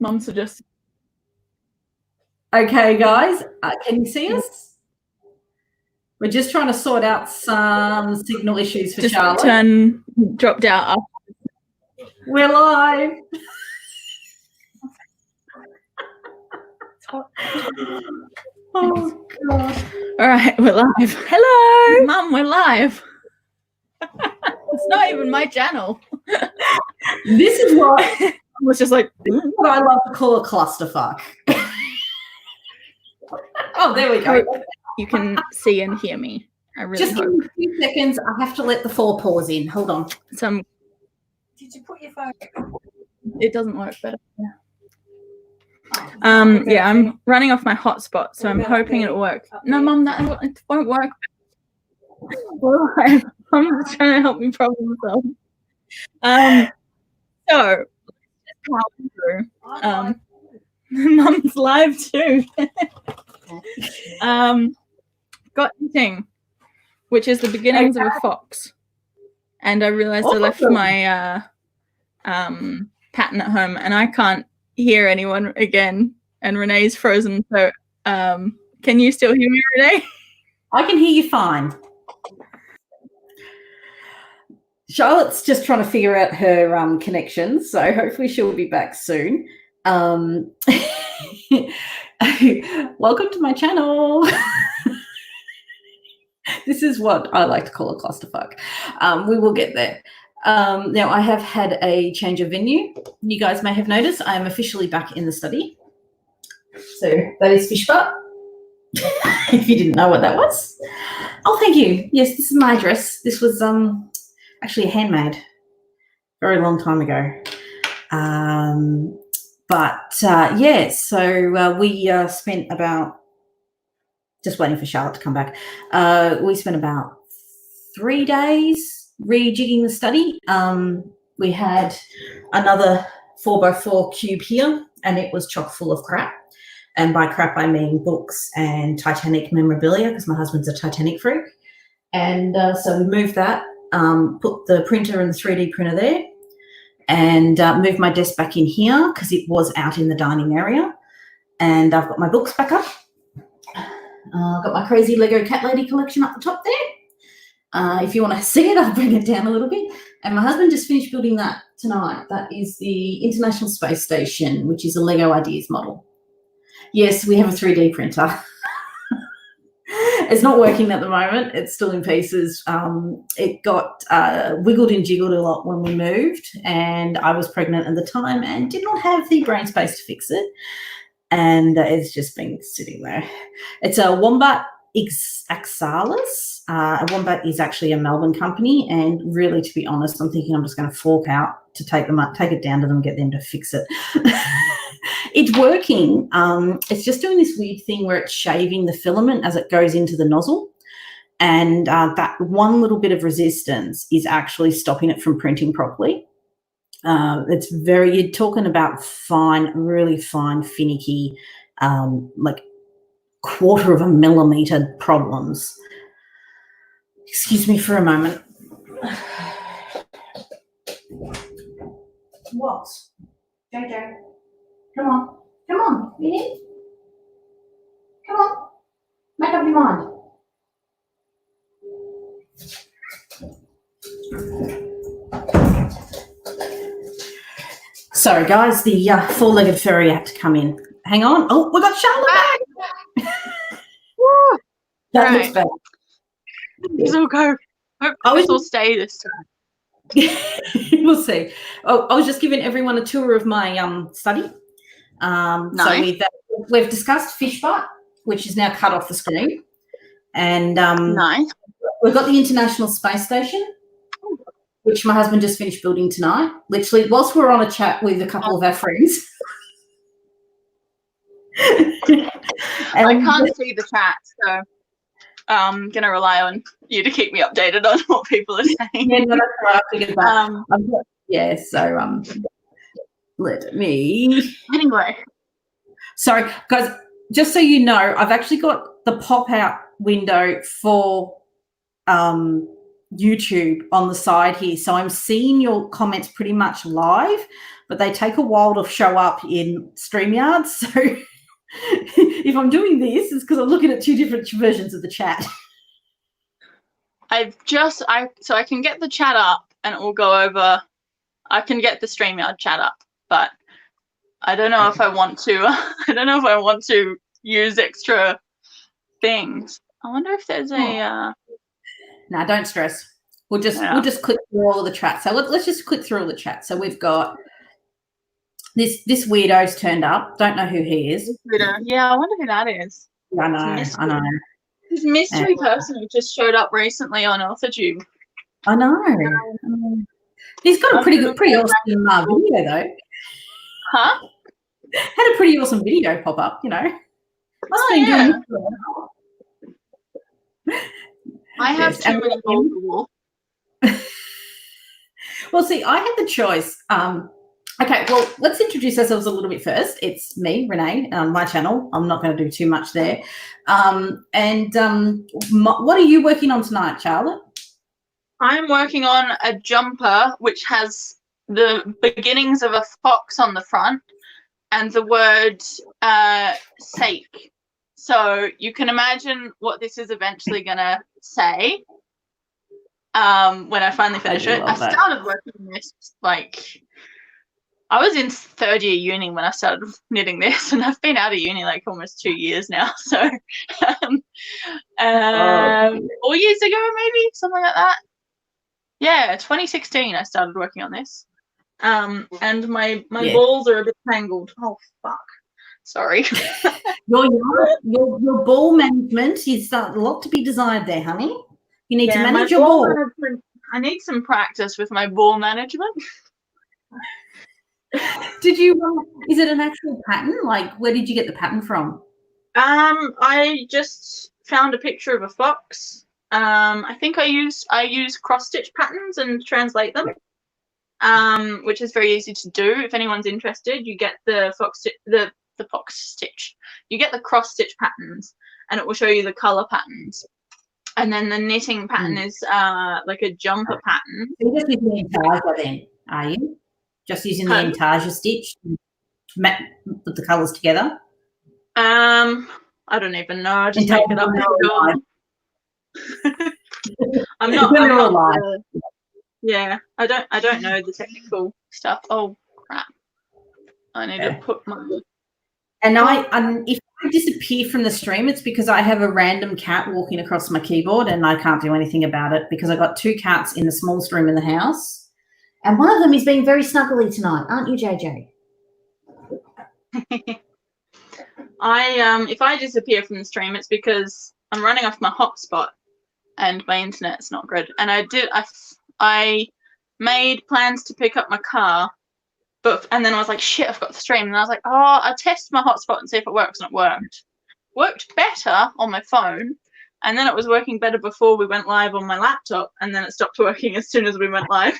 Mum suggested. Okay, guys, can you see us? We're just trying to sort out some signal issues for Just Charlotte. Dropped out. We're live. Oh, God. All right, we're live. Hello, Mum, we're live. It's not even my channel. This is what I was just like, what I love to call a clusterfuck. Oh, there we go. You can see and hear me. I really Just hope. give me a few seconds. I have to let the four pause in. Hold on. Did you put your phone? It doesn't work better. Yeah, I'm running off my hotspot, so I'm hoping it'll work. No, Mum, it won't work. I'm just trying to help me problem solve. So Mum's live too. Got eating, which is the beginnings of a fox, and I realized I left my pattern at home, and I can't hear anyone again. And Renee's frozen, so can you still hear me, Renee? I can hear you fine. Charlotte's just trying to figure out her connections, so hopefully she'll be back soon. Welcome to my channel. This is what I like to call a clusterfuck. We will get there. Now, I have had a change of venue. You guys may have noticed I am officially back in the study. So that is Fishbutt, if you didn't know what that was. Oh, thank you. Yes, this is my dress. This was actually handmade very long time ago. Yeah, so we spent about, just waiting for Charlotte to come back, we spent about 3 days rejigging the study. We had another 4x4 cube here, and it was chock full of crap. And by crap, I mean books and Titanic memorabilia, because my husband's a Titanic freak. And so we moved that, put the printer and the 3D printer there, and moved my desk back in here because it was out in the dining area. And I've got my books back up. I've got my crazy Lego Cat Lady collection up the top there. If you want to see it, I'll bring it down a little bit. And my husband just finished building that tonight. That is the International Space Station, which is a Lego Ideas model. Yes, we have a 3D printer. It's not working at the moment. It's still in pieces. It got wiggled and jiggled a lot when we moved, and I was pregnant at the time and did not have the brain space to fix it. And it's just been sitting there. It's a Wombat Axalis. Wombat is actually a Melbourne company, and really, to be honest, I'm thinking I'm just going to fork out to take it down to them, get them to fix it. It's working. It's just doing this weird thing where it's shaving the filament as it goes into the nozzle, and that one little bit of resistance is actually stopping it from printing properly. It's you're talking about fine, really fine, finicky, like 1/4 of a millimetre problems. Excuse me for a moment. What? Jojo, come on. Come on, you in? Come on. Make up your mind. Sorry, guys, the four-legged furry had to come in. Hang on. Oh, we got Charlotte back. That looks better. This will go. Hopefully this will stay this time. We'll see. Oh, I was just giving everyone a tour of my study. Nice. So we've discussed Fishbutt, which is now cut off the screen. And nice. We've got the International Space Station, which my husband just finished building tonight, literally whilst we're on a chat with a couple of our friends. I can't see the chat, so I'm going to rely on you to keep me updated on what people are saying. Yeah, no, that's right. I figured that. Yeah, so let me. Anyway. Sorry, guys, just so you know, I've actually got the pop-out window for YouTube on the side here. So I'm seeing your comments pretty much live, but they take a while to show up in StreamYard. So if I'm doing this, it's because I'm looking at two different versions of the chat. So I can get the chat up and it will go over. I can get the StreamYard chat up, but I don't know if I want to. I don't know if I want to use extra things. I wonder if there's a. No, don't stress. We'll just click through all of the chat. So let's just click through all the chat. So we've got this weirdo's turned up. Don't know who he is. Yeah, I wonder who that is. I know. This mystery person who just showed up recently on AuthorTube. I know. He's got a pretty awesome video though. Huh? Had a pretty awesome video pop up, you know. I have too many balls. Well, see, I had the choice. Okay, well, let's introduce ourselves a little bit first. It's me, Renee, my channel. I'm not going to do too much there. What are you working on tonight, Charlotte? I'm working on a jumper which has the beginnings of a fox on the front and the word sake. So you can imagine what this is eventually going to say when I finally finish it. I started working on this I was in third year uni when I started knitting this, and I've been out of uni like almost 2 years now. So 4 years ago, maybe something like that. Yeah, 2016 I started working on this. And my balls are a bit tangled. Oh fuck. Sorry. your ball management is a lot to be desired there, honey. You need to manage your ball. I need some practice with my ball management. Did you? Is it an actual pattern? Like, where did you get the pattern from? I just found a picture of a fox. I think I use cross stitch patterns and translate them. Which is very easy to do. If anyone's interested, you get the fox stitch. You get the cross stitch patterns, and it will show you the color patterns. And then the knitting pattern is like a jumper pattern. So you're just using the intarsia then, are you? Just using the intarsia stitch to put the colours together? I don't even know. I just make it up. I'm not. Yeah, I don't know the technical stuff. Oh crap! I need to put my. And if I disappear from the stream, it's because I have a random cat walking across my keyboard, and I can't do anything about it because I got 2 cats in the smallest room in the house, and one of them is being very snuggly tonight, aren't you, JJ? If I disappear from the stream, it's because I'm running off my hotspot, and my internet's not good. And I made plans to pick up my car, and then I was like, shit, I've got the stream. And I was like, I'll test my hotspot and see if it works. And it worked. Worked better on my phone. And then it was working better before we went live on my laptop. And then it stopped working as soon as we went live.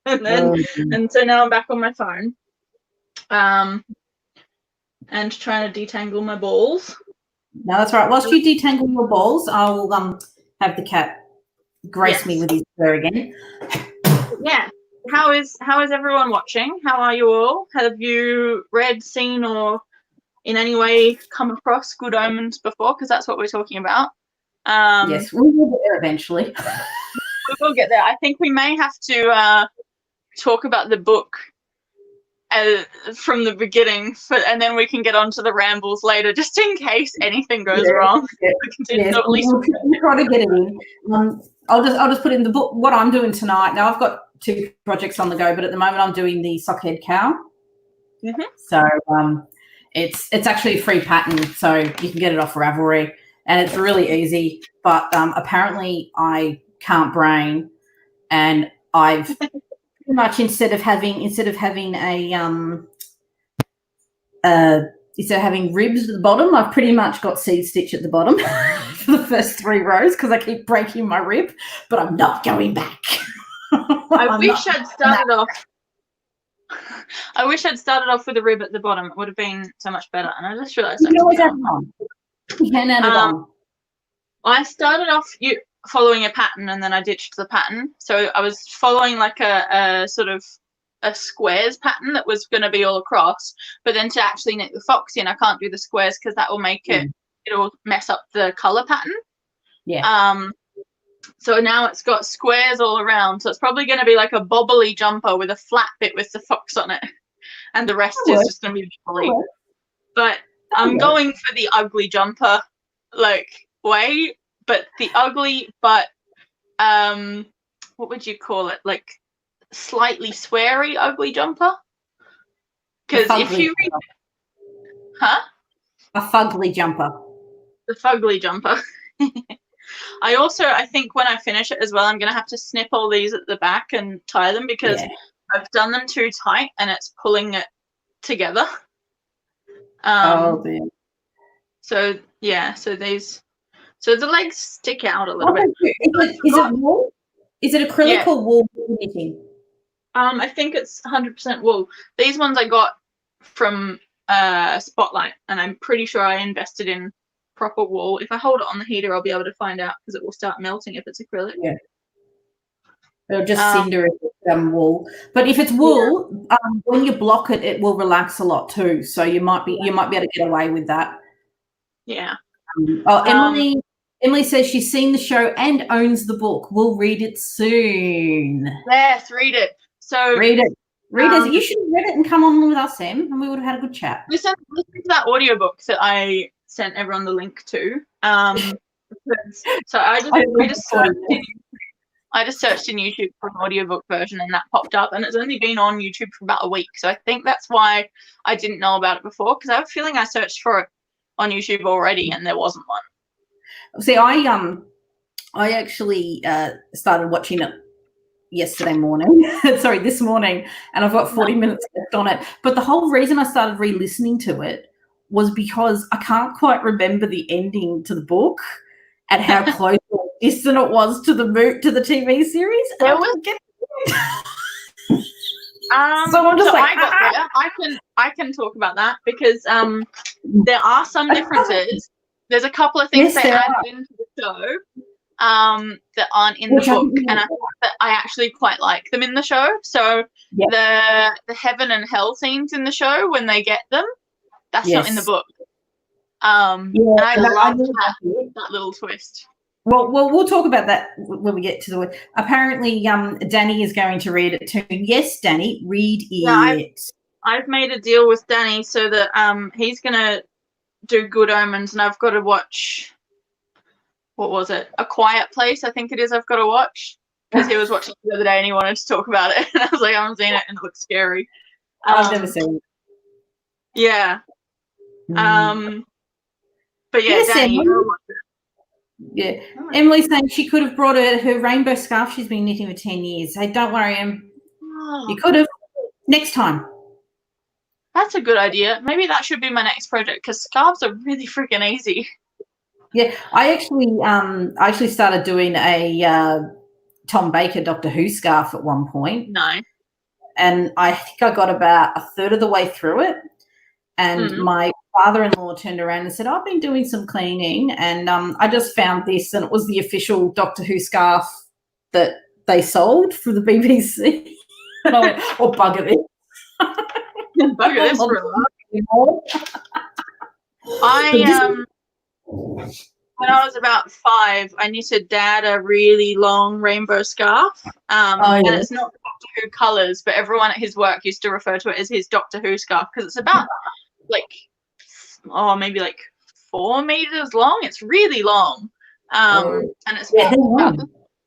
And so now I'm back on my phone. And trying to detangle my balls. No, that's right. Whilst you detangle your balls, I'll have the cat grace me with his fur again. Yeah. How is everyone watching? How are you all? Have you read, seen, or in any way come across Good Omens before? Because that's what we're talking about. Yes, we will get there eventually. We will get there. I think we may have to talk about the book from the beginning, and then we can get on to the rambles later, just in case anything goes wrong. We'll try to get it in. I'll just put in the book what I'm doing tonight. Now I've got 2 projects on the go, but at the moment I'm doing the sockhead cow. Mm-hmm. So it's actually a free pattern, so you can get it off Ravelry, and it's really easy. But apparently I can't brain, and I've pretty much instead of having ribs at the bottom, I've pretty much got seed stitch at the bottom for the first 3 rows because I keep breaking my rib, but I'm not going back. I wish I'd started off with a rib at the bottom. It would have been so much better. And I just realised you can always add it on. You can add it on. I started off following a pattern, and then I ditched the pattern. So I was following like a sort of a squares pattern that was going to be all across, but then to actually knit the fox in, I can't do the squares because that will make it'll mess up the color pattern. Yeah. So now it's got squares all around, so it's probably going to be like a bobbly jumper with a flat bit with the fox on it, and the rest is just going to be bobbly. But I'm going for the ugly jumper like way, but the ugly but what would you call it, like slightly sweary ugly jumper, because if you read a fugly jumper, the fugly jumper. I think when I finish it as well, I'm going to have to snip all these at the back and tie them, because I've done them too tight and it's pulling it together. dear. So yeah, so the legs stick out a little bit. Is it wool? Is it acrylic or wool knitting? I think it's 100% wool. These ones I got from Spotlight, and I'm pretty sure I invested in proper wool. If I hold it on the heater, I'll be able to find out, because it will start melting if it's acrylic. Yeah. It'll just cinder if it's wool. But if it's wool, when you block it, it will relax a lot too. So you might be able to get away with that. Yeah. Emily says she's seen the show and owns the book. We'll read it soon. Yes, read it. So read it. You should have read it and come on with us, Em, and we would have had a good chat. Listen to that audiobook that I sent everyone the link to. So I just searched in YouTube for an audiobook version, and that popped up, and it's only been on YouTube for about a week. So I think that's why I didn't know about it before, because I have a feeling I searched for it on YouTube already and there wasn't one. See, I actually started watching it this morning, and I've got 40 minutes left on it. But the whole reason I started re-listening to it was because I can't quite remember the ending to the book and how close or distant it was to the TV series. So I'm just I can talk about that, because there are some differences. There's a couple of things they added into the show that aren't in the book, and I think that I actually quite like them in the show. So the heaven and hell scenes in the show, when they get them, that's not in the book. And I love that little twist. Well, we'll talk about that when we get to the. Apparently, Danny is going to read it too. Yes, Danny, read it. I've made a deal with Danny so that he's gonna do Good Omens, and I've got to watch. What was it? A Quiet Place, I think it is. I've got to watch, because he was watching it the other day and he wanted to talk about it, and I was like, I haven't seen it, and it looks scary. I've never seen it. Yeah. But yeah, Danny, you know what? Yeah, Emily's saying she could have brought her rainbow scarf she's been knitting for 10 years. Hey, don't worry, Em. You could have. Next time. That's a good idea. Maybe that should be my next project, because scarves are really freaking easy. Yeah, I actually started doing a Tom Baker Doctor Who scarf at one point. No. And I think I got about a third of the way through it. And my father-in-law turned around and said, I've been doing some cleaning, and I just found this, and it was the official Doctor Who scarf that they sold for the BBC. And I went, bugger this. Bugger this for a when I was about 5, I knitted Dad a really long rainbow scarf. And it's not Doctor Who colours, but everyone at his work used to refer to it as his Doctor Who scarf, because it's about maybe 4 meters long. It's really long. And it's about this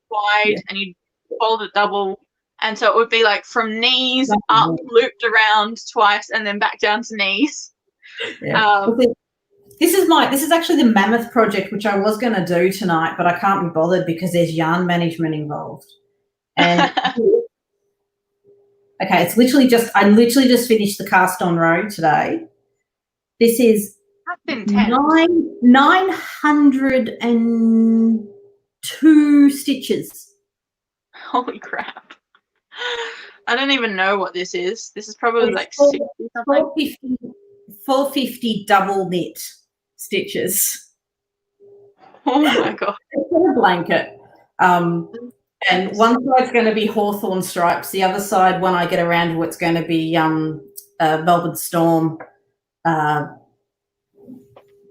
wide, and you fold it double. And so it would be from knees up, looped around twice, and then back down to knees. Yeah. This is actually the mammoth project, which I was going to do tonight, but I can't be bothered because there's yarn management involved. And okay, it's literally I literally just finished the cast on row today. This is 902 stitches. Holy crap. I don't even know what this is. This is probably 60 something. 450 double knit stitches. Oh my god. It's a blanket. And And one side's going to be hawthorn stripes. The other side, when I get around to it's going to be Melbourne Storm, the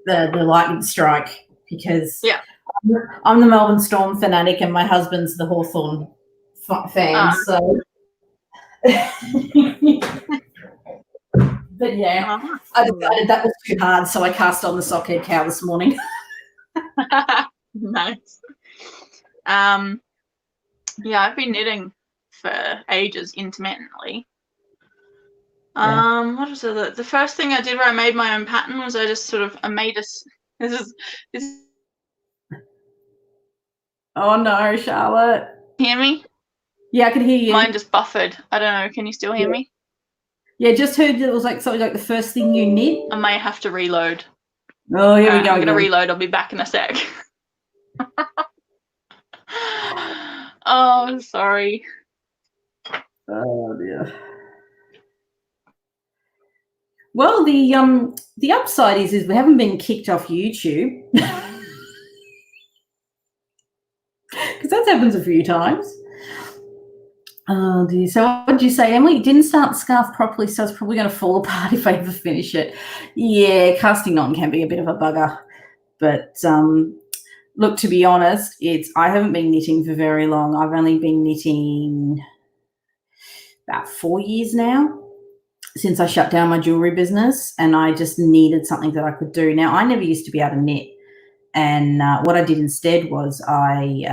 lightning strike, because I'm the Melbourne Storm fanatic and my husband's the Hawthorn fan. So, but yeah, I decided that was too hard, so I cast on the sockhead cow this morning. Nice. Yeah, I've been knitting for ages intermittently. What was it? The first thing I did where I made my own pattern was I made a. This is. Oh no, Charlotte! Hear me? Yeah, I can hear you. Mine just buffered. I don't know. Can you still hear me? Yeah, just heard it was like something like the first thing you knit. I may have to reload. Oh, here we go. I'm gonna reload. I'll be back in a sec. Oh, sorry. Oh dear. Well, the upside is we haven't been kicked off YouTube, because that happens a few times. Oh dear. So what did you say, Emily? It didn't start the scarf properly, so it's probably going to fall apart if I ever finish it. Yeah, casting on can be a bit of a bugger, but look, to be honest, I haven't been knitting for very long. I've only been knitting about 4 years now, since I shut down my jewellery business, and I just needed something that I could do. Now, I never used to be able to knit, and what I did instead was I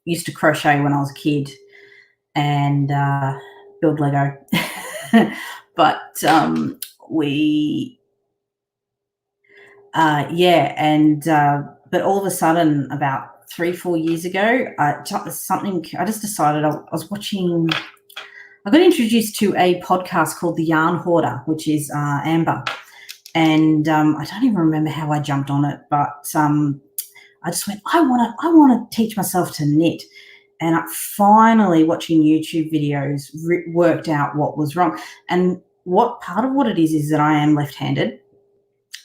used to crochet when I was a kid and build Lego. But but all of a sudden, about 3-4 years ago, I just decided I was watching. I got introduced to a podcast called The Yarn Hoarder, which is Amber, and I don't even remember how I jumped on it, but I just went, I want to teach myself to knit, and I finally, watching YouTube videos, worked out what was wrong. And part of what it is that I am left-handed,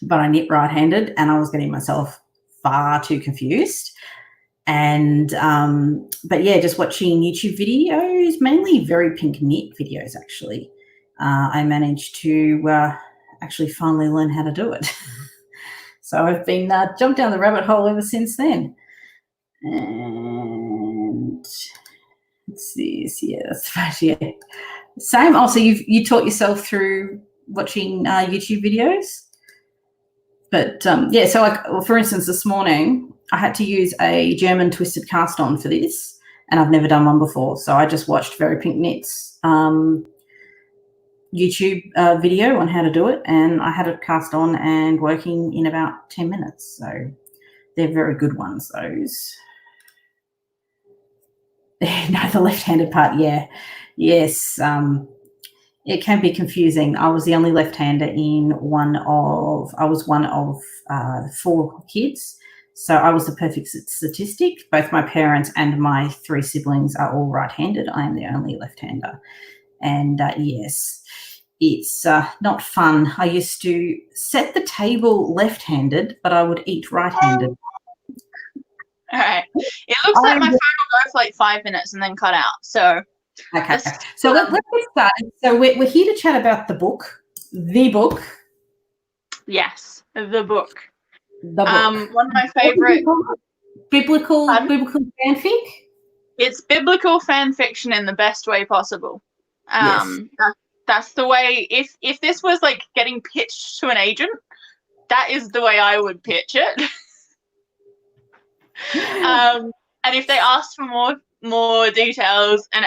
but I knit right-handed, and I was getting myself far too confused. And but yeah, just watching YouTube videos, mainly very pink knit videos, actually, I managed to actually finally learn how to do it. So I've been jumped down the rabbit hole ever since then. And let's see, yeah, that's right, yeah. Same. Also, you taught yourself through watching YouTube videos? But yeah, so like, for instance, this morning I had to use a German twisted cast on for this, and I've never done one before. So I just watched Very Pink Knits YouTube video on how to do it, and I had it cast on and working in about 10 minutes. So they're very good ones, those. No, the left-handed part, yeah. Yes, it can be confusing. I was the only left-hander I was one of 4 kids. So I was the perfect statistic. Both my parents and my 3 siblings are all right-handed. I am the only left-hander. And yes, it's not fun. I used to set the table left-handed, but I would eat right-handed. All right. It looks like my phone will go for like 5 minutes and then cut out. So okay. So let's get started. So we're here to chat about the book. The book. Yes, the book. The book. One of my favorite biblical fanfic. It's biblical fan fiction in the best way possible. Yes. That's the way. If this was like getting pitched to an agent, that is the way I would pitch it. And if they asked for more details, an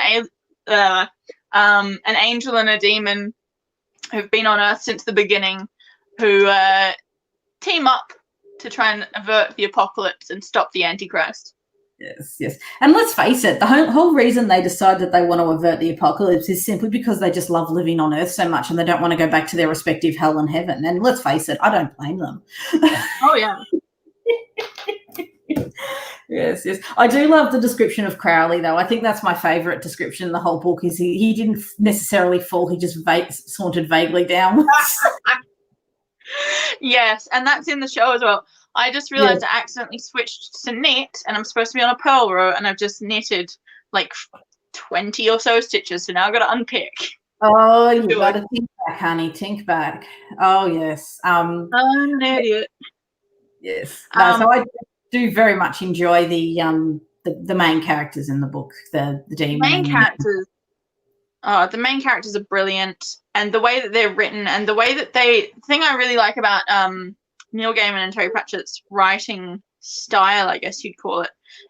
angel and a demon who've been on Earth since the beginning, who team up to try and avert the apocalypse and stop the Antichrist. Yes. And let's face it, the whole reason they decide that they want to avert the apocalypse is simply because they just love living on Earth so much and they don't want to go back to their respective hell and heaven. And let's face it, I don't blame them. Oh, yeah. Yes. I do love the description of Crowley, though. I think that's my favourite description in the whole book. Is he didn't necessarily fall; he just sauntered vaguely downwards. Yes, and that's in the show as well. I just realized I accidentally switched to knit, and I'm supposed to be on a purl row, and I've just knitted like 20 or so stitches, so now I've got to unpick. Oh, you got to think back, honey. Think back. Oh, yes. I'm an idiot. Yes. No, so I do very much enjoy the main characters in the book, the demon. Main characters. Oh, the main characters are brilliant, and the way that they're written, and the way that the thing I really like about Neil Gaiman and Terry Pratchett's writing style, I guess you'd call it,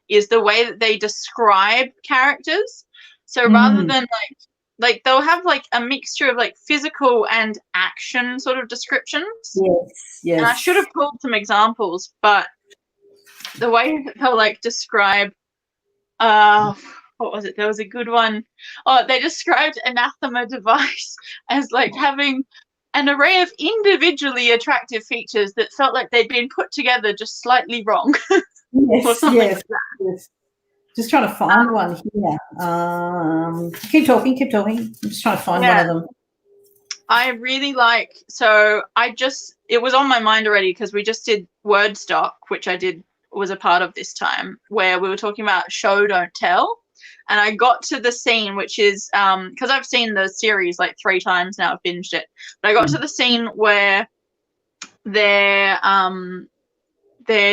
is the way that they describe characters. So rather than like they'll have like a mixture of like physical and action sort of descriptions. Yes. And I should have pulled some examples, but the way that they'll like describe what was it? There was a good one. Oh, they described Anathema Device as like having an array of individually attractive features that felt like they'd been put together just slightly wrong. Yes. Just trying to find one here. Keep talking. I'm just trying to find one of them. I really like, it was on my mind already because we just did Word Stock, which was a part of this time, where we were talking about show, don't tell. And I got to the scene, which is, because I've seen the series like 3 times now, I've binged it. But I got to the scene where they're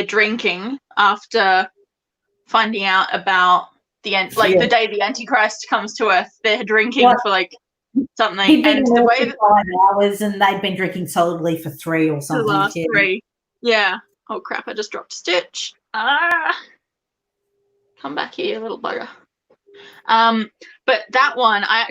drinking after finding out about the day the Antichrist comes to Earth. They're drinking for like something, and the way that 5 hours, and they've been drinking solidly for 3 or something. The last 3, yeah. Oh crap! I just dropped a stitch. Come back here, little bugger. But that one, I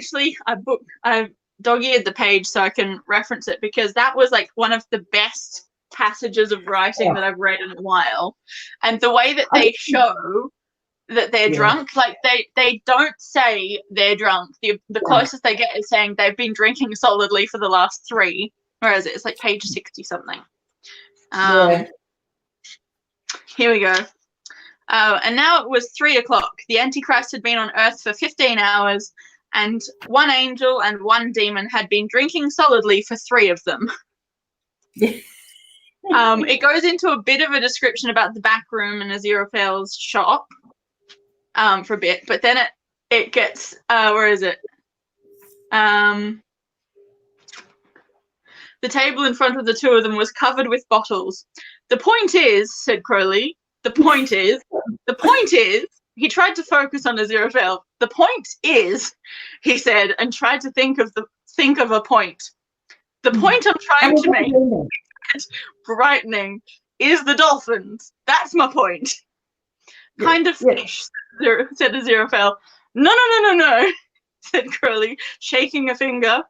dog-eared the page so I can reference it, because that was like one of the best passages of writing that I've read in a while. And the way that they show that they're drunk, like they don't say they're drunk. The closest they get is saying they've been drinking solidly for the last 3, whereas it's like page 60 something. Here we go. And now it was 3 o'clock. The Antichrist had been on Earth for 15 hours, and 1 angel and 1 demon had been drinking solidly for 3 of them. It goes into a bit of a description about the back room in Aziraphale's shop for a bit, but then it gets, where is it? The table in front of the 2 of them was covered with bottles. The point is, said Crowley, the point is, he tried to focus on Aziraphale. The point is, he said, and tried to think of a point. The point I'm trying to make, brightening, is the dolphins. That's my point. Kind of fish, said Aziraphale. No, said Crowley, shaking a finger.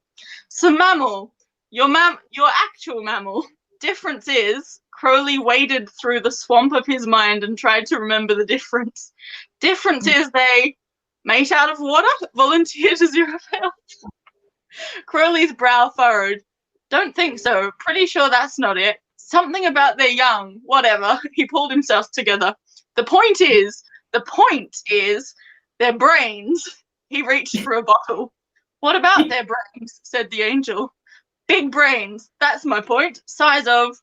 So mammal, your actual mammal. Difference is, Crowley waded through the swamp of his mind and tried to remember the difference. Difference is they mate out of water, volunteered Aziraphale. Crowley's brow furrowed. Don't think so. Pretty sure that's not it. Something about they're young. Whatever. He pulled himself together. The point is their brains. He reached for a bottle. What about their brains? Said the angel. Big brains. That's my point. Size of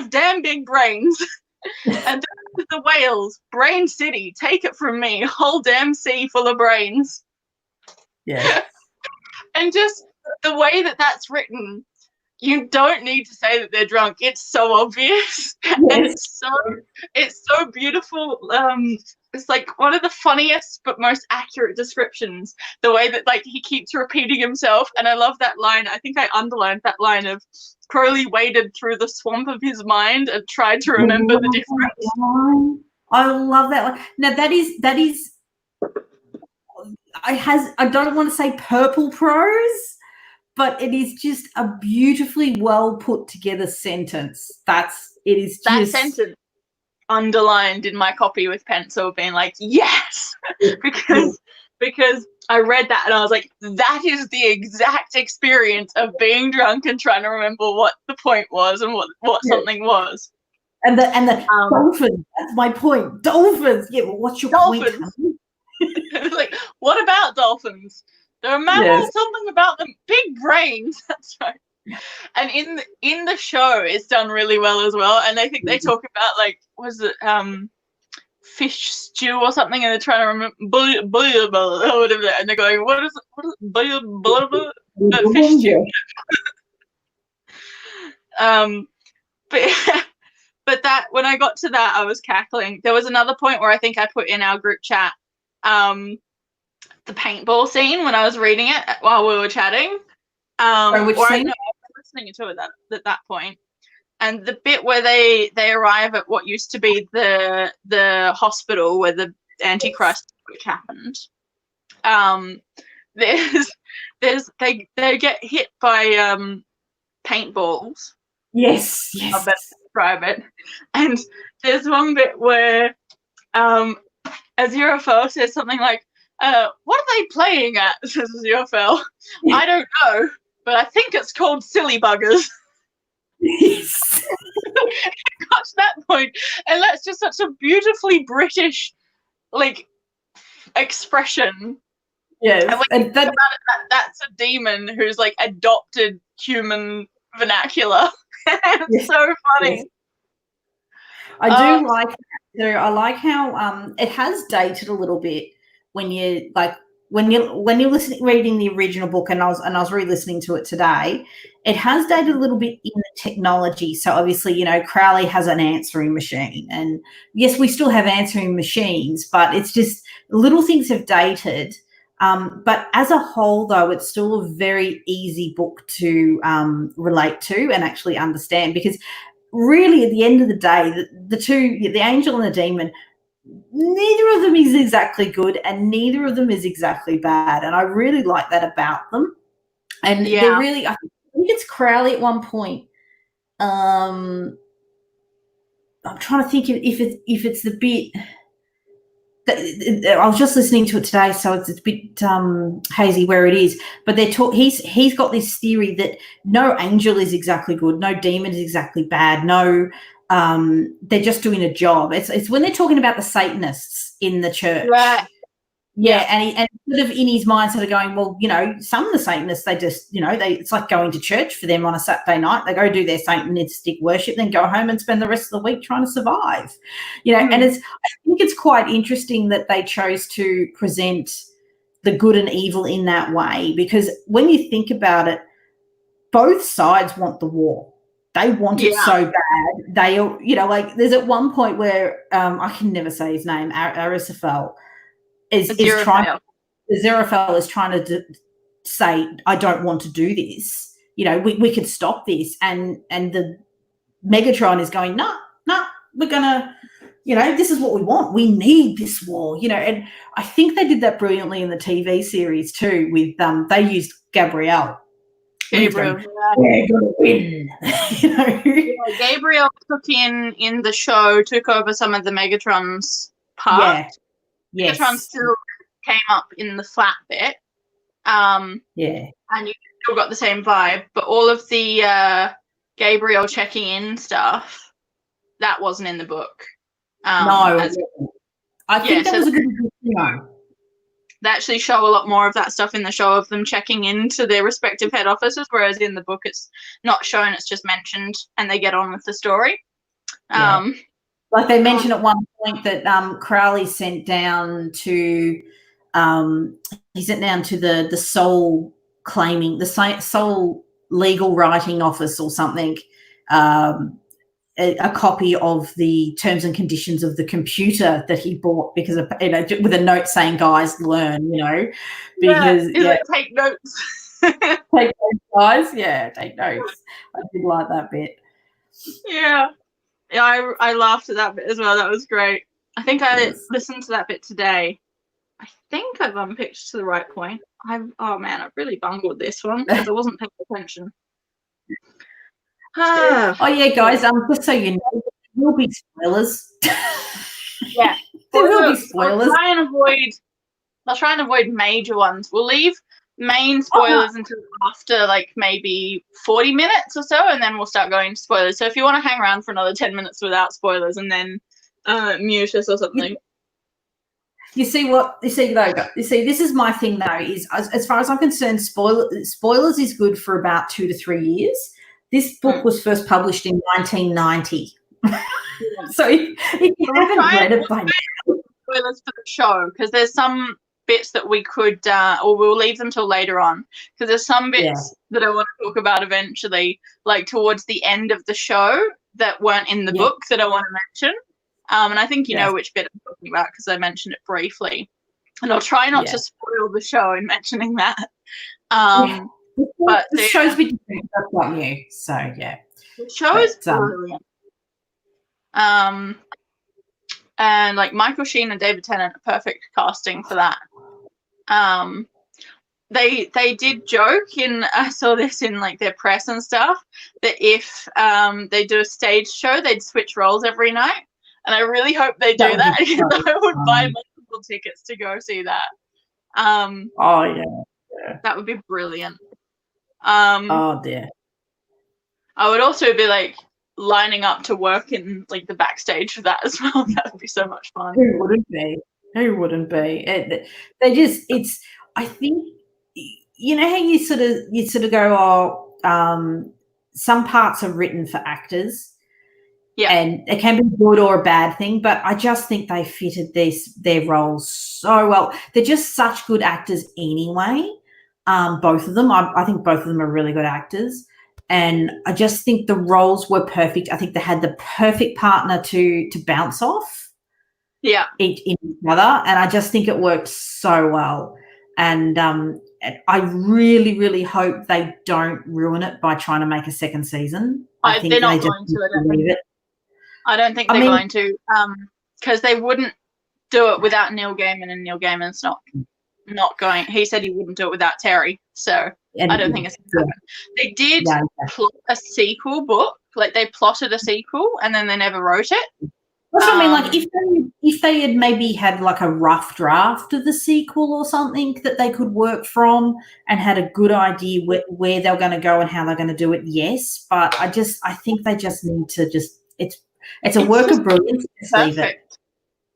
damn big brains. And the whales. Brain City. Take it from me. Whole damn sea full of brains. Yeah. And just the way that that's written, you don't need to say that they're drunk. It's so obvious. Yes. And it's so beautiful. It's like one of the funniest but most accurate descriptions. The way that like he keeps repeating himself, and I love that line. I think I underlined that line of Crowley waded through the swamp of his mind and tried to remember the difference. I love that one. Now that is I don't want to say purple prose, but it is just a beautifully well put together sentence. That sentence underlined in my copy with pencil, being like, yes, because I read that and I was like, that is the exact experience of being drunk and trying to remember what the point was and what something was. And the dolphins. That's my point. Dolphins. Yeah. Well, what's your point? Like, what about dolphins? They're a mammal. Something about them. Big brains. That's right. And in the show, it's done really well as well. And I think they talk about, like, was it fish stew or something, and they're trying to remember or whatever, and they're going, what is it? Fish stew. But that, when I got to that, I was cackling. There was another point where I think I put in our group chat the paintball scene when I was reading it while we were chatting. Which scene? I was listening to it at that point. And the bit where they arrive at what used to be the hospital where the Antichrist happened. They get hit by paintballs. Yes. I'll better describe it. And there's one bit where Aziraphale says something like, what are they playing at? Says Aziraphale. I don't know, but I think it's called Silly Buggers. Yes. It got to that point, and that's just such a beautifully British, like, expression. Yes. And when you think about it, that's a demon who's, like, adopted human vernacular. It's so funny. Yes. I do like that too. I like how it has dated a little bit when you like when you're reading the original book, and I was re-listening to it today. It has dated a little bit in the technology. So obviously, you know, Crowley has an answering machine, and yes, we still have answering machines, but it's just little things have dated. But as a whole, though, it's still a very easy book to relate to and actually understand, because really at the end of the day, the two, the angel and the demon, neither of them is exactly good and neither of them is exactly bad. And I really like that about them. And they're really, I think it's Crowley at one point. I'm trying to think if it's the bit. I was just listening to it today, so it's a bit hazy where it is. But he's got this theory that no angel is exactly good, no demon is exactly bad, no, they're just doing a job. It's when they're talking about the Satanists in the church, right? Yeah, and sort of in his mind, sort of going, well, you know, some of the Satanists, they just, you know, it's like going to church for them on a Saturday night. They go do their Satanistic worship, then go home and spend the rest of the week trying to survive, you know. And I think it's quite interesting that they chose to present the good and evil in that way, because when you think about it, both sides want the war. They want it so bad. They, you know, like there's at one point where I can never say his name, Aziraphale. Aziraphale is trying to say, I don't want to do this. You know, we could stop this. And the Megatron is going, no, we're going to, you know, this is what we want. We need this war, you know. And I think they did that brilliantly in the TV series too with, they used Gabriel. Gabriel. We're going to win. You know? Yeah, Gabriel in the show, took over some of the Megatron's part. Yeah. Yes. Megatron still came up in the flat bit. And you still got the same vibe, but all of the Gabriel checking in stuff, that wasn't in the book. No. I think that was a good one. They actually show a lot more of that stuff in the show, of them checking into their respective head offices, whereas in the book it's not shown, it's just mentioned, and they get on with the story. Like they mentioned at one point that Crowley sent down to the soul claiming, the soul legal writing office or something, a copy of the terms and conditions of the computer that he bought, because of, you know, with a note saying, guys, learn, you know, because take notes. Take notes, guys. Yeah, take notes. I did like that bit. Yeah, I laughed at that bit as well. That was great. I think I listened to that bit today. I think I've unpicked to the right point. Oh man, I've really bungled this one because I wasn't paying attention. Oh yeah, guys. Just so you know, there will be spoilers. Yeah, there will be spoilers. I'll try and avoid major ones. We'll leave main spoilers until after like maybe 40 minutes or so, and then we'll start going to spoilers. So if you want to hang around for another 10 minutes without spoilers and then mute us or something. You see, this is my thing though, is as far as I'm concerned, spoilers is good for about 2 to 3 years. This book was first published in 1990. So if you haven't read it by now. Spoilers for the show, because there's some bits that we could, or we'll leave them till later on, because there's some bits that I want to talk about eventually, like towards the end of the show that weren't in the book that I want to mention. And I think you know which bit I'm talking about because I mentioned it briefly. And I'll try not to spoil the show in mentioning that. But the show's been different. That's not new. So, yeah. The show is brilliant. And, like, Michael Sheen and David Tennant are perfect casting for that. They did joke I saw this in, like, their press and stuff, that if they do a stage show, they'd switch roles every night. And I really hope they do that, because I would buy multiple tickets to go see that. That would be brilliant. Oh, dear. I would also be, like, lining up to work in, like, the backstage for that as well. That would be so much fun. Who wouldn't be? I think, you know how you sort of go, some parts are written for actors. Yeah. And it can be good or a bad thing, but I just think they fitted their roles so well. They're just such good actors anyway. Both of them. I think both of them are really good actors. And I just think the roles were perfect. I think they had the perfect partner to bounce off in each other. And I just think it worked so well. And I really, really hope they don't ruin it by trying to make a second season. I think they're not going to. I don't think they're going to, because they wouldn't do it without Neil Gaiman, and Neil Gaiman's not going. He said he wouldn't do it without Terry, so I don't think it's going to happen. They did plot a sequel book, like they plotted a sequel, and then they never wrote it. That's what I mean. Like if they had maybe had like a rough draft of the sequel or something that they could work from and had a good idea where they're going to go and how they're going to do it, yes. But I think they just need to it's a work of brilliance. Perfect.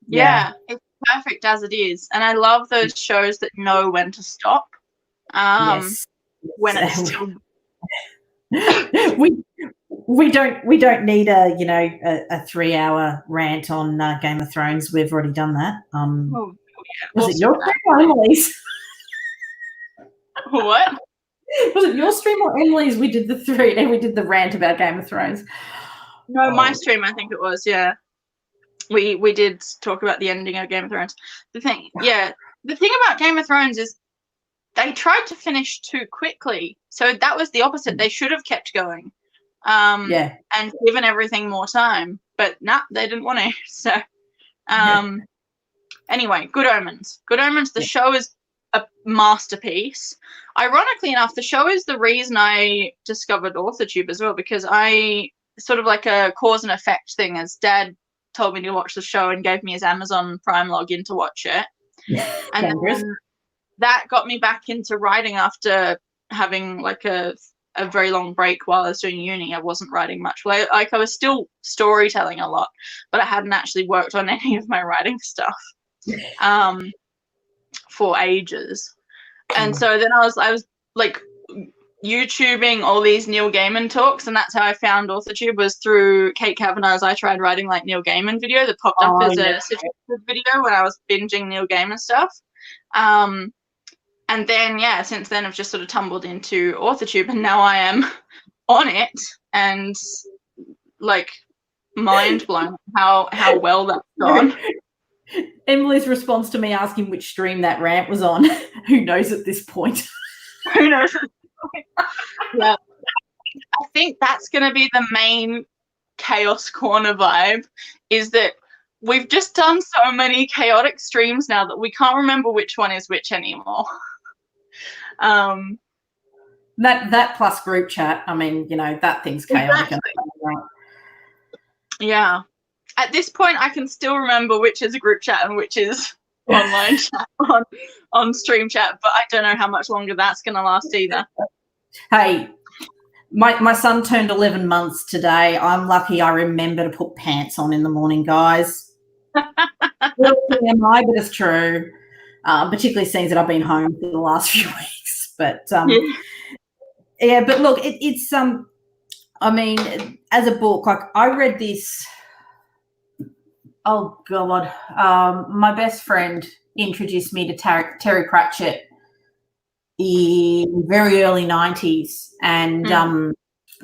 Yeah, it's perfect as it is. And I love those shows that know when to stop. When it's still we don't need a 3-hour rant on Game of Thrones. We've already done that. Was it your stream or Emily's? What? Was it your stream or Emily's? We did the rant about Game of Thrones. No, my stream, I think it was, yeah. We did talk about the ending of Game of Thrones. The thing about Game of Thrones is they tried to finish too quickly. So that was the opposite. They should have kept going. And given everything more time. But they didn't want to. So anyway, Good Omens. Good Omens, the show is a masterpiece. Ironically enough, the show is the reason I discovered AuthorTube as well, because I sort of like a cause and effect thing, as Dad told me to watch the show and gave me his Amazon Prime login to watch it. And then that got me back into writing after having like a very long break while I was doing uni. I wasn't writing much. Like I was still storytelling a lot, but I hadn't actually worked on any of my writing stuff for ages. And so then I was like YouTubing all these Neil Gaiman talks, and that's how I found AuthorTube, was through Kate Cavanaugh's I Tried Writing Like Neil Gaiman video that popped up as a suggested video when I was binging Neil Gaiman stuff. And then, since then I've just sort of tumbled into AuthorTube, and now I am on it and like mind blown how well that's gone. Emily's response to me asking which stream that rant was on, who knows at this point? Who knows? Yeah, I think that's going to be the main Chaos Corner vibe, is that we've just done so many chaotic streams now that we can't remember which one is which anymore. That plus group chat, I mean, that thing's chaotic. Exactly. Yeah. At this point, I can still remember which is a group chat and which is online chat on stream chat, but I don't know how much longer that's going to last either. Hey, my son turned 11 months today. I'm lucky I remember to put pants on in the morning, guys. TMI, but it's true. Particularly seeing that I've been home for the last few weeks. But yeah, but look, it's I mean, as a book, like I read this. Oh God, my best friend introduced me to Terry Pratchett in very early 90s, and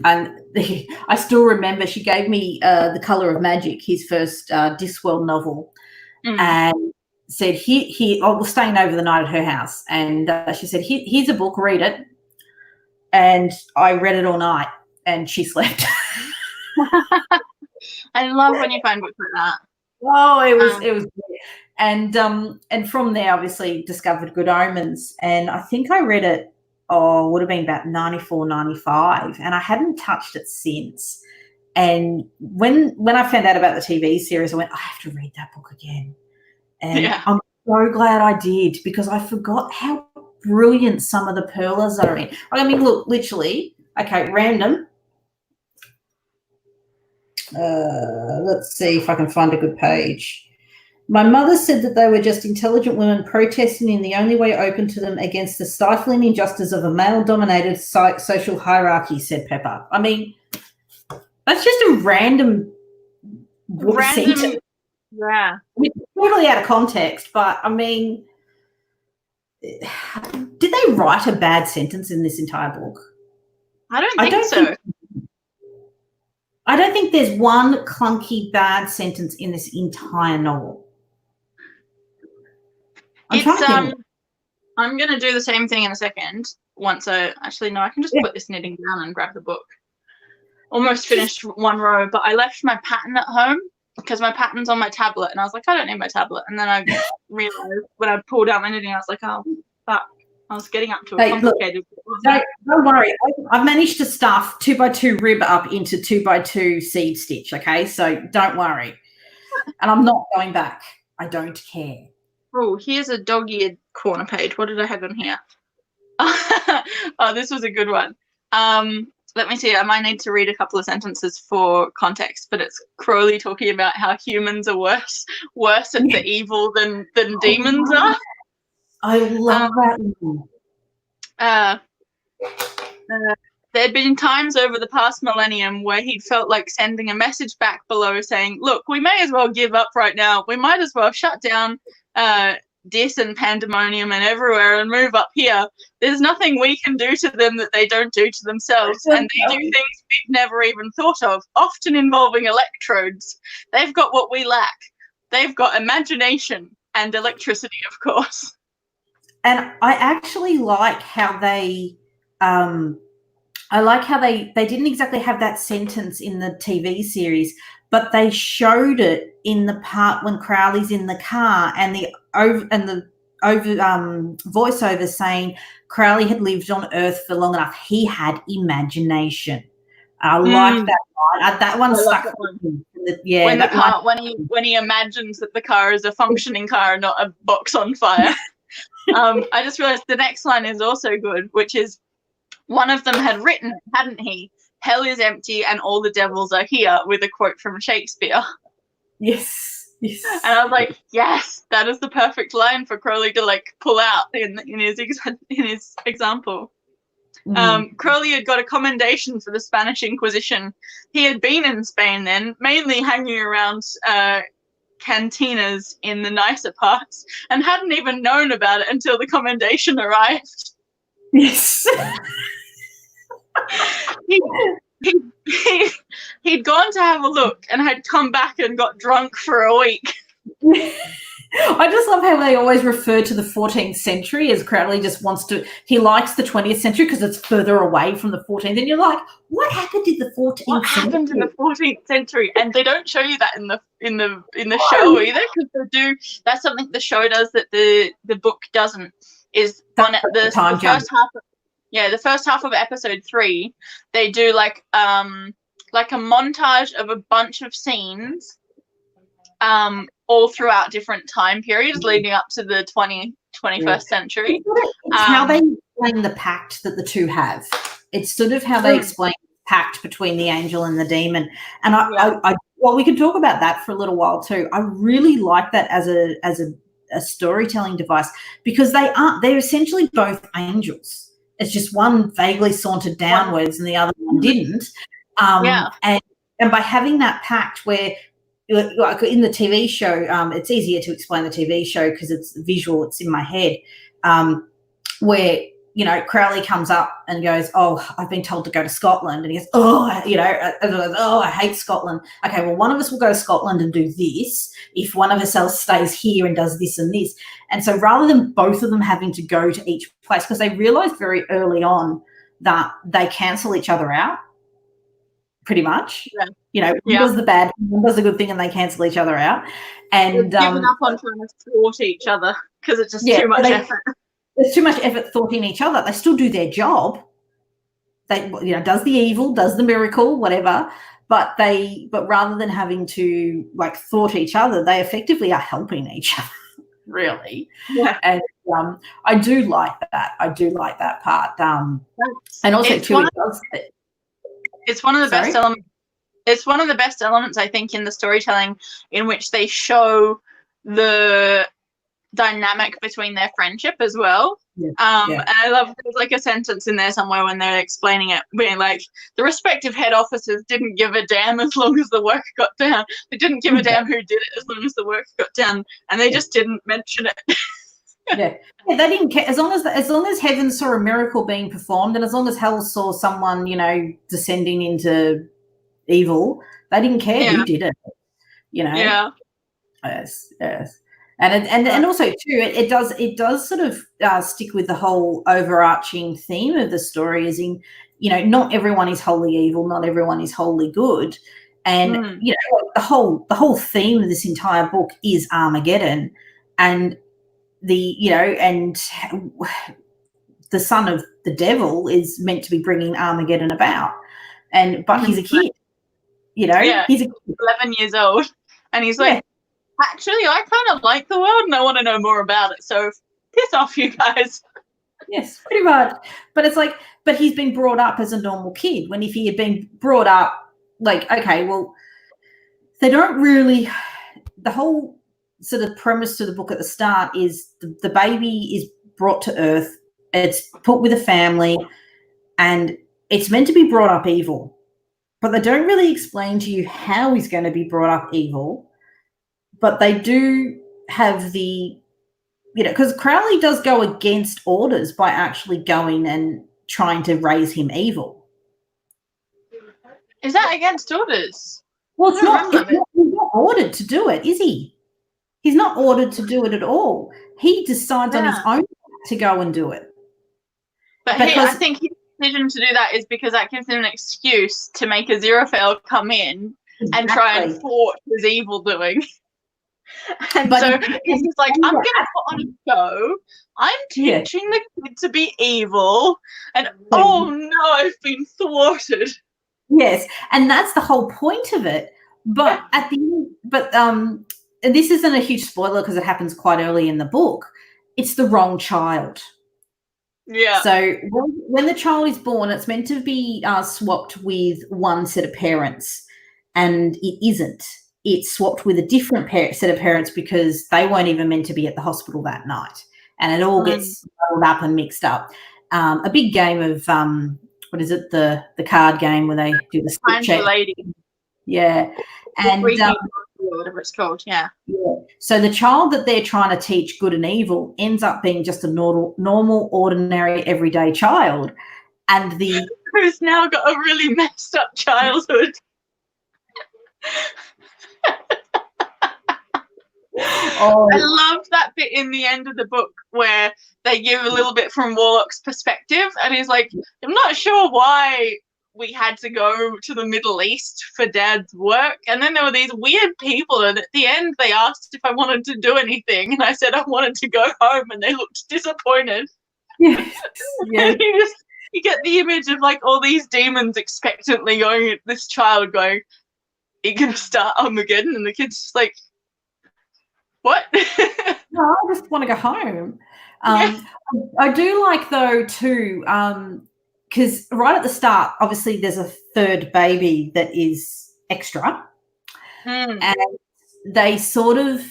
I still remember she gave me The Colour of Magic, his first Discworld novel, and said, "Here, I was staying over the night at her house," and she said, "Here's a book, read it." And I read it all night, and she slept. I love when you find books like that. Oh, it was great. And from there, obviously, discovered Good Omens, and I think I read it. Would have been about 94, 95, and I hadn't touched it since. And when I found out about the TV series, I went, I have to read that book again. And I'm so glad I did, because I forgot how brilliant some of the pearlers are in. I mean, look, literally, okay, random. Let's see if I can find a good page. My mother said that they were just intelligent women protesting in the only way open to them against the stifling injustice of a male-dominated social hierarchy, said Pepper. I mean, that's just a random sentence. Yeah. I mean, totally out of context, but I mean, did they write a bad sentence in this entire book? I don't think so. I don't think there's one clunky bad sentence in this entire novel. I'm going to do the same thing in a second. I can just put this knitting down and grab the book. Almost finished one row, but I left my pattern at home because my pattern's on my tablet, and I was like, I don't need my tablet. And then I realized when I pulled out my knitting, I was like, oh, fuck. I was getting up to a complicated. Don't worry. I've managed to stuff 2x2 rib up into 2x2 seed stitch. Okay, so don't worry. And I'm not going back. I don't care. Oh, here's a dog-eared corner page. What did I have in here? Oh, this was a good one. Let me see. I might need to read a couple of sentences for context, but it's Crowley talking about how humans are worse at the evil than demons are. I love that. There'd been times over the past millennium where he'd felt like sending a message back below saying, look, we may as well give up right now. We might as well shut down dis and pandemonium and everywhere and move up here. There's nothing we can do to them that they don't do to themselves. And they do things we've never even thought of, often involving electrodes. They've got what we lack. They've got imagination and electricity, of course. And I actually like how they they didn't exactly have that sentence in the TV series, but they showed it in the part when Crowley's in the car and the voiceover saying Crowley had lived on Earth for long enough. He had imagination. I like that line. That one stuck. Yeah, when the car, when he imagines that the car is a functioning car, not a box on fire. I just realized the next line is also good, which is one of them had written, hadn't he? Hell is empty and all the devils are here, with a quote from Shakespeare. Yes. And I was like, yes, that is the perfect line for Crowley to like pull out in his example. Crowley had got a commendation for the Spanish Inquisition. He had been in Spain then, mainly hanging around cantinas in the nicer parts, and hadn't even known about it until the commendation arrived. Yes. He'd gone to have a look and had come back and got drunk for a week. I just love how they always refer to the 14th century as Crowley just wants to. He likes the 20th century because it's further away from the 14th. And you're like, what happened in the 14th What century? happened in the 14th century? And they don't show you that in the show either, because they do. That's something the show does that the book doesn't. Is on the first half. The first half of episode 3, they do like a montage of a bunch of scenes. All throughout different time periods leading up to the 21st century. It's how they explain the pact that the two have. It's sort of how they explain the pact between the angel and the demon. And I well, we can talk about that for a little while too. I really like that as a storytelling device, because they're essentially both angels. It's just one vaguely sauntered downwards and the other one didn't. And by having that pact where, like in the TV show, it's easier to explain the TV show because it's visual, it's in my head, where, you know, Crowley comes up and goes, oh, I've been told to go to Scotland. And he goes, oh, you know, I hate Scotland. Okay, well, one of us will go to Scotland and do this if one of us else stays here and does this and this. And so rather than both of them having to go to each place, because they realised very early on that they cancel each other out pretty much. Yeah. You know, one does the bad, one does the good thing, and they cancel each other out. And they've given up on trying to thwart each other because it's just too much effort. There's too much effort thwarting each other. They still do their job. They, you know, does the evil, does the miracle, whatever. But rather than having to like thwart each other, they effectively are helping each other, really. Yeah. And I do like that. I do like that part. And also it's one of the best elements. It's one of the best elements, I think, in the storytelling, in which they show the dynamic between their friendship as well. And I love, there's like a sentence in there somewhere when they're explaining it, being like, the respective head officers didn't give a damn as long as the work got done. They didn't give a damn who did it as long as the work got done, and they just didn't mention it. They didn't care as long as heaven saw a miracle being performed, and as long as hell saw someone, you know, descending into evil, they didn't care who did it. You know. Yes. And also too, it does sort of stick with the whole overarching theme of the story, as in, you know, not everyone is wholly evil, not everyone is wholly good, and you know, the whole theme of this entire book is Armageddon, and and the son of the devil is meant to be bringing Armageddon about, but he's a kid, you know, he's 11 years old, and he's like, actually, I kind of like the world and I want to know more about it, so piss off, you guys. Yes, pretty much. But it's like, but he's been brought up as a normal kid, when if he had been brought up like, okay, well, they don't really, the whole sort of premise to the book at the start is the baby is brought to earth, it's put with a family, and it's meant to be brought up evil. But they don't really explain to you how he's going to be brought up evil. But they do have the, you know, because Crowley does go against orders by actually going and trying to raise him evil. Is that against orders? Well, he's not ordered to do it, is he? He's not ordered to do it at all. He decides on his own to go and do it. But I think his decision to do that is because that gives him an excuse to make a Aziraphale come in and try and thwart his evil doing. And so he's just like, I'm going to put on a show. I'm teaching the kid to be evil, and oh no, I've been thwarted. Yes, and that's the whole point of it. But at the end, and this isn't a huge spoiler because it happens quite early in the book. It's the wrong child. Yeah. So when the child is born, it's meant to be swapped with one set of parents, and it isn't. It's swapped with a different set of parents because they weren't even meant to be at the hospital that night, and it all gets rolled up and mixed up. A big game of what is it? The card game where they do the split check. Lady. Yeah, and whatever it's called. Yeah. So the child that they're trying to teach good and evil ends up being just a normal, ordinary, everyday child, and who's now got a really messed up childhood. I love that bit in the end of the book where they give a little bit from Warlock's perspective, and he's like, I'm not sure why we had to go to the Middle East for Dad's work, and then there were these weird people, and at the end they asked if I wanted to do anything, and I said I wanted to go home, and they looked disappointed. Yes. Yeah. You get the image of like all these demons expectantly going at this child going, are you going to start Armageddon? And the kid's just like, what? No, I just want to go home. I do like, though, too, because right at the start, obviously there's a third baby that is extra. And they sort of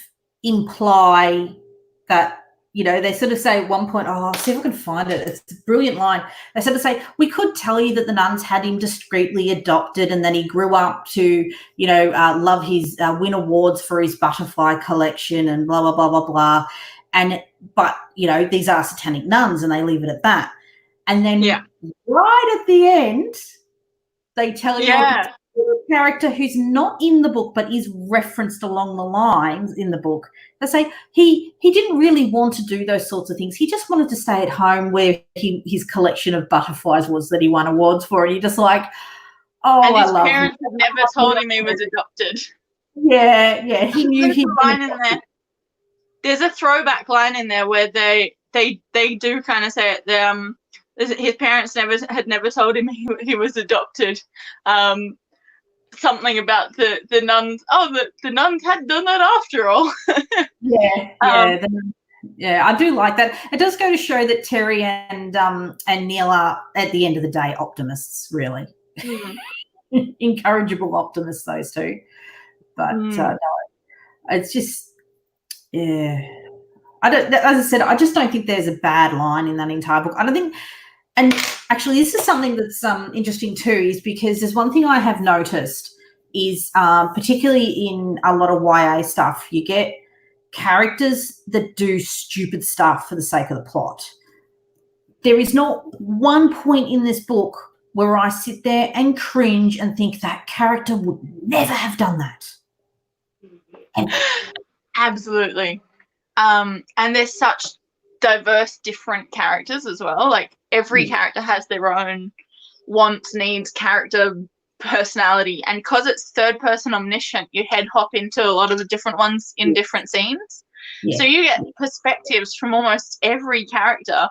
imply that, you know, they sort of say at one point, oh, I'll see if I can find it. It's a brilliant line. They sort of say, we could tell you that the nuns had him discreetly adopted and then he grew up to, you know, love his, win awards for his butterfly collection and blah, blah, blah, blah, blah. But, you know, these are satanic nuns, and they leave it at that. And then right at the end, they tell you a character who's not in the book but is referenced along the lines in the book. They say he didn't really want to do those sorts of things. He just wanted to stay at home where his collection of butterflies was that he won awards for. And you're just like, oh, and I his love parents him. had never told him he was adopted. Yeah, he knew he line in there. There's a throwback line in there where they do kind of say it. His parents had never told him he was adopted. Something about the nuns. Oh, the nuns had done that after all. Yeah, I do like that. It does go to show that Terry and Neil are, at the end of the day, optimists, really. Incorrigible optimists, those two. But no, it's just, yeah. As I said, I just don't think there's a bad line in that entire book. I don't think, and actually this is something that's interesting too, is because there's one thing I have noticed is particularly in a lot of YA stuff, you get characters that do stupid stuff for the sake of the plot. There is not one point in this book where I sit there and cringe and think that character would never have done that. Absolutely. And there's such diverse, different characters as well. Like every character has their own wants, needs, character, personality. And because it's third person omniscient, you head hop into a lot of the different ones in different scenes. So you get perspectives from almost every character.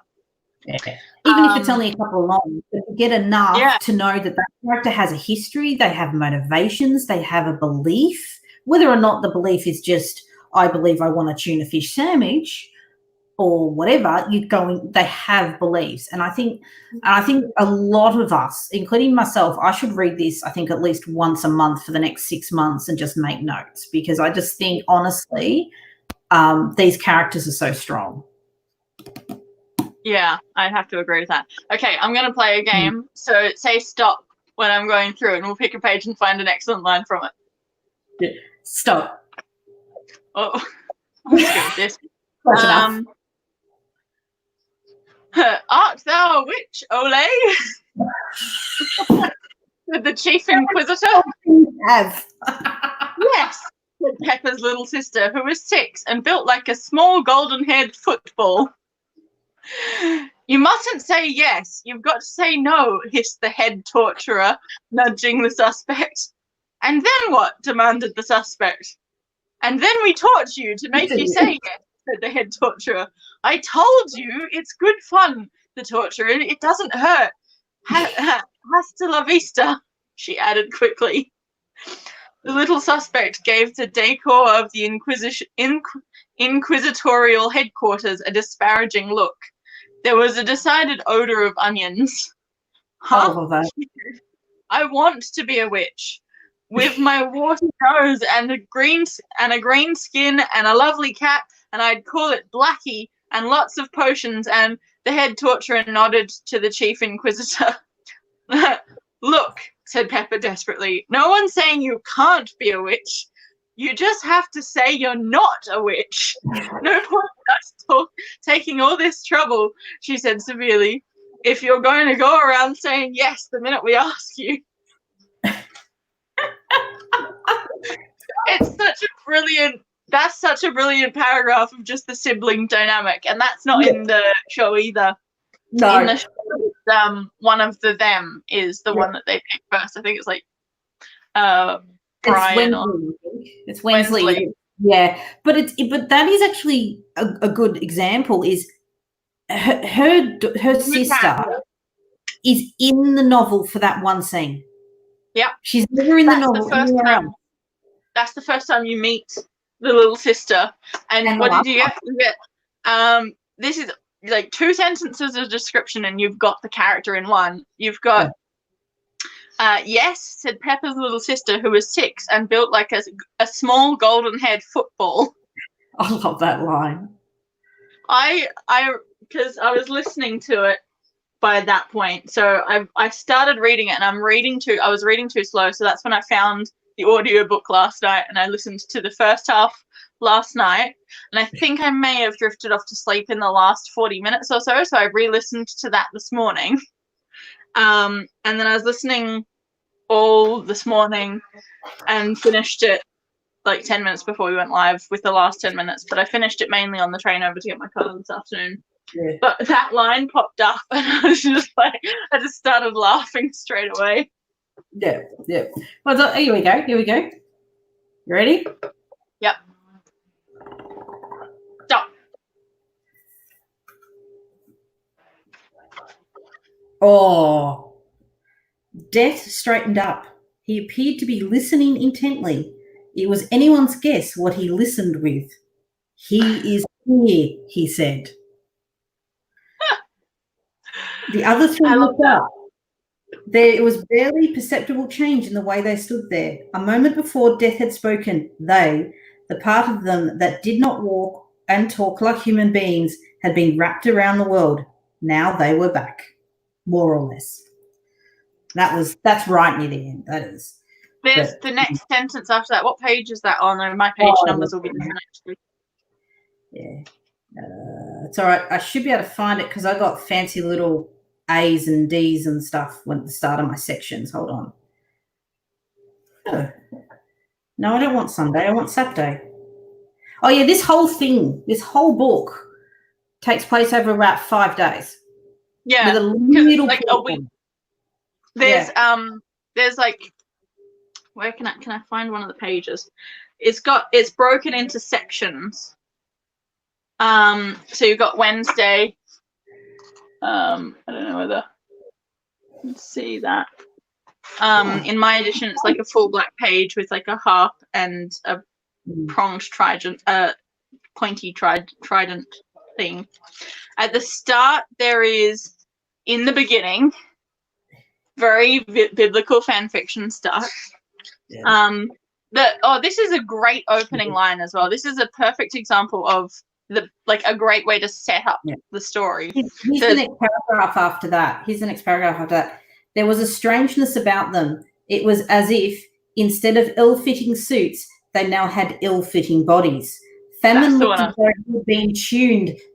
Even if it's only a couple of lines, but you get enough to know that character has a history, they have motivations, they have a belief, whether or not the belief is just, I believe I want a tuna fish sandwich or whatever, they have beliefs. And I think a lot of us, including myself, I should read this, I think, at least once a month for the next 6 months and just make notes, because I just think, honestly, these characters are so strong. Yeah, I'd have to agree with that. Okay, I'm going to play a game. So say stop when I'm going through it, and we'll pick a page and find an excellent line from it. Yeah. Stop. Oh, I'm just good at this. Art thou a witch, Ole? Said the chief inquisitor. Yes, said Pepper's little sister, who was 6 and built like a small golden-haired football. You mustn't say yes. You've got to say no, hissed the head torturer, nudging the suspect. And then what? Demanded the suspect. And then we torture you to make you say yes, said the head torturer. I told you it's good fun, the torturer. It doesn't hurt. Hasta la vista, she added quickly. The little suspect gave the decor of the inquisitorial headquarters a disparaging look. There was a decided odor of onions. Huh? I want to be a witch. With my water nose and a green skin and a lovely cat, and I'd call it Blackie, and lots of potions. And the head torturer nodded to the chief inquisitor. Look, said Pepper desperately, no one's saying you can't be a witch. You just have to say you're not a witch. No point in us taking all this trouble, she said severely, if you're going to go around saying yes the minute we ask you. That's such a brilliant paragraph of just the sibling dynamic, and that's not in the show either. No. In the show, one of them is the one that they pick first. I think it's like Brian it's Wensley. Yeah, but that is actually a good example. Is her sister is in the novel for that one scene. Yeah, she's never in the novel. That's the first time you meet the little sister. And what did you get? You get this is like 2 sentences of description, and you've got the character in one. You've got Yes, said Pepper's little sister, who was 6 and built like a small golden-haired football. I love that line. Because I was listening to it by that point, so I started reading it, and I was reading too slow, so that's when I found the audiobook last night, and I listened to the first half last night, and I think I may have drifted off to sleep in the last 40 minutes or so I re-listened to that this morning. And then I was listening all this morning and finished it like 10 minutes before we went live with the last 10 minutes, but I finished it mainly on the train over to get my car this afternoon. Yeah. But that line popped up, and I was just like, I just started laughing straight away. Yeah. Well, so, here we go. You ready? Yep. Stop. Oh. Death straightened up. He appeared to be listening intently. It was anyone's guess what he listened with. He is here, he said. The other three looked up. There was barely perceptible change in the way they stood there. A moment before Death had spoken, they, the part of them that did not walk and talk like human beings, had been wrapped around the world. Now they were back, more or less. That's right near the end. That is. There's the next sentence after that. What page is that on? My page numbers will be different, actually. Yeah. It's all right. I should be able to find it because I got fancy little A's and D's and stuff at the start of my sections. Hold on. Oh. No, I don't want Sunday. I want Saturday. Oh, yeah, this whole book takes place over about 5 days. Yeah, with a little like a week. There's like, where can I find one of the pages? It's broken into sections. So you've got Wednesday. I don't know whether you can see that. In my edition, it's like a full black page with like a harp and a pronged trident, pointy trident thing. At the start, there is, in the beginning, very biblical fan fiction stuff. Yeah. This is a great opening line as well. This is a perfect example of a great way to set up the story. Here's the next paragraph after that. There was a strangeness about them. It was as if, instead of ill-fitting suits, they now had ill-fitting bodies. Famine looked as though it had been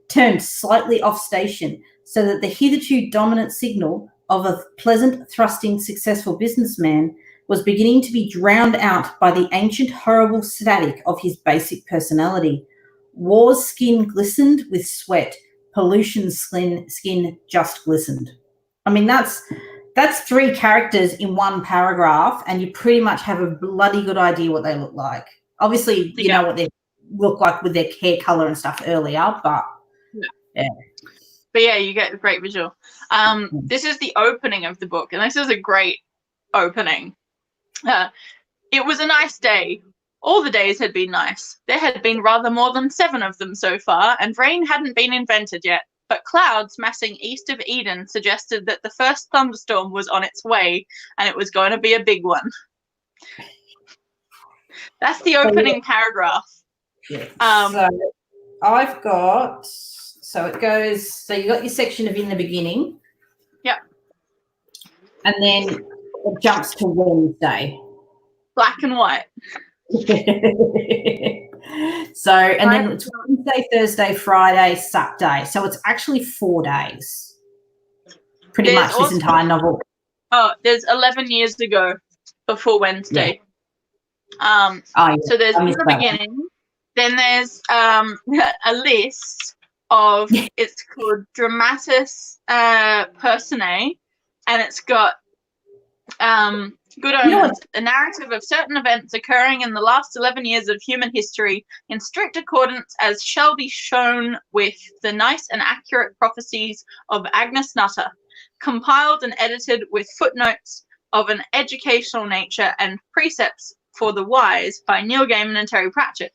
turned slightly off station, so that the hitherto dominant signal of a pleasant, thrusting, successful businessman was beginning to be drowned out by the ancient, horrible static of his basic personality. War's skin glistened with sweat. Pollution's skin just glistened. I mean, that's 3 characters in one paragraph, and you pretty much have a bloody good idea what they look like. Obviously, you know what they look like with their hair color and stuff earlier, but yeah. But yeah, you get a great visual. This is the opening of the book, and this is a great opening. It was a nice day. All the days had been nice. There had been rather more than 7 of them so far, and rain hadn't been invented yet. But clouds massing east of Eden suggested that the first thunderstorm was on its way, and it was going to be a big one. That's the opening paragraph. Yeah. So I've got, so it goes, so you got your section of in the beginning. Yep. And then it jumps to Wednesday. Black and white. So, and then it's Wednesday, Thursday, Friday, Saturday. So it's actually 4 days. Pretty much this entire novel. Oh, there's 11 years ago before Wednesday. Yeah. So there's in the beginning. Then there's a list of, it's called Dramatis Personae, and it's got Good Omens, a narrative of certain events occurring in the last 11 years of human history in strict accordance as shall be shown with the nice and accurate prophecies of Agnes Nutter, compiled and edited with footnotes of an educational nature and precepts for the wise by Neil Gaiman and Terry Pratchett.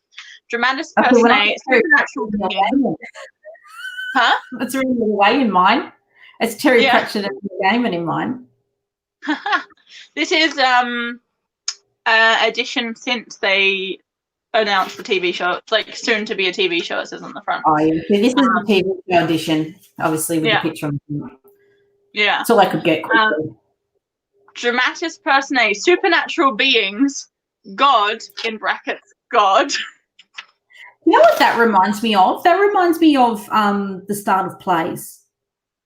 Dramatis Personae, supernatural being. Huh? That's really away in mine. It's Terry Pratchett and Neil Gaiman in mine. This is edition since they announced the TV show. It's like soon to be a TV show, it says on the front. Oh, yeah. So this is the TV show edition, obviously, with the picture on the front. Yeah. That's all I could get quickly. Dramatis personae, supernatural beings, God, in brackets, God. You know what that reminds me of? That reminds me of the start of plays.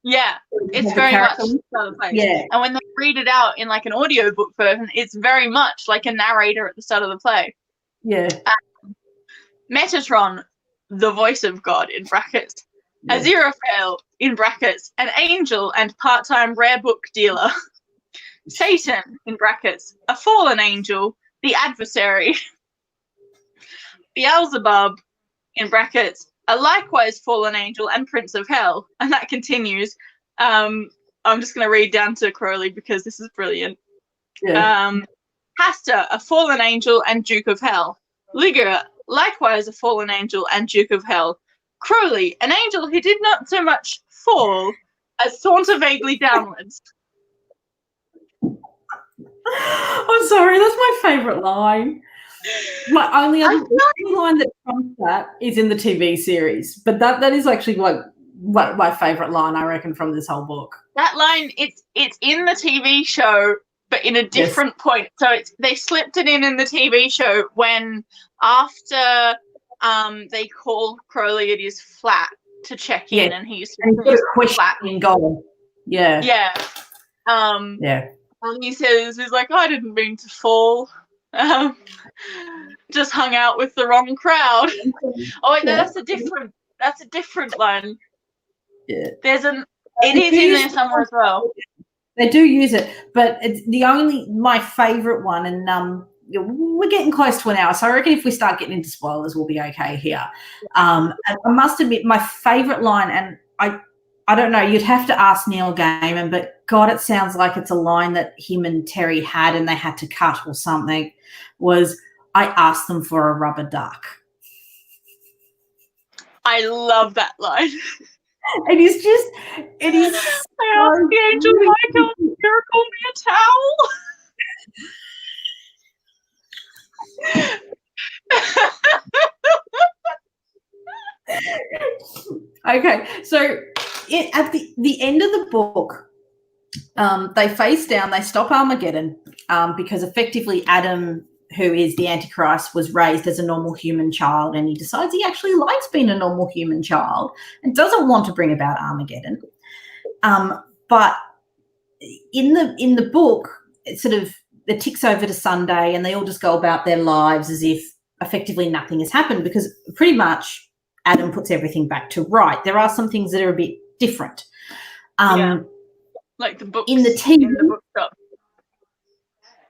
Yeah, it's very much the start of plays. Yeah. And when they read it out in like an audiobook version, it's very much like a narrator at the start of the play. Yeah. Metatron, the voice of God, in brackets. Yeah. Aziraphale, in brackets, an angel and part-time rare book dealer. Satan, in brackets, a fallen angel, the adversary. Beelzebub, in brackets, a likewise fallen angel and prince of hell. And that continues. I'm just going to read down to Crowley because this is brilliant. Yeah. Hasta, a fallen angel and duke of hell. Liger, likewise a fallen angel and duke of hell. Crowley, an angel who did not so much fall as saunter vaguely downwards. I'm sorry, that's my favourite line. My only other line that comes that is in the TV series, but that is actually what my favourite line, I reckon, from this whole book. That line, it's in the TV show, but in a different point. So they slipped it in the TV show when after they call Crowley at his flat to check in, and he's flat in Gaulin. Yeah. Yeah. Yeah. And he says, he's like, I didn't mean to fall. Just hung out with the wrong crowd. Oh wait, no, that's a different line. Yeah. It is in there somewhere as well. They do use it, but it's my favourite one, and we're getting close to an hour, so I reckon if we start getting into spoilers, we'll be okay here. I must admit, my favourite line, and I don't know, you'd have to ask Neil Gaiman, but God, it sounds like it's a line that him and Terry had and they had to cut or something, was, I asked them for a rubber duck. I love that line. It is. I asked the angel Michael to miracle me a towel. Okay, so at the end of the book, they face down, they stop Armageddon because effectively Adam, who is the Antichrist, was raised as a normal human child, and he decides he actually likes being a normal human child and doesn't want to bring about Armageddon. But in the book, it ticks over to Sunday, and they all just go about their lives as if effectively nothing has happened, because pretty much Adam puts everything back to right. There are some things that are a bit different. Like the books in the TV. In the bookshop.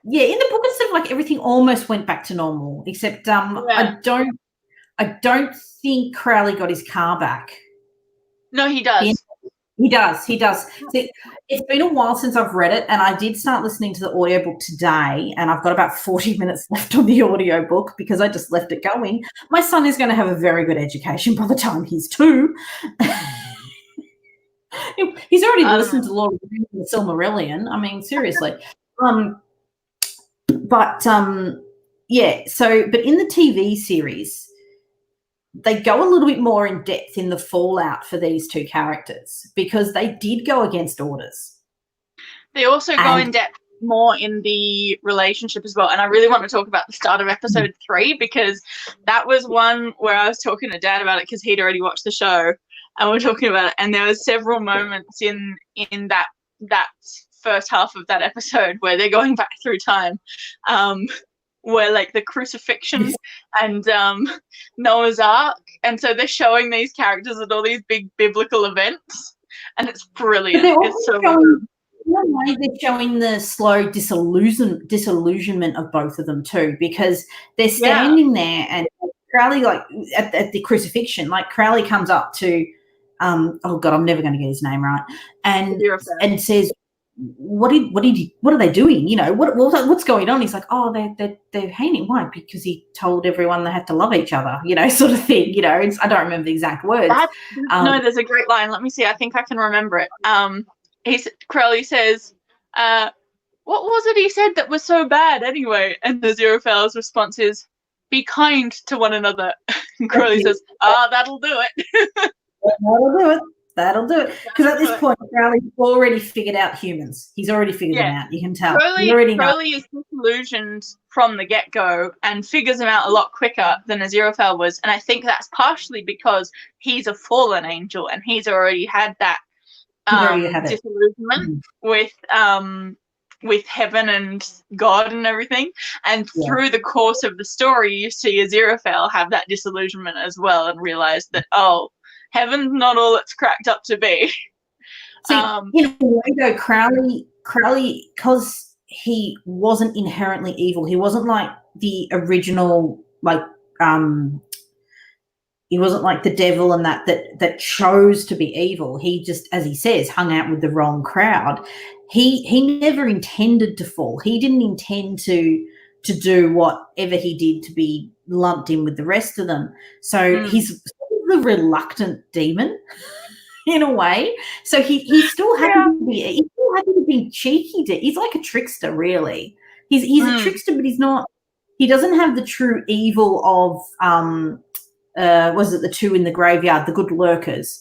Yeah, in the book it's sort of like everything almost went back to normal, except I don't think Crowley got his car back. No, he does. He does. See, it's been a while since I've read it, and I did start listening to the audiobook today, and I've got about 40 minutes left on the audiobook because I just left it going. My son is going to have a very good education by the time he's 2. He's already listened to Lord of the Rings and the Silmarillion. I mean, seriously. But in the TV series, they go a little bit more in depth in the fallout for these two characters because they did go against orders. They also go in depth more in the relationship as well. And I really want to talk about the start of episode 3 because that was one where I was talking to Dad about it because he'd already watched the show and we were talking about it. And there were several moments in that first half of that episode where they're going back through time. Where like the crucifixion and Noah's Ark, and so they're showing these characters at all these big biblical events, and it's brilliant. It's so good. They're showing the slow disillusionment of both of them too, because they're standing there, and Crowley, like at the crucifixion, like Crowley comes up to, oh God, I'm never going to get his name right, and says, what are they doing? You know, what's going on? He's like, oh, they're hanging. Why? Because he told everyone they had to love each other, you know, sort of thing. You know, I don't remember the exact words. No, there's a great line. Let me see. I think I can remember it. Crowley says, what was it he said that was so bad anyway? And the Aziraphale's response is, be kind to one another. And Crowley says, that'll do it. That'll do it. That'll do it. Because at this point, Crowley's already figured out humans. He's already figured them out. You can tell. Crowley is disillusioned from the get-go and figures them out a lot quicker than Aziraphale was. And I think that's partially because he's a fallen angel and he's already had that disillusionment with heaven and God and everything. And through the course of the story, you see Aziraphale have that disillusionment as well and realize that, heaven's not all it's cracked up to be. See, in a way though, Crowley, because he wasn't inherently evil, he wasn't like the original, he wasn't like the devil and that chose to be evil. He just, as he says, hung out with the wrong crowd. He never intended to fall. He didn't intend to do whatever he did to be lumped in with the rest of them. So he's the reluctant demon in a way. So he still had to be cheeky. He's like a trickster, really. He's a trickster, but he doesn't have the true evil of was it the two in the graveyard, the good lurkers.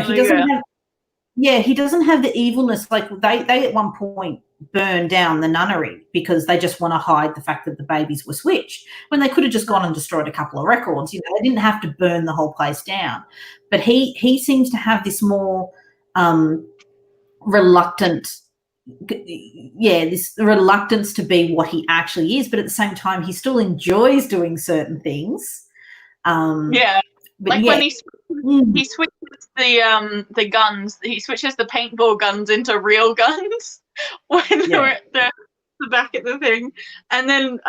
He doesn't have the evilness. Like they at one point burn down the nunnery because they just want to hide the fact that the babies were switched, when they could have just gone and destroyed a couple of records. They didn't have to burn the whole place down. But he seems to have this more reluctant, this reluctance to be what he actually is, but at the same time he still enjoys doing certain things. When he switches the guns, he switches the paintball guns into real guns when they're at the back at the thing, and then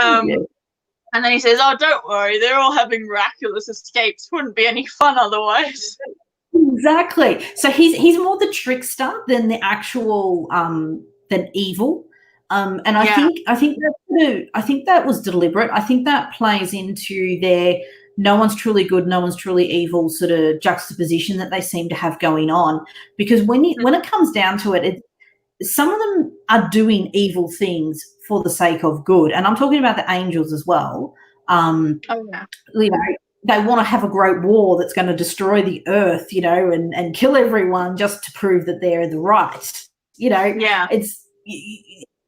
he says, "Oh, don't worry, they're all having miraculous escapes. Wouldn't be any fun otherwise." Exactly. So he's more the trickster than the actual than evil. And I think that was deliberate. I think that plays into their no one's truly good, no one's truly evil sort of juxtaposition that they seem to have going on. Because when it comes down to it, some of them are doing evil things for the sake of good. And I'm talking about the angels as well. They want to have a great war that's going to destroy the earth, and kill everyone just to prove that they're the right. It's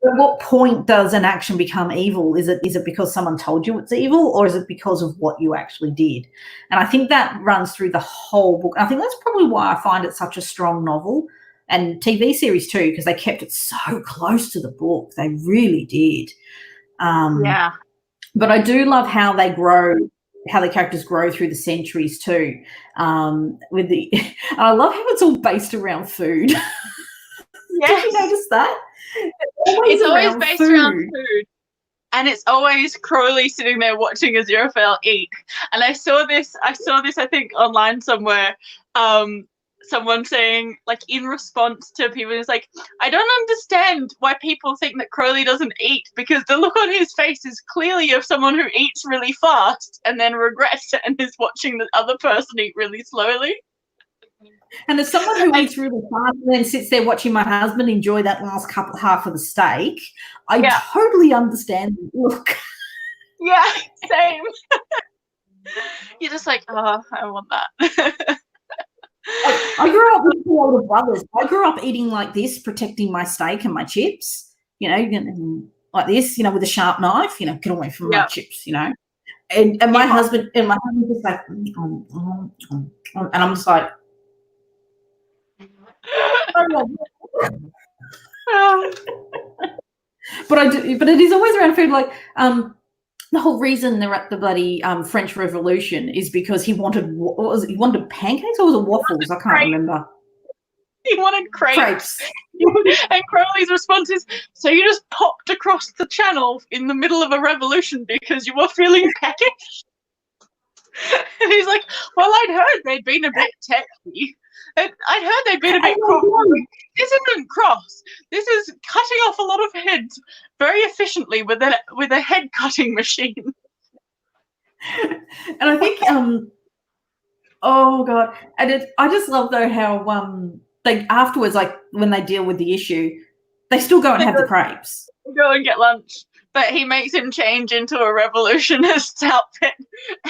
at what point does an action become evil? Is it because someone told you it's evil, or is it because of what you actually did? And I think that runs through the whole book. I think that's probably why I find it such a strong novel and TV series too, because they kept it so close to the book. They really did. But I do love how they grow, how the characters grow through the centuries too. And I love how it's all based around food. Did you notice that? It's always based around food. And it's always Crowley sitting there watching Aziraphale eat. And I saw this, I think, online somewhere, someone saying, like, in response to people, it's like, I don't understand why people think that Crowley doesn't eat, because the look on his face is clearly of someone who eats really fast and then regrets it and is watching the other person eat really slowly. And as someone who eats really fast and then sits there watching my husband enjoy that last half of the steak, I totally understand the look. Yeah, same. You're just like, oh, I want that. I grew up with two older brothers. I grew up eating like this, protecting my steak and my chips, like this, with a sharp knife, get away from my chips, And my husband was like, and I'm just like, but it is always around food. Like the whole reason they're at the bloody French Revolution is because he wanted pancakes, or was it waffles? I can't remember. He wanted crepes. And Crowley's response is, so you just popped across the channel in the middle of a revolution because you were feeling peckish? And he's like, well, I'd heard they'd been a bit techy. I'd heard they'd been a bit cross. This isn't cross. This is cutting off a lot of heads very efficiently with a head cutting machine. And I think, oh God, and I just love though how they afterwards, like when they deal with the issue, they still go and have the crepes. go and get lunch, but he makes him change into a revolutionist's outfit.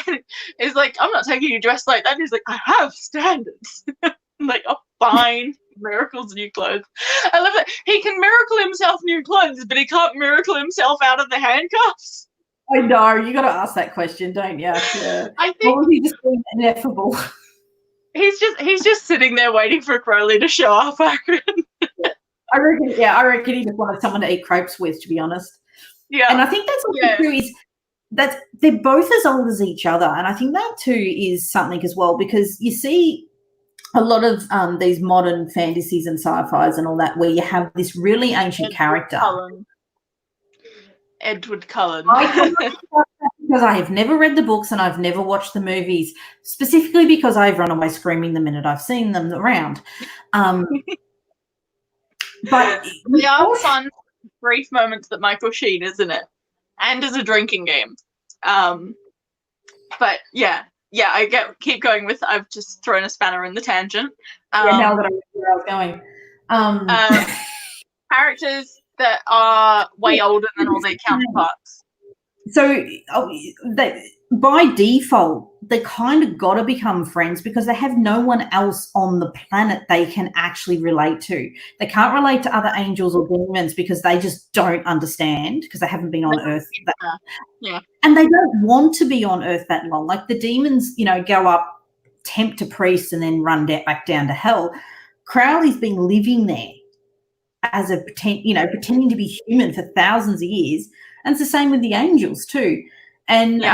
And he's like, I'm not taking you dressed like that. He's like, I have standards. I'm like, oh, fine. Miracles new clothes. I love that. He can miracle himself new clothes, but he can't miracle himself out of the handcuffs. I know. You got to ask that question, don't you? Yeah. I think was he just being ineffable? He's just sitting there waiting for Crowley to show up. I reckon he just wanted someone to eat crepes with, to be honest. Yeah. And I think that's what too is that they're both as old as each other. And I think that too is something as well, because you see a lot of these modern fantasies and sci-fis and all that where you have this really ancient character. Edward Cullen. Because I have never read the books and I've never watched the movies, specifically because I've run away screaming the minute I've seen them around. But they are fun, brief moments that Michael Sheen, isn't it? And as a drinking game. But yeah, I keep going with. I've just thrown a spanner in the tangent. Now that I know where I was going. Characters that are way older than all their counterparts. So by default, they kind of got to become friends because they have no one else on the planet they can actually relate to. They can't relate to other angels or demons because they just don't understand because they haven't been on Earth that long. Yeah. And they don't want to be on Earth that long. Like the demons, go up, tempt a priest and then run back down to hell. Crowley's been living there as a pretending to be human for thousands of years. And it's the same with the angels too. And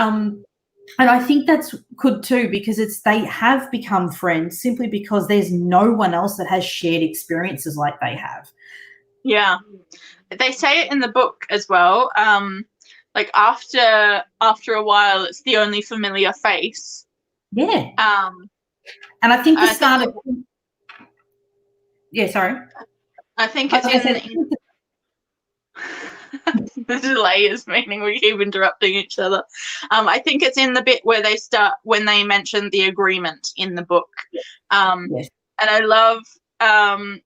and I think that's good too because they have become friends simply because there's no one else that has shared experiences like they have. Yeah. They say it in the book as well. Like after a while it's the only familiar face. Yeah. And I think the start of sorry. I think it's in the delay is meaning we keep interrupting each other. I think it's in the bit where when they mention the agreement in the book. Yes. And I love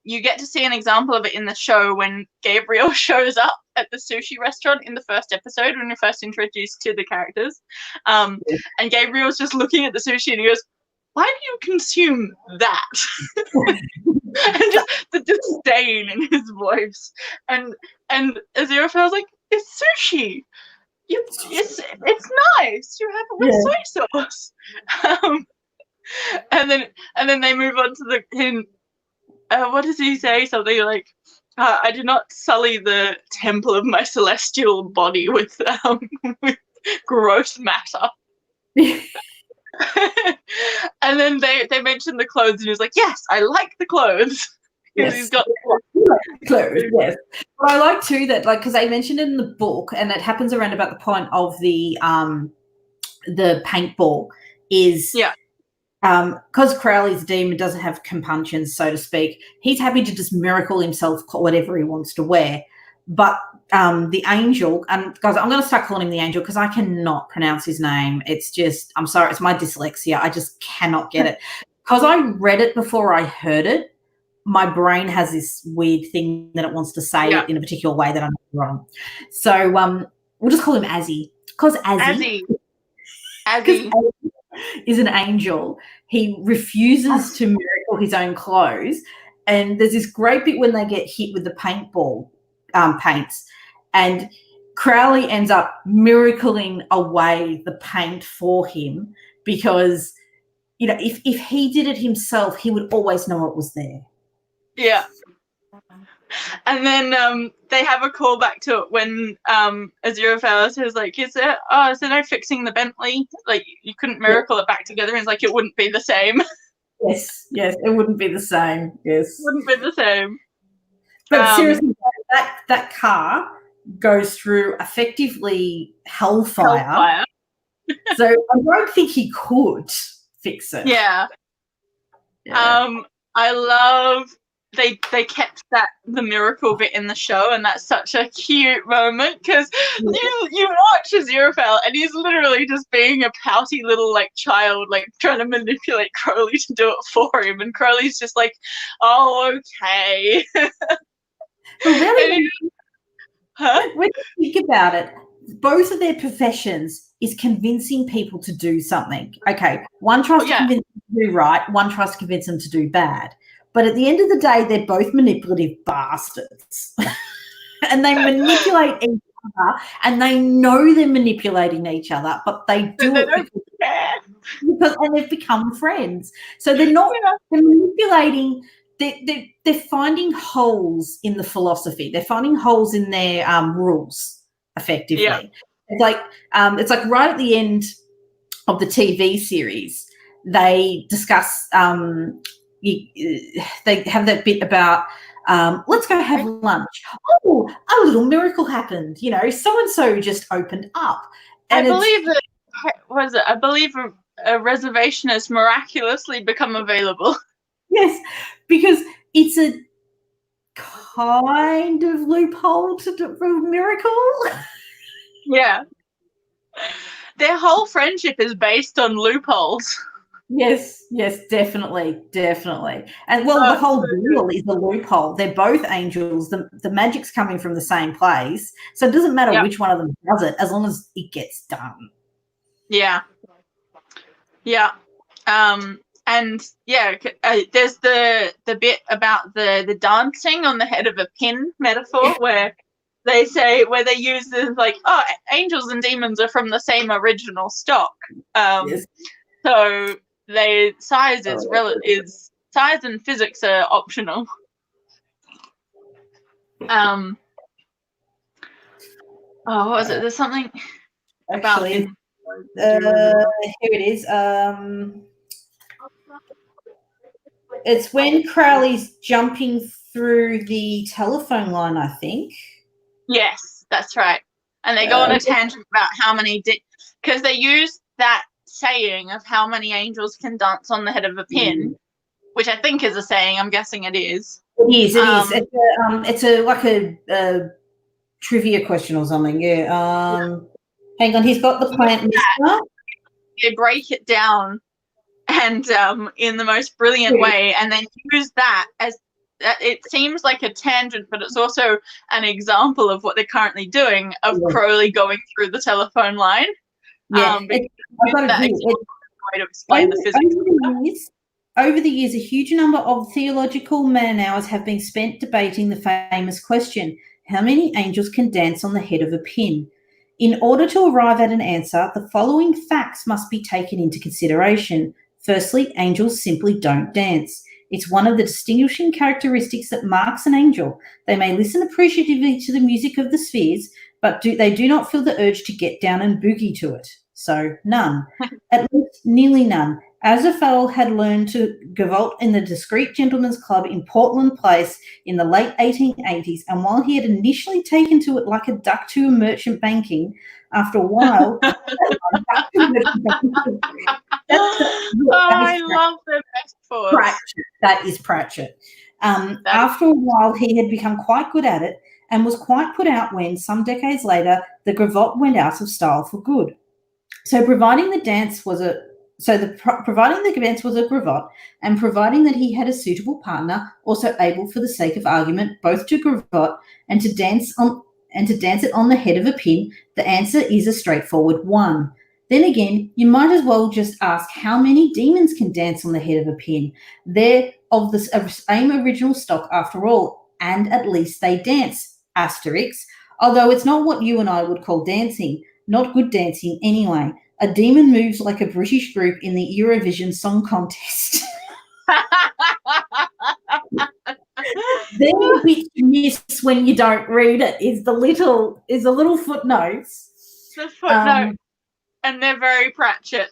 you get to see an example of it in the show when Gabriel shows up at the sushi restaurant in the first episode when you're first introduced to the characters. And Gabriel's just looking at the sushi and he goes, why do you consume that? And just the disdain in his voice. And Aziraphale's like, it's sushi. It's nice. You have it with soy sauce. And then they move on to what does he say? Something like, I do not sully the temple of my celestial body with gross matter. And then they mentioned the clothes and he was like, yes, I like the clothes. Yes. He's got clothes, yes. But I like too that, like, because they mentioned it in the book, and it happens around about the point of the paintball is because Crowley's demon doesn't have compunctions, so to speak. He's happy to just miracle himself whatever he wants to wear. But the angel, and guys, I'm going to start calling him the angel because I cannot pronounce his name. It's just, I'm sorry, it's my dyslexia. I just cannot get it. Because I read it before I heard it, my brain has this weird thing that it wants to say it in a particular way that I'm wrong. So we'll just call him Azzy. Because Azzy is an angel. He refuses to miracle his own clothes. And there's this great bit when they get hit with the paintball paints, and Crowley ends up miracling away the paint for him because, if he did it himself, he would always know it was there. Yeah. And then they have a callback to it when Aziraphale says, like, is there no fixing the Bentley? Like, you couldn't miracle it back together. And it's like, it wouldn't be the same. Yes, it wouldn't be the same. Yes. Wouldn't be the same. But seriously, that car goes through effectively hellfire. So I don't think he could fix it. Yeah. I love they kept the miracle bit in the show, and that's such a cute moment because you watch Aziraphale and he's literally just being a pouty little child, trying to manipulate Crowley to do it for him, and Crowley's just like, oh, okay. Really? Huh? When you think about it, both of their professions is convincing people to do something. Okay, one tries to convince them to do right, one tries to convince them to do bad. But at the end of the day, they're both manipulative bastards. And they manipulate each other, and they know they're manipulating each other, but they do it because and they've become friends. So they're not they're manipulating. They're finding holes in the philosophy. They're finding holes in their rules, effectively. Yeah. It's like right at the end of the TV series, they discuss. They have that bit about. Let's go have lunch. Oh, a little miracle happened. You know, so and so just opened up. And I believe a reservation has miraculously become available. Yes, because it's a kind of loophole to a miracle. Yeah. Their whole friendship is based on loopholes. Yes, definitely. And, well, the whole deal is the loophole. They're both angels. The magic's coming from the same place. So it doesn't matter which one of them does it as long as it gets done. Yeah. Yeah. And there's the bit about the dancing on the head of a pin metaphor where they use this like, oh, angels and demons are from the same original stock. So size and physics are optional. What was it? There's something about here it is. It's when Crowley's jumping through the telephone line, I think. Yes, that's right. And they go on a tangent about how many because they use that saying of how many angels can dance on the head of a pin, which I think is a saying. I'm guessing it is. It is. It's a trivia question or something. Yeah. Hang on. He's got the plant mister. They break it down and in the most brilliant way, and then use that as it seems like a tangent, but it's also an example of what they're currently doing of Crowley going through the telephone line. Yeah, way to explain the physics. Over the years, a huge number of theological man-hours have been spent debating the famous question: how many angels can dance on the head of a pin? In order to arrive at an answer, the following facts must be taken into consideration. Firstly, angels simply don't dance. It's one of the distinguishing characteristics that marks an angel. They may listen appreciatively to the music of the spheres, but they do not feel the urge to get down and boogie to it. So, none. At least nearly none. Azrael had learned to gavolt in the Discreet Gentlemen's Club in Portland Place in the late 1880s, and while he had initially taken to it like a duck to a merchant banking, after a while... I love the metaphors. Pratchett. That is Pratchett. After a while, he had become quite good at it and was quite put out when, some decades later, the gavotte went out of style for good. So providing the dance was a gavotte, and providing that he had a suitable partner, also able for the sake of argument both to gavotte and to dance it on the head of a pin, the answer is a straightforward one. Then again, you might as well just ask how many demons can dance on the head of a pin. They're of the same original stock after all, and at least they dance, asterisk, although it's not what you and I would call dancing, not good dancing anyway. A demon moves like a British group in the Eurovision Song Contest. Then the bit you miss when you don't read it is the little footnotes. The footnote. And they're very Pratchett.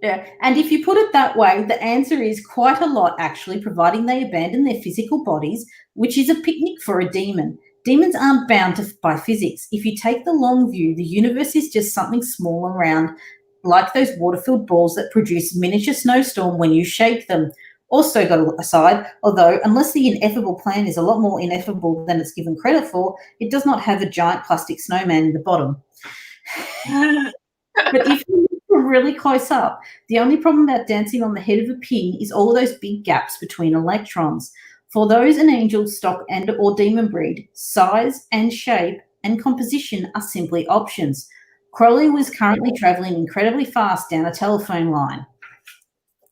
Yeah. And if you put it that way, the answer is quite a lot, actually, providing they abandon their physical bodies, which is a picnic for a demon. Demons aren't bound by physics. If you take the long view, the universe is just something small and round, like those water-filled balls that produce miniature snowstorm when you shake them. Also got an aside, although unless the ineffable plan is a lot more ineffable than it's given credit for, it does not have a giant plastic snowman in the bottom. But if you look really close up, the only problem about dancing on the head of a pin is all those big gaps between electrons. For those an angel stock and or demon breed, size and shape and composition are simply options. Crowley was currently travelling incredibly fast down a telephone line.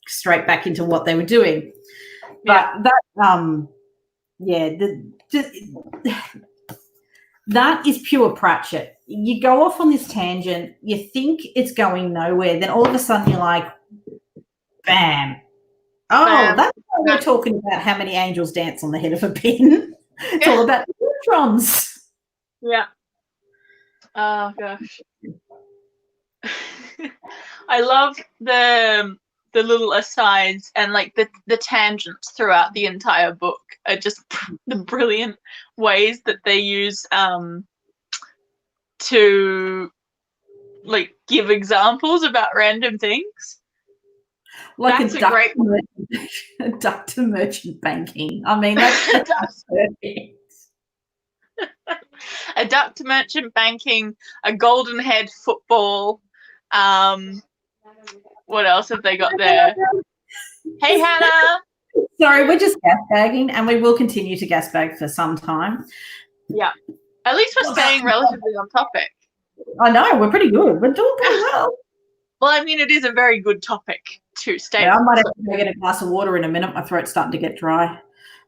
Straight back into what they were doing. But that, that is pure Pratchett. You go off on this tangent, you think it's going nowhere, then all of a sudden you're like, bam. Oh, Bam. that's why we're talking about how many angels dance on the head of a pin. It's all about neutrons. Yeah. Oh, gosh. I love the little asides and like the tangents throughout the entire book are just the brilliant ways that they use to like give examples about random things. Like that's a duck to merchant banking. I mean, that's perfect. A duck to merchant banking, a golden head football. What else have they got there? Hey, Hannah. Sorry, we're just gasbagging, and we will continue to gasbag for some time. Yeah. At least we're staying relatively on topic. I know, we're pretty good. We're doing pretty well. Well, I mean, it is a very good topic to stay on. I might have to go get a glass of water in a minute. My throat's starting to get dry.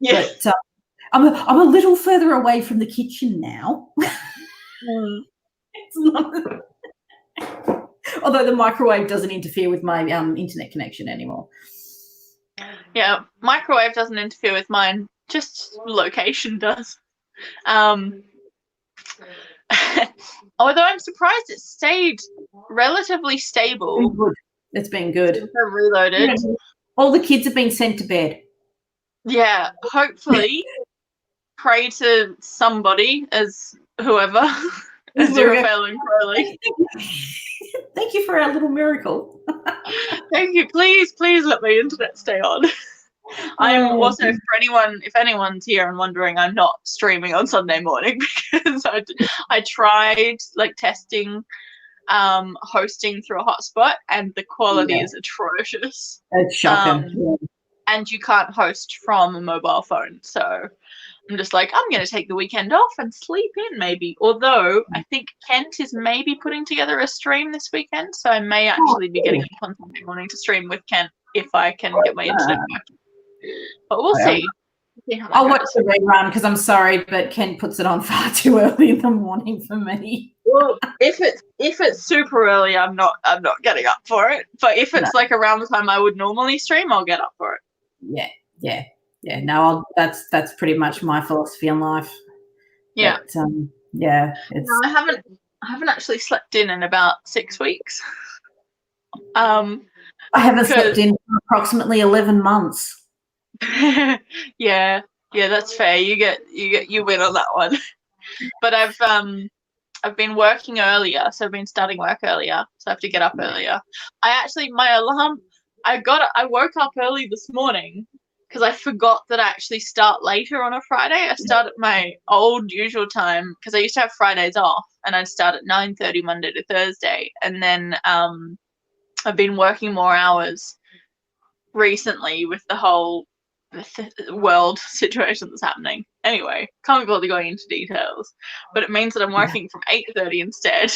Yeah. But I'm a little further away from the kitchen now. Although the microwave doesn't interfere with my internet connection anymore. Yeah, microwave doesn't interfere with mine. Just location does. Although I'm surprised it stayed relatively stable. It's been good. Since I reloaded. All the kids have been sent to bed. Yeah, hopefully. Pray to somebody as whoever. Aziraphale and Crowley. Thank you for our little miracle. Thank you. Please let my internet stay on. I'm also, if anyone's here and wondering, I'm not streaming on Sunday morning because I tried like testing hosting through a hotspot and the quality is atrocious. It's shocking. And you can't host from a mobile phone. So I'm just like, I'm going to take the weekend off and sleep in maybe. Although I think Kent is maybe putting together a stream this weekend. So I may actually be getting up on Sunday morning to stream with Kent if I can get my internet back. But we'll see. I'll watch the rerun because I'm sorry, but Kent puts it on far too early in the morning for me. Well, if it's super early, I'm not getting up for it. But if it's like around the time I would normally stream, I'll get up for it. Yeah. No, that's pretty much my philosophy on life. Yeah. But, it's. No, I haven't actually slept in about 6 weeks. I haven't slept in for approximately 11 months. yeah, that's fair. You win on that one. But I've been working earlier, so I've been starting work earlier, so I have to get up earlier. My alarm. I woke up early this morning because I forgot that I actually start later on a Friday. I start at my old usual time because I used to have Fridays off, and I'd start at 9:30 Monday to Thursday, and then I've been working more hours recently with the whole world situation that's happening. Anyway, can't be bothered going into details, but it means that I'm working from 8:30 instead,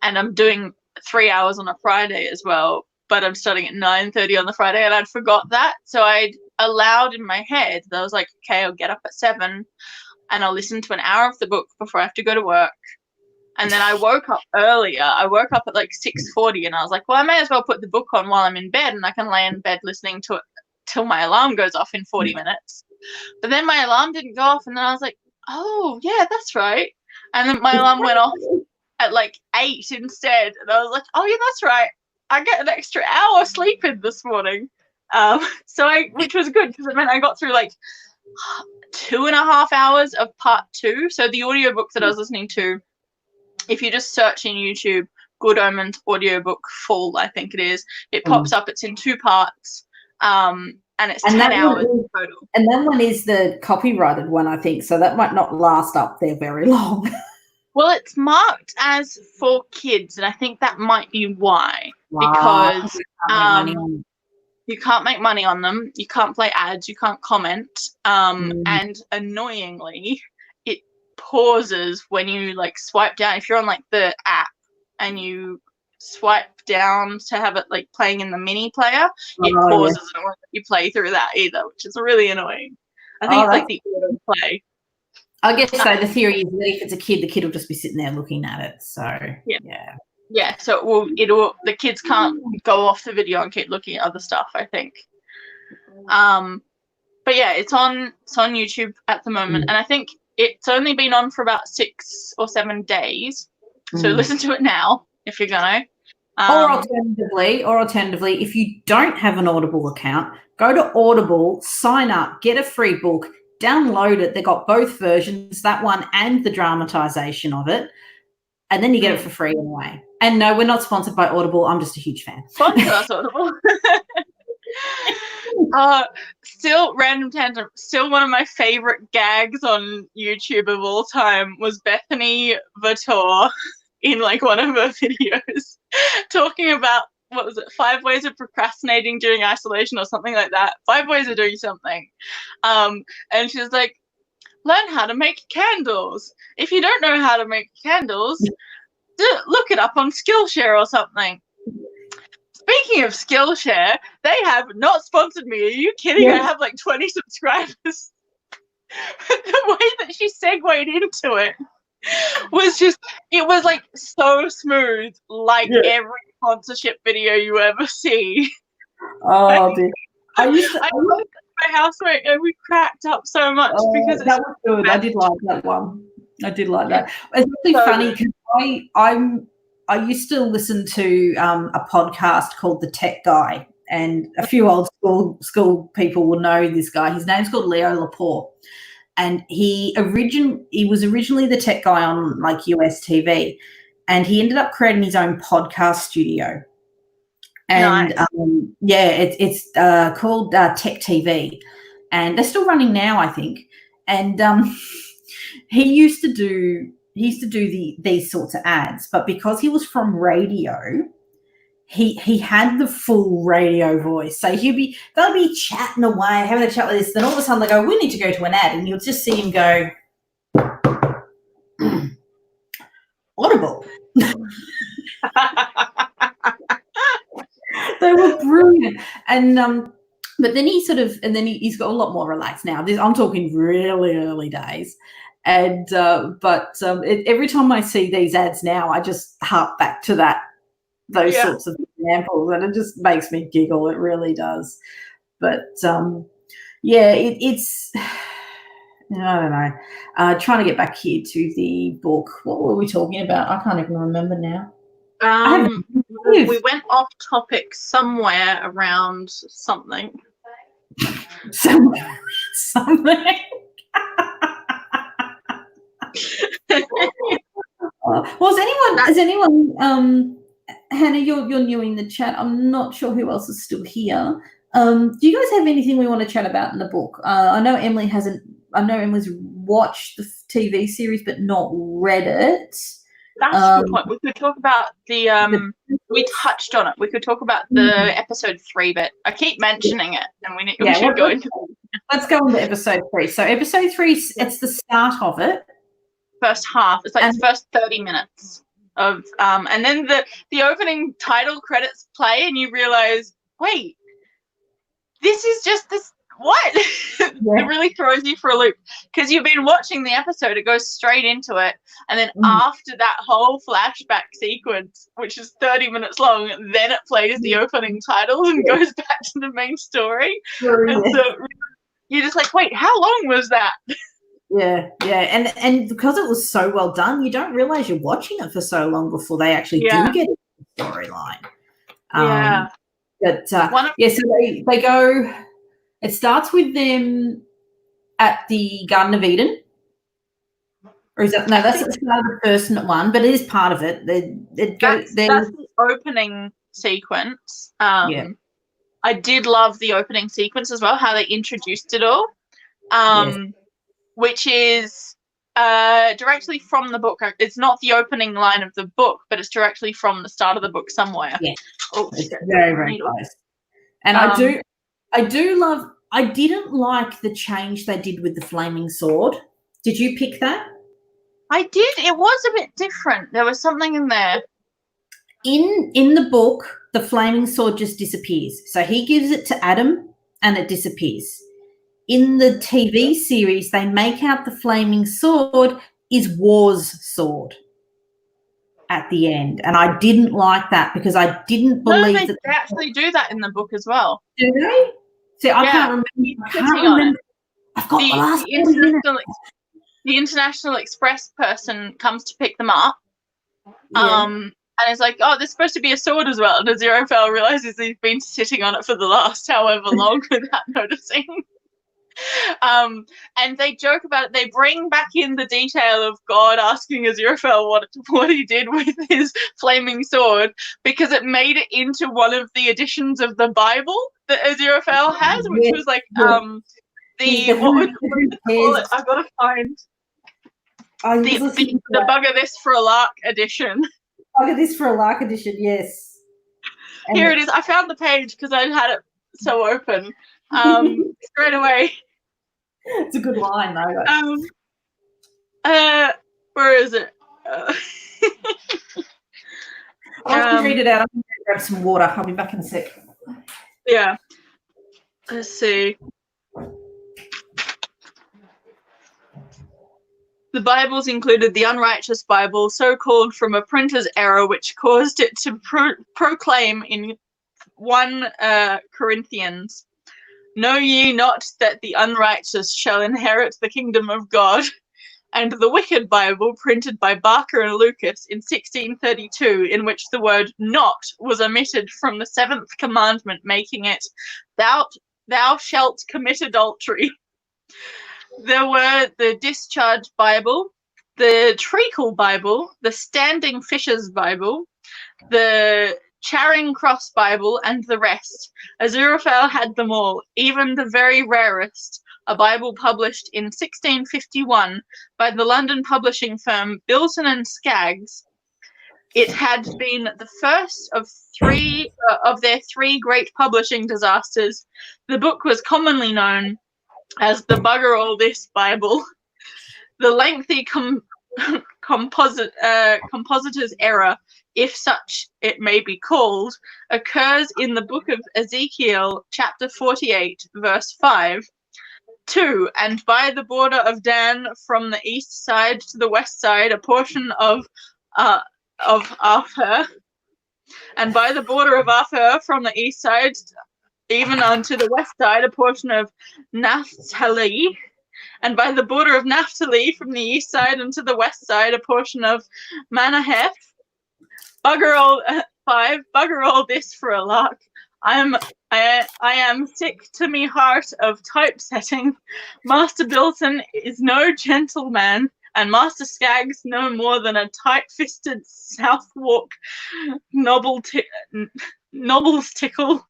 and I'm doing 3 hours on a Friday as well, but I'm starting at 9:30 on the Friday, and I'd forgot that, so I'd allowed in my head that I was like, okay, I'll get up at 7 and I'll listen to an hour of the book before I have to go to work. And then I woke up earlier. I woke up at like 6:40, and I was like, well, I may as well put the book on while I'm in bed, and I can lay in bed listening to it till my alarm goes off in 40 minutes. But then my alarm didn't go off, and then I was like, oh, yeah, that's right. And then my alarm went off at like 8 instead, and I was like, oh, yeah, that's right. I get an extra hour sleep in this morning. Which was good because it meant I got through like 2.5 hours of part 2. So the audiobook that I was listening to, if you just search in YouTube, Good Omens audiobook full, I think it is, it pops up. It's in 2 parts. And it's 10 hours total. And that one is the copyrighted one, I think. So that might not last up there very long. Well, it's marked as for kids, and I think that might be why. Because You can't make money on them. You can't play ads. You can't comment. And annoyingly, it pauses when you like swipe down. If you're on like the app and you swipe down to have it like playing in the mini player, it pauses and it won't let you play through that either, which is really annoying. I think it's like the autoplay. I guess so. The theory is that if it's a kid, the kid will just be sitting there looking at it. So yeah. So the kids can't go off the video and keep looking at other stuff, I think. But yeah, it's on YouTube at the moment, and I think it's only been on for about 6 or 7 days. So listen to it now if you're gonna. Or alternatively, if you don't have an Audible account, go to Audible, sign up, get a free book, download it. They got both versions, that one and the dramatization of it, and then you get it for free anyway. And no, we're not sponsored by Audible. I'm just a huge fan. Sponsor us, Audible. Still random tangent. Still one of my favorite gags on YouTube of all time was Bethany Votaw in like one of her videos talking about, what was it, 5 ways of procrastinating during isolation or something like that. 5 ways of doing something. And she was like, learn how to make candles. If you don't know how to make candles, look it up on Skillshare or something. Speaking of Skillshare, they have not sponsored me. Are you kidding? Yeah. I have like 20 subscribers. But the way that she segued into it was just, it was like so smooth, like every sponsorship video you ever see. Oh, dear. I looked at my housemate and we cracked up so much because that was good. I did like that one. I did like that. It's really funny because I used to listen to a podcast called The Tech Guy, and a few old school people will know this guy. His name's called Leo Laporte, and he was originally the tech guy on like US TV, and he ended up creating his own podcast studio. And nice. It's called Tech TV, and they're still running now, I think. And he used to do these sorts of ads, but because he was from radio, he had the full radio voice. So they'll be chatting away, having a chat with this, then all of a sudden they go, we need to go to an ad, and you'll just see him go, Audible. They were brilliant. And but then he's got a lot more relaxed now. I'm talking really early days. And every time I see these ads now, I just hark back to those sorts of examples, and it just makes me giggle. It really does. But it's I don't know. Trying to get back here to the book. What were we talking about? I can't even remember now. We went off topic somewhere around something. Something. Is anyone Hannah, you're new in the chat. I'm not sure who else is still here. Do you guys have anything we want to chat about in the book? I know Emily's watched the TV series but not read it. That's a good point. We could talk about we touched on it. We could talk about the episode 3 bit. I keep mentioning it, and we should go into it. Let's go on to episode 3. So episode 3, it's the start of it. First half. It's like the first 30 minutes of and then the opening title credits play, and you realize, wait, this is just this. What? It really throws you for a loop because you've been watching the episode. It goes straight into it, and then after that whole flashback sequence, which is 30 minutes long, then it plays the opening title and goes back to the main story. And so you're just like, wait, how long was that? Yeah, and because it was so well done, you don't realize you're watching it for so long before they actually do get into the storyline. So they go. It starts with them at the Garden of Eden, or is that that's the start of the first one, but it is part of it. That's the opening sequence. I did love the opening sequence as well, how they introduced it all. Which is directly from the book. It's not the opening line of the book, but it's directly from the start of the book somewhere. Yeah. Oh, it's very, very close. And I do love. I didn't like the change they did with the flaming sword. Did you pick that? I did. It was a bit different. There was something in there. In the book, the flaming sword just disappears. So he gives it to Adam and it disappears. In the TV series, they make out the flaming sword is War's sword at the end. And I didn't like that because I didn't believe they actually do that in the book as well. Do they? See, I can't remember. I've got the last the International Express person comes to pick them up. And it's like, oh, there's supposed to be a sword as well. And Aziraphale realizes he's been sitting on it for the last however long without noticing. And they joke about it. They bring back in the detail of God asking Aziraphale what he did with his flaming sword, because it made it into one of the editions of the Bible that Aziraphale has, which was like what would you call it? I've got to find the Bugger This for a Lark edition. Bugger This for a Lark edition, yes. And here it is. I found the page because I had it so open straight away. It's a good line, though. Where is it? I'll read it out. I'm going to grab some water. I'll be back in a sec. Yeah. Let's see. The Bibles included the Unrighteous Bible, so called from a printer's error, which caused it to proclaim in 1 Corinthians, "Know ye not that the unrighteous shall inherit the kingdom of God?" And the Wicked Bible, printed by Barker and Lucas in 1632, in which the word "not" was omitted from the 7th commandment, making it, "Thou shalt commit adultery." There were the Discharge Bible, the Treacle Bible, the Standing Fishers Bible, the Charing Cross Bible, and the rest. Aziraphale had them all, even the very rarest, a Bible published in 1651 by the London publishing firm Bilton and Skaggs. It had been the first of their three great publishing disasters. The book was commonly known as the Bugger All This Bible. The lengthy compositor's error, if such it may be called, occurs in the book of Ezekiel, chapter 48, verse 5. 2. And by the border of Dan from the east side to the west side, a portion of Arthur. And by the border of Arthur from the east side even unto the west side, a portion of Naphtali. And by the border of Naphtali from the east side unto the west side, a portion of Manasseh. Bugger all this for a lark. I am sick to me heart of typesetting. Master Bilton is no gentleman, and Master Skaggs no more than a tight-fisted Southwark nobbles tickle.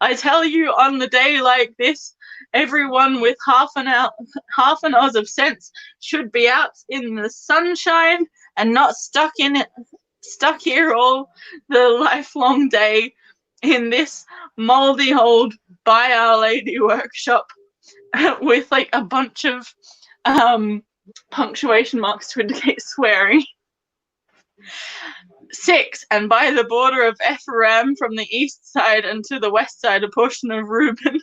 I tell you, on the day like this, everyone with half an oz of sense should be out in the sunshine and not stuck here all the lifelong day in this mouldy old By Our Lady workshop with like a bunch of punctuation marks to indicate swearing. 6. And by the border of Ephraim from the east side and to the west side, a portion of Reuben.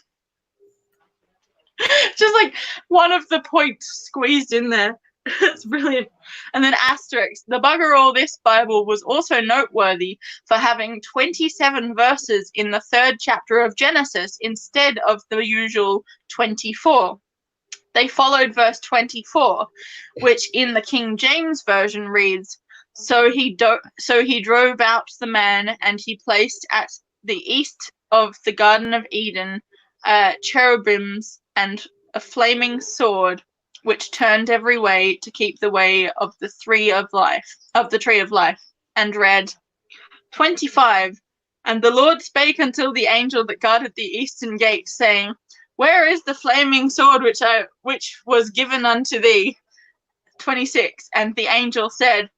Just like one of the points squeezed in there. It's brilliant. And then asterisk. The Bugger All This Bible was also noteworthy for having 27 verses in the 3rd chapter of Genesis instead of the usual 24. They followed verse 24, which in the King James Version reads, So he drove out the man, and he placed at the east of the Garden of Eden cherubims and a flaming sword, which turned every way to keep the way of the tree of life, and read 25. And the Lord spake unto the angel that guarded the eastern gate, saying, Where is the flaming sword which was given unto thee? 26. And the angel said,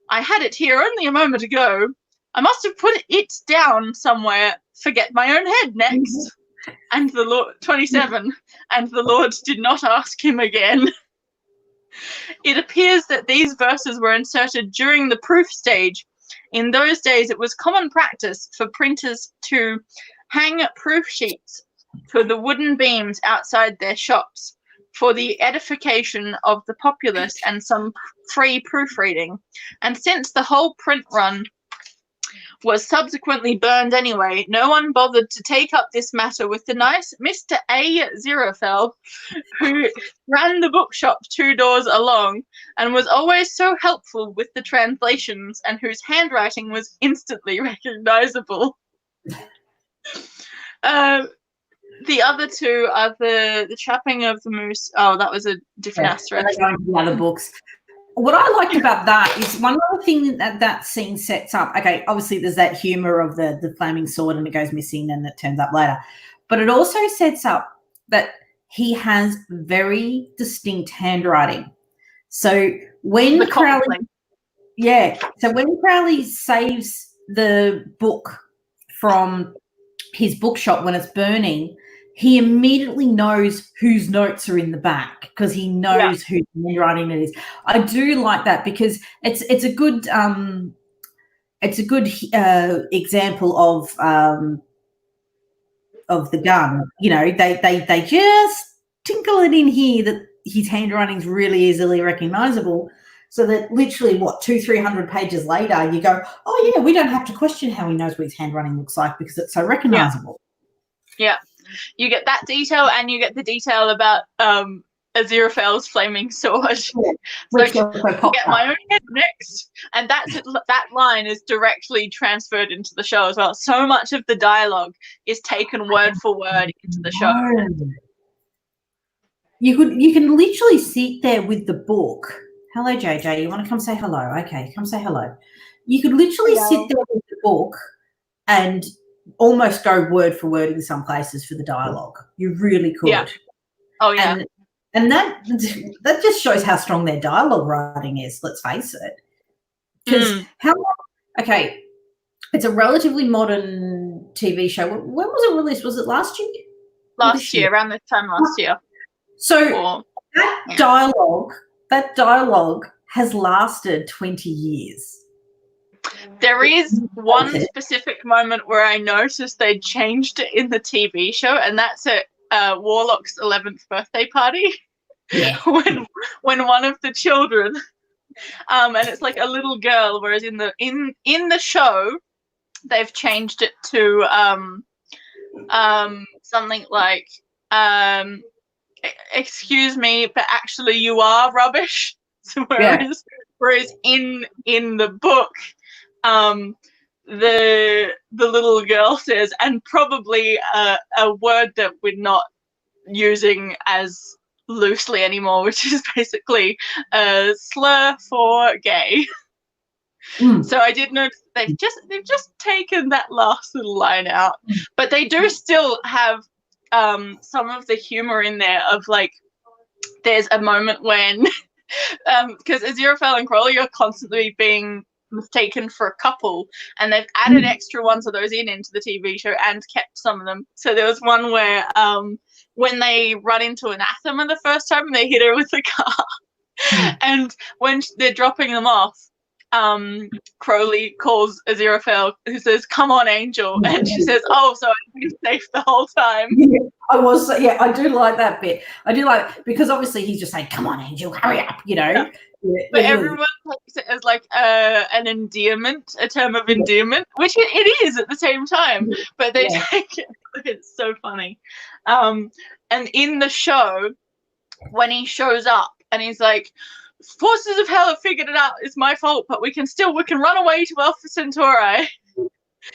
I had it here only a moment ago. I must have put it down somewhere, forget my own head next. And the Lord, 27, and the Lord did not ask him again. It appears that these verses were inserted during the proof stage. In those days, it was common practice for printers to hang proof sheets to the wooden beams outside their shops for the edification of the populace and some free proofreading. And since the whole print run was subsequently burned anyway, no one bothered to take up this matter with the nice Mr. A. Zerofel, who ran the bookshop 2 doors along and was always so helpful with the translations and whose handwriting was instantly recognizable. The other two are the trapping of the moose. Oh, that was a different asterisk. The other books. What I liked about that is one other thing that scene sets up. Okay, obviously there's that humour of the flaming sword and it goes missing and it turns up later. But it also sets up that he has very distinct handwriting. So when Crowley saves the book from his bookshop when it's burning, he immediately knows whose notes are in the back because he knows whose handwriting it is. I do like that because it's a good example of the gun. You know, they just tinkle it in here that his handwriting is really easily recognizable. So that literally, 200-300 pages later, you go, oh yeah, we don't have to question how he knows what his handwriting looks like because it's so recognizable. Yeah. You get that detail, and you get the detail about Aziraphale's flaming sword. Like, get my own head next, and that line is directly transferred into the show as well. So much of the dialogue is taken word for word into the show. You can literally sit there with the book. Hello, JJ. You want to come say hello? Okay, come say hello. You could literally sit there with the book and almost go word for word in some places for the dialogue. You really could. Yeah. Oh yeah. And that just shows how strong their dialogue writing is, let's face it. Because it's a relatively modern TV show. When was it released? Was it last year? Last year, around this time last year. So that dialogue has lasted 20 years. There is one specific moment where I noticed they changed it in the TV show, and that's at Warlock's 11th birthday party. Yeah. when one of the children, and it's like a little girl, whereas in the show they've changed it to something like excuse me, but actually you are rubbish. So whereas in the book, the little girl says, and probably a word that we're not using as loosely anymore, which is basically a slur for gay. So I did notice they've just taken that last little line out, but they do still have some of the humor in there of, like, there's a moment when because Aziraphale and Crowley are constantly being mistaken for a couple, and they've added extra ones of those into the TV show and kept some of them. So there was one where when they run into Anathema the first time, they hit her with a car, and when they're dropping them off, Crowley calls Aziraphale, who says, "Come on, Angel," and she says, "Oh, so I've been safe the whole time." I do like that bit. I do like it because obviously he's just saying, "Come on, Angel, hurry up," you know. But everyone takes it as like an endearment, a term of endearment, which it is at the same time. But they take it. It's so funny. And in the show, when he shows up and he's like, "Forces of Hell have figured it out. It's my fault, but we can run away to Alpha Centauri."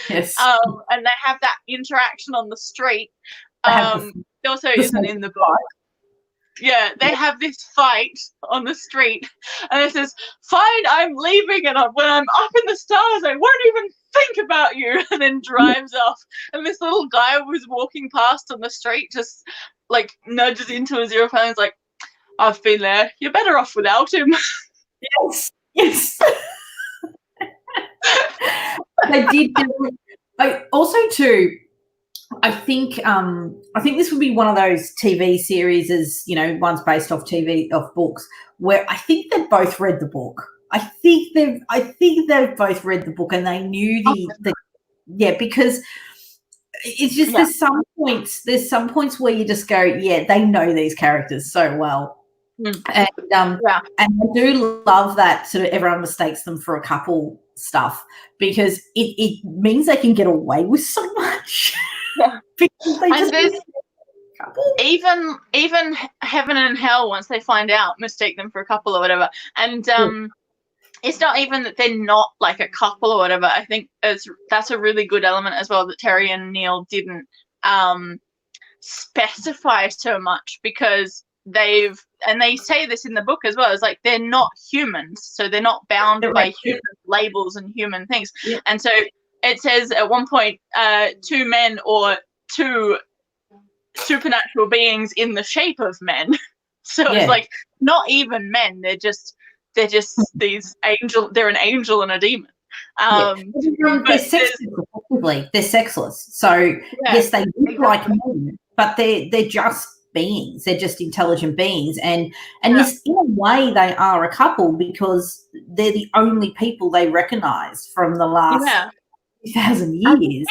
Yes. And they have that interaction on the street. It also isn't in the book. Yeah, they have this fight on the street, and it says, "Fine, I'm leaving, and when I'm up in the stars, I won't even think about you," and then drives off. And this little guy was walking past on the street, just like nudges into Aziraphale and is like, "I've been there. You're better off without him." Yes. They did. Also, too, I think this would be one of those TV series, as you know, one's based off books, where I think they've both read the book. I think they've both read the book and they knew because it's just there's some points where you just go, yeah, they know these characters so well. And I do love that sort of everyone mistakes them for a couple stuff, because it means they can get away with so much. Yeah. Because they and there's even heaven and hell, once they find out, mistake them for a couple or whatever. And it's not even that they're not like a couple or whatever. I think that's a really good element as well that Terry and Neil didn't specify so much, because they say this in the book as well. It's like they're not humans, so they're not bound by human labels and human things. Yeah. And so it says at one point, 2 men or 2 supernatural beings in the shape of men. So it's like not even men. They're just these angel. They're an angel and a demon. They're sexless. They're sexless. So yes, they look like men, but they're just beings. They're just intelligent beings, and yes, in a way they are a couple, because they're the only people they recognise from the last 1,000 years.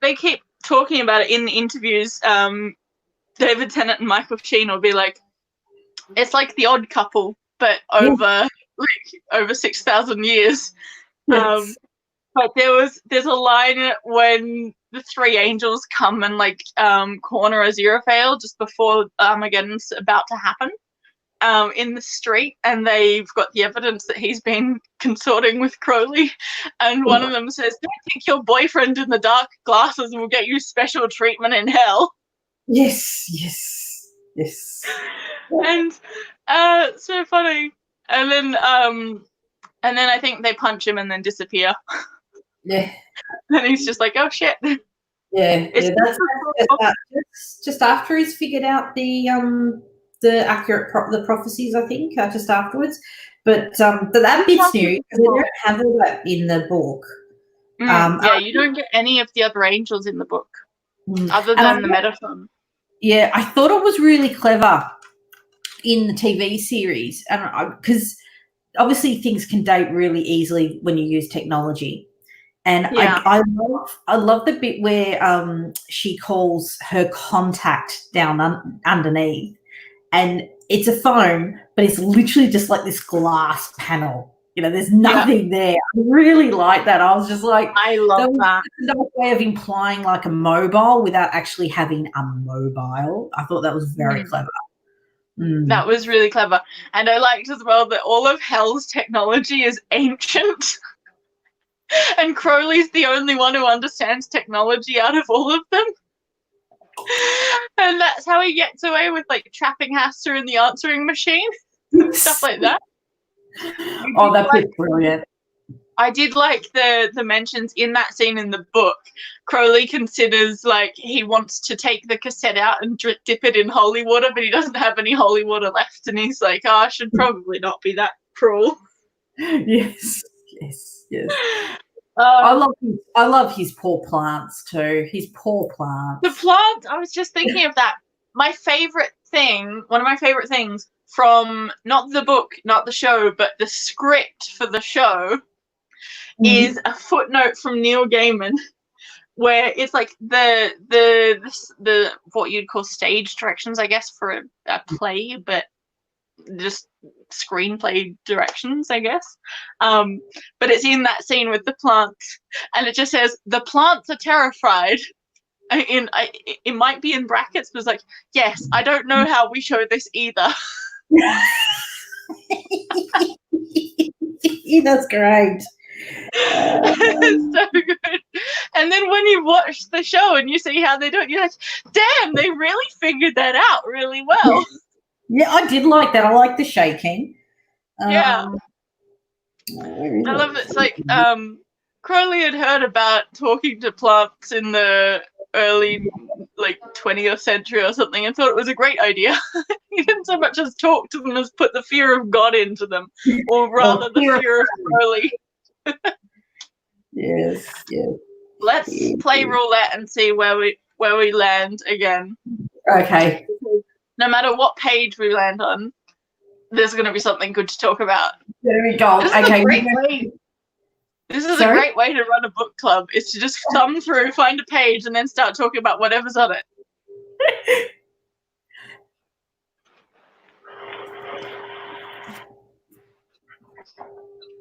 They keep talking about it in the interviews. David Tennant and Michael Sheen will be like, it's like The Odd Couple, but over 6,000 years. Yes. But there's a line in it when the 3 angels come and corner Aziraphale just before Armageddon's about to happen in the street, and they've got the evidence that he's been consorting with Crowley, and one of them says, "Don't think your boyfriend in the dark glasses will get you special treatment in hell." Yes. And so funny. And then I think they punch him and then disappear. Yeah. And he's just like, oh shit. Yeah. That's just after he's figured out the accurate the prophecies, I think, just afterwards. But that bit's new, because they don't have all that in the book. You don't get any of the other angels in the book, other than the Metaphon. Yeah, I thought it was really clever in the TV series, and because obviously things can date really easily when you use technology. And I love the bit where she calls her contact down underneath, and it's a phone, but it's literally just like this glass panel. You know, there's nothing there. I really like that. I was just like, I love that. Another way of implying like a mobile without actually having a mobile. I thought that was very clever. That was really clever. And I liked as well that all of Hell's technology is ancient. And Crowley's the only one who understands technology out of all of them. And that's how he gets away with trapping Haster in the answering machine. Stuff like that. Oh, that's brilliant. I did like the mentions in that scene in the book. Crowley considers he wants to take the cassette out and dip it in holy water, but he doesn't have any holy water left, and he's like, I should probably not be that cruel. Yes. I love his poor plants too. His poor plants. The plants. I was just thinking of that. One of my favorite things from not the book, not the show, but the script for the show is a footnote from Neil Gaiman, where it's the what you'd call stage directions, I guess, for a play, but just screenplay directions, I guess. But it's in that scene with the plants, and it just says the plants are terrified. It might be in brackets, but it's yes, I don't know how we show this either. That's great. It's so good. And then when you watch the show and you see how they do it, you're like, damn, they really figured that out really well. Yeah, I did like that. I like the shaking. I love it. It's Crowley had heard about talking to plants in the early 20th century or something and thought it was a great idea. He didn't so much as talk to them as put the fear of God into them, or rather the fear of Crowley. Yes. Let's play roulette and see where where we land again. Okay. No matter what page we land on, there's going to be something good to talk about. There we go. This is a great way to run a book club, is to just thumb through, find a page, and then start talking about whatever's on it.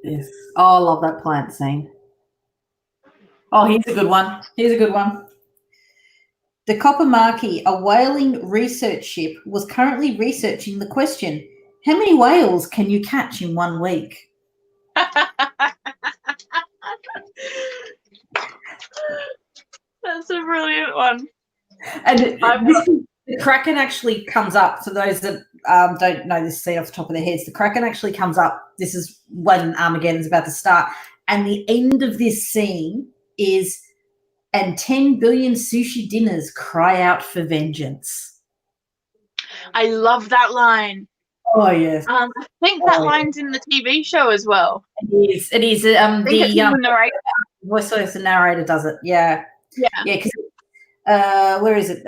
Yes. Oh, I love that plant scene. Oh, here's a good one. The Copper Marquis, a whaling research ship, was currently researching the question, how many whales can you catch in 1 week? That's a brilliant one. And the Kraken actually comes up, to those that don't know this scene off the top of their heads, the Kraken actually comes up. This is when Armageddon's about to start. And the end of this scene is, and 10 billion sushi dinners cry out for vengeance. I love that line. Oh, yes. I think that line's in the TV show as well. It is. The voice narrator does it. Yeah. Yeah. Yeah, because where is it?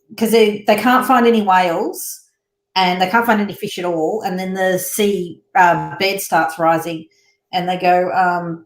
Because they can't find any whales and they can't find any fish at all. And then the sea bed starts rising and they go,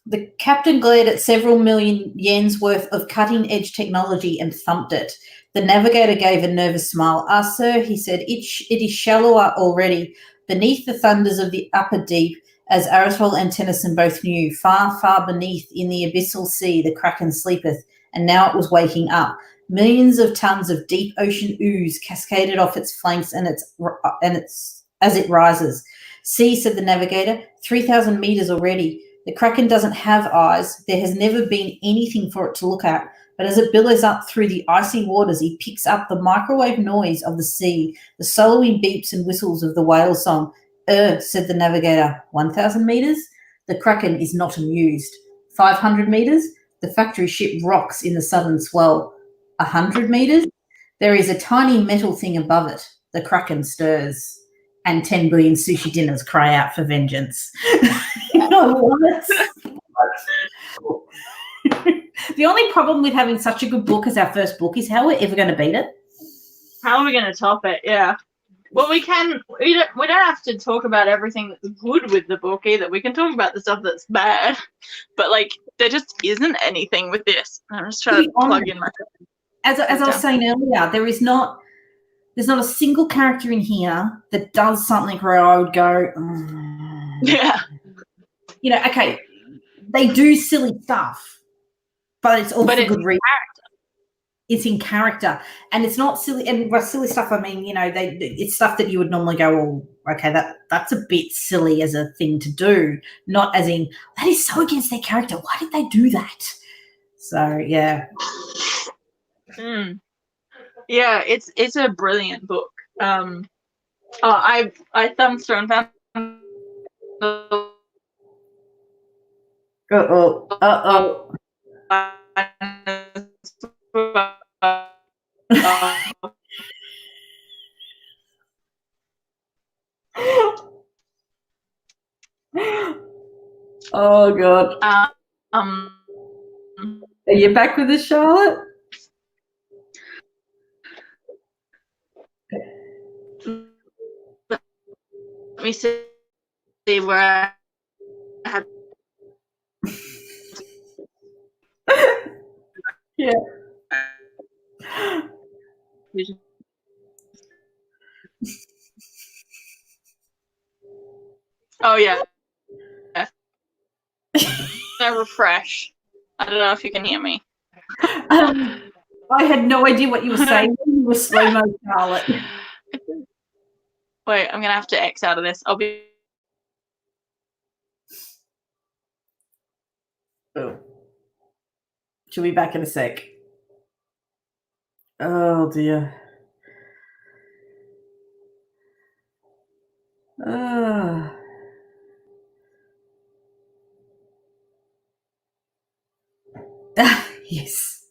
the captain glared at several million yen's worth of cutting-edge technology and thumped it. The navigator gave a nervous smile. Ah, sir, he said, it is shallower already, beneath the thunders of the upper deep, as Aristotle and Tennyson both knew. Far, far beneath, in the abyssal sea, the Kraken sleepeth, and now it was waking up. Millions of tons of deep ocean ooze cascaded off its flanks and its as it rises. See, said the navigator, 3,000 meters already. The Kraken doesn't have eyes. There has never been anything for it to look at. But as it billows up through the icy waters, he picks up the microwave noise of the sea, the soloing beeps and whistles of the whale song. Said the navigator, 1,000 meters? The Kraken is not amused. 500 meters? The factory ship rocks in the southern swell. 100 meters? There is a tiny metal thing above it. The Kraken stirs. And 10 billion sushi dinners cry out for vengeance. I love it. The only problem with having such a good book as our first book is how we're ever going to beat it. How are we going to top it? Yeah. Well, we don't have to talk about everything that's good with the book either. We can talk about the stuff that's bad, but like there just isn't anything with this. I'm just trying to plug in my. As I was saying earlier, there's not a single character in here that does something where I would go, yeah. You know, okay, they do silly stuff, but it's all for good reason. It's in character, and it's not silly. And by silly stuff, I mean, you know, it's stuff that you would normally go, "Oh, okay, that's a bit silly as a thing to do," not as in that is so against their character. Why did they do that? So yeah, yeah, it's a brilliant book. I thumbed through and found. Oh God. Are you back with us, Charlotte? Let me see where I had. Yeah. Oh yeah. I refresh. I don't know if you can hear me. I had no idea what you were saying. You were slow-mo, Charlotte. Wait, I'm gonna have to X out of this. I'll be. Oh. She'll be back in a sec. Oh dear. Yes.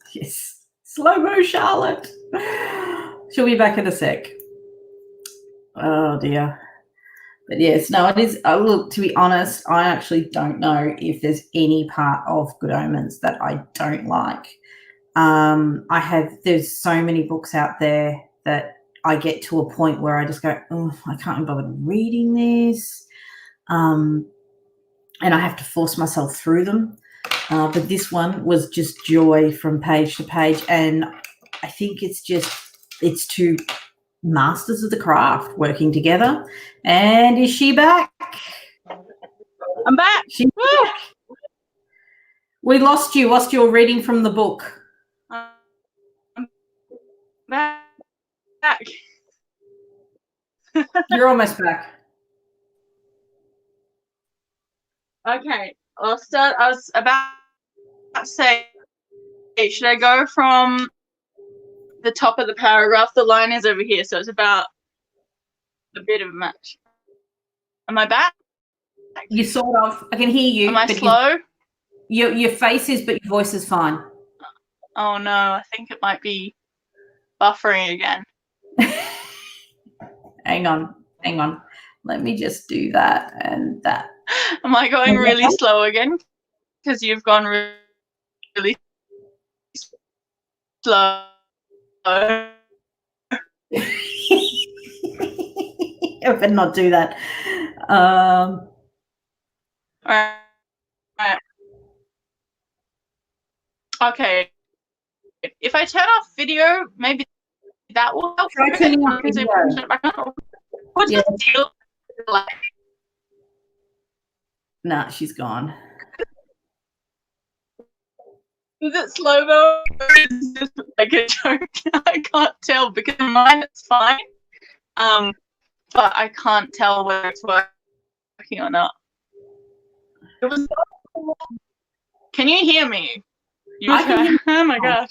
Slow-mo, Charlotte. She'll be back in a sec. Oh dear. But yes, no, it is. Look, to be honest, I actually don't know if there's any part of Good Omens that I don't like. there's so many books out there that I get to a point where I just go, oh, I can't be bothered reading this. And I have to force myself through them. But this one was just joy from page to page. And I think it's two masters of the craft working together. And is she back? I'm back. She's back. We lost you whilst you were reading from the book. I'm back. You're almost back. Okay, I'll start. I was about to say, should I go from the top of the paragraph? The line is over here, so it's about a bit of a match. Am I back? You sort of. I can hear you. Am I slow? Your face is, but your voice is fine. Oh no, I think it might be buffering again. Hang on. Let me just do that and that. Am I going really slow again? Because you've gone really slow. I better not do that. All right. Okay. If I turn off video, maybe that will help. Try turning off video. What's the deal like? Nah, she's gone. Is it slow-mo or is it just like a joke? I can't tell because mine it's fine. But I can't tell whether it's working or not. Can you hear me? Oh my god.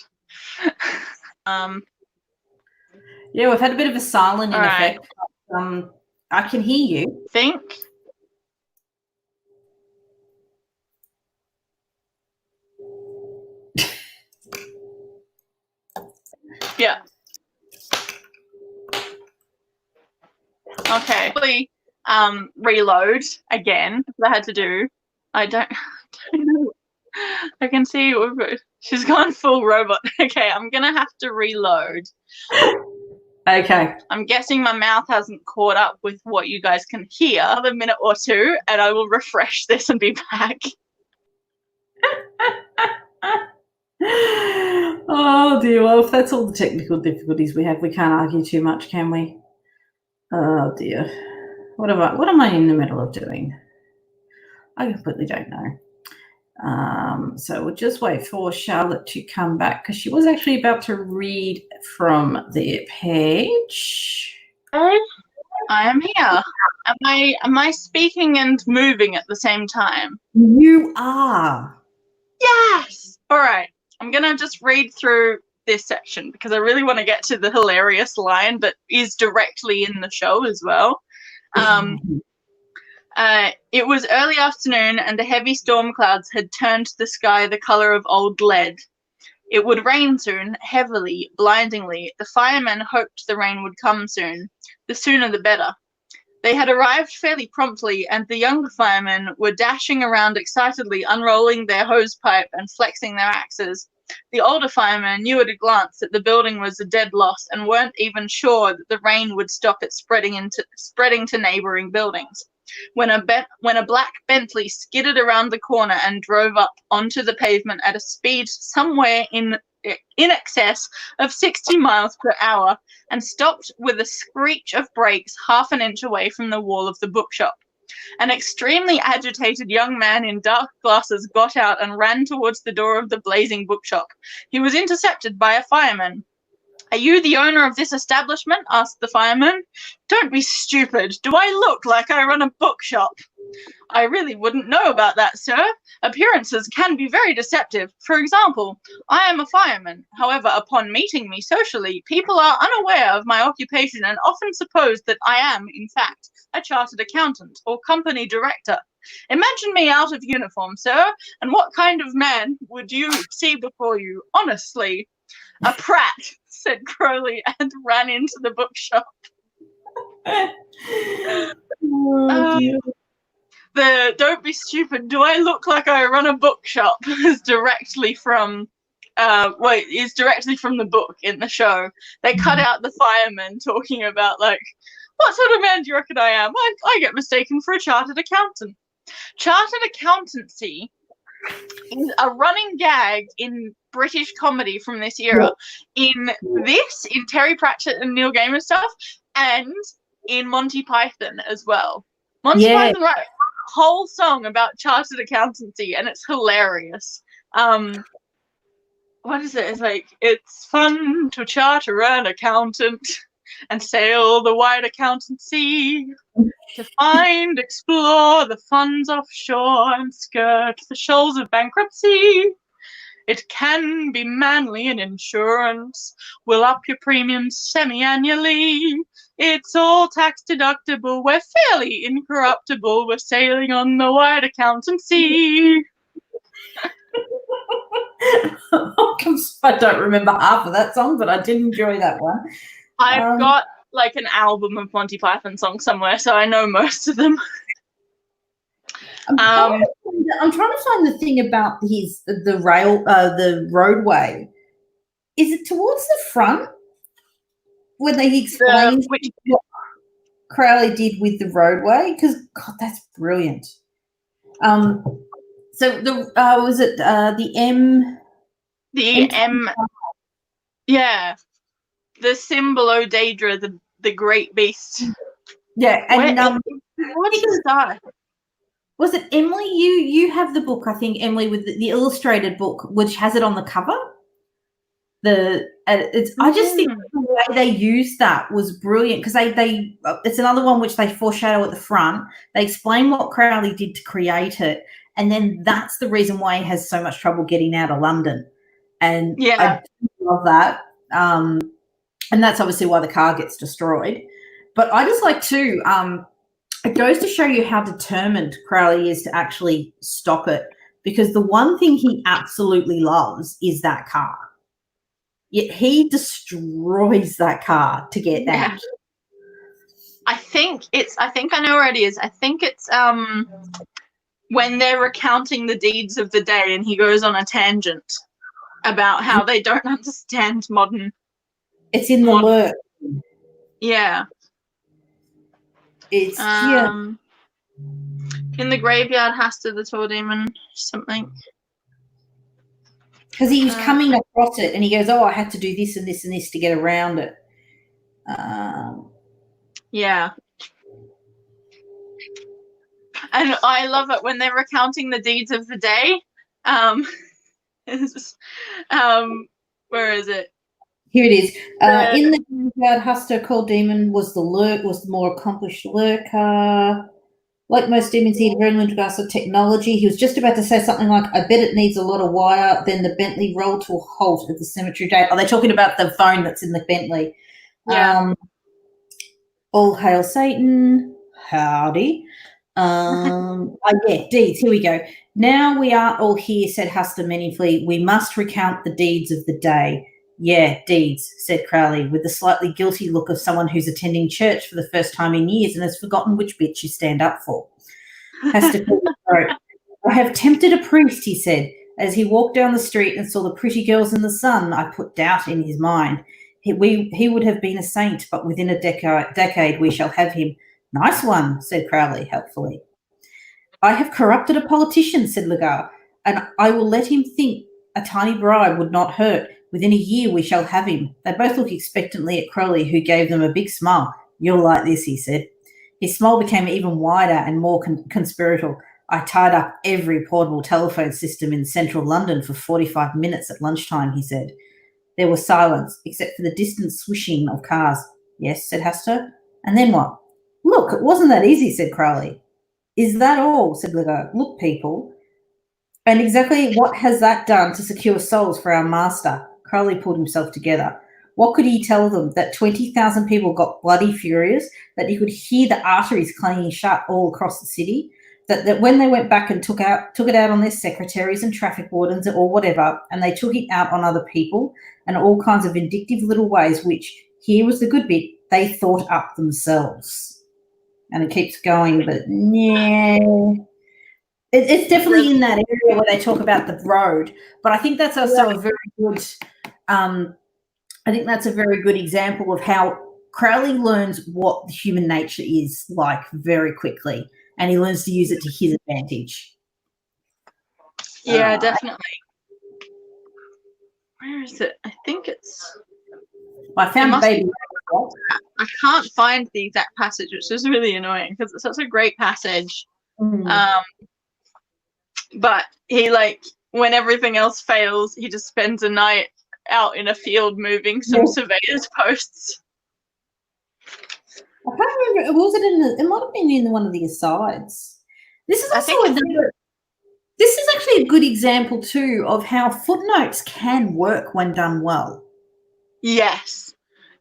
Yeah, we've had a bit of a silent in right. effect. I can hear you. Think. Yeah. Okay. Reload again. That I had to do. I don't know. I can see she's gone full robot. Okay, I'm gonna have to reload. Okay. I'm guessing my mouth hasn't caught up with what you guys can hear. Another minute or two, and I will refresh this and be back. Oh dear. Well, if that's all the technical difficulties we have, we can't argue too much, can we? Oh dear. What am I in the middle of doing? I completely don't know. So we'll just wait for Charlotte to come back because she was actually about to read from the page. I am here. Am I speaking and moving at the same time? You are. Yes. All right. I'm gonna just read through this section because I really want to get to the hilarious line that is directly in the show as well. It was early afternoon and the heavy storm clouds had turned the sky the color of old lead. It would rain soon, heavily, blindingly. The firemen hoped the rain would come soon. The sooner the better. They had arrived fairly promptly, and the younger firemen were dashing around excitedly, unrolling their hose pipe and flexing their axes. The older firemen knew at a glance that the building was a dead loss and weren't even sure that the rain would stop it spreading to neighbouring buildings. When a black Bentley skidded around the corner and drove up onto the pavement at a speed somewhere in excess of 60 miles per hour and stopped with a screech of brakes half an inch away from the wall of the bookshop. An extremely agitated young man in dark glasses got out and ran towards the door of the blazing bookshop. He was intercepted by a fireman. "Are you the owner of this establishment?" asked the fireman. "Don't be stupid. Do I look like I run a bookshop?" "I really wouldn't know about that, sir. Appearances can be very deceptive. For example, I am a fireman. However, upon meeting me socially, people are unaware of my occupation and often suppose that I am, in fact, a chartered accountant or company director. Imagine me out of uniform, sir, and what kind of man would you see before you, honestly?" "A prat," said Crowley, and ran into the bookshop. The "don't be stupid, do I look like I run a bookshop" is directly from is directly from the book in the show. They cut out the firemen talking about, like, what sort of man do you reckon I am? I get mistaken for a chartered accountant. Chartered accountancy is a running gag in British comedy from this era. In Terry Pratchett and Neil Gaiman stuff, and in Monty Python as well. Monty Python wrote a whole song about chartered accountancy, and it's hilarious. What is it? It's like, it's fun to charter an accountant and sail the wide accountancy to find, explore the funds offshore and skirt the shoals of bankruptcy. It can be manly and insurance will up your premiums semi-annually. It's all tax deductible. We're fairly incorruptible. We're sailing on the wide accountancy. I don't remember half of that song, but I did enjoy that one. I've got like an album of Monty Python songs somewhere, so I know most of them. I'm trying to find the thing about the roadway. Is it towards the front when they explain what Crowley did with the roadway? Because God, that's brilliant. So the was it the M? The M. Yeah, the Symbolo Daedra, the great beast. Yeah, and what is that? Was it Emily? You have the book, I think, Emily, with the illustrated book, which has it on the cover. I just think the way they used that was brilliant, because they it's another one which they foreshadow at the front. They explain what Crowley did to create it, and then that's the reason why he has so much trouble getting out of London. And I love that. And that's obviously why the car gets destroyed. But I just like to it goes to show you how determined Crowley is to actually stop it, because the one thing he absolutely loves is that car. Yet he destroys that car to get out. I think I know where it is. I think it's when they're recounting the deeds of the day and he goes on a tangent about how they don't understand modern. It's in the lurk. Yeah. It's in the graveyard has to the tall demon something. Because he was coming across it and he goes, I had to do this and this and this to get around it. Yeah. And I love it when they're recounting the deeds of the day. Where is it? Here it is. In the graveyard, Huster called demon was the more accomplished lurker. Like most demons, he had very limited grasp of technology. He was just about to say something like, I bet it needs a lot of wire. Then the Bentley rolled to a halt at the cemetery gate. Are they talking about the phone that's in the Bentley? Yeah. All hail Satan. Howdy. Deeds. Here we go. Now we are all here, said Huster meaningfully. We must recount the deeds of the day. Yeah, deeds, said Crowley, with the slightly guilty look of someone who's attending church for the first time in years and has forgotten which bit you stand up for. Huster cleared his throat. I have tempted a priest, he said. As he walked down the street and saw the pretty girls in the sun, I put doubt in his mind. He would have been a saint, but within a decade we shall have him. Nice one, said Crowley helpfully. I have corrupted a politician, said Lagarde, and I will let him think a tiny bribe would not hurt. Within a year we shall have him. They both looked expectantly at Crowley, who gave them a big smile. You'll like this, he said. His smile became even wider and more conspiratorial. I tied up every portable telephone system in central London for 45 minutes at lunchtime, he said. There was silence, except for the distant swishing of cars. Yes, said Huster. And then what? Look, it wasn't that easy, said Crowley. Is that all? Said Lagarde. Look, people. And exactly what has that done to secure souls for our master? Crowley pulled himself together. What could he tell them? That 20,000 people got bloody furious? That he could hear the arteries clanging shut all across the city? That when they went back and took it out on their secretaries and traffic wardens or whatever, and they took it out on other people and all kinds of vindictive little ways, which, here was the good bit, they thought up themselves. And it keeps going, but yeah. It's definitely in that area where they talk about the road, but I think that's also a very good. I think that's a very good example of how Crowley learns what human nature is like very quickly, and he learns to use it to his advantage. Yeah, definitely. Where is it? I think it's. I found Baby. I can't find the exact passage, which is really annoying because it's such a great passage. But he, like, when everything else fails, he just spends a night out in a field moving some surveyor's posts. I can't remember. Was it in the? It might have been in one of the asides. This is also This is actually a good example too of how footnotes can work when done well. Yes.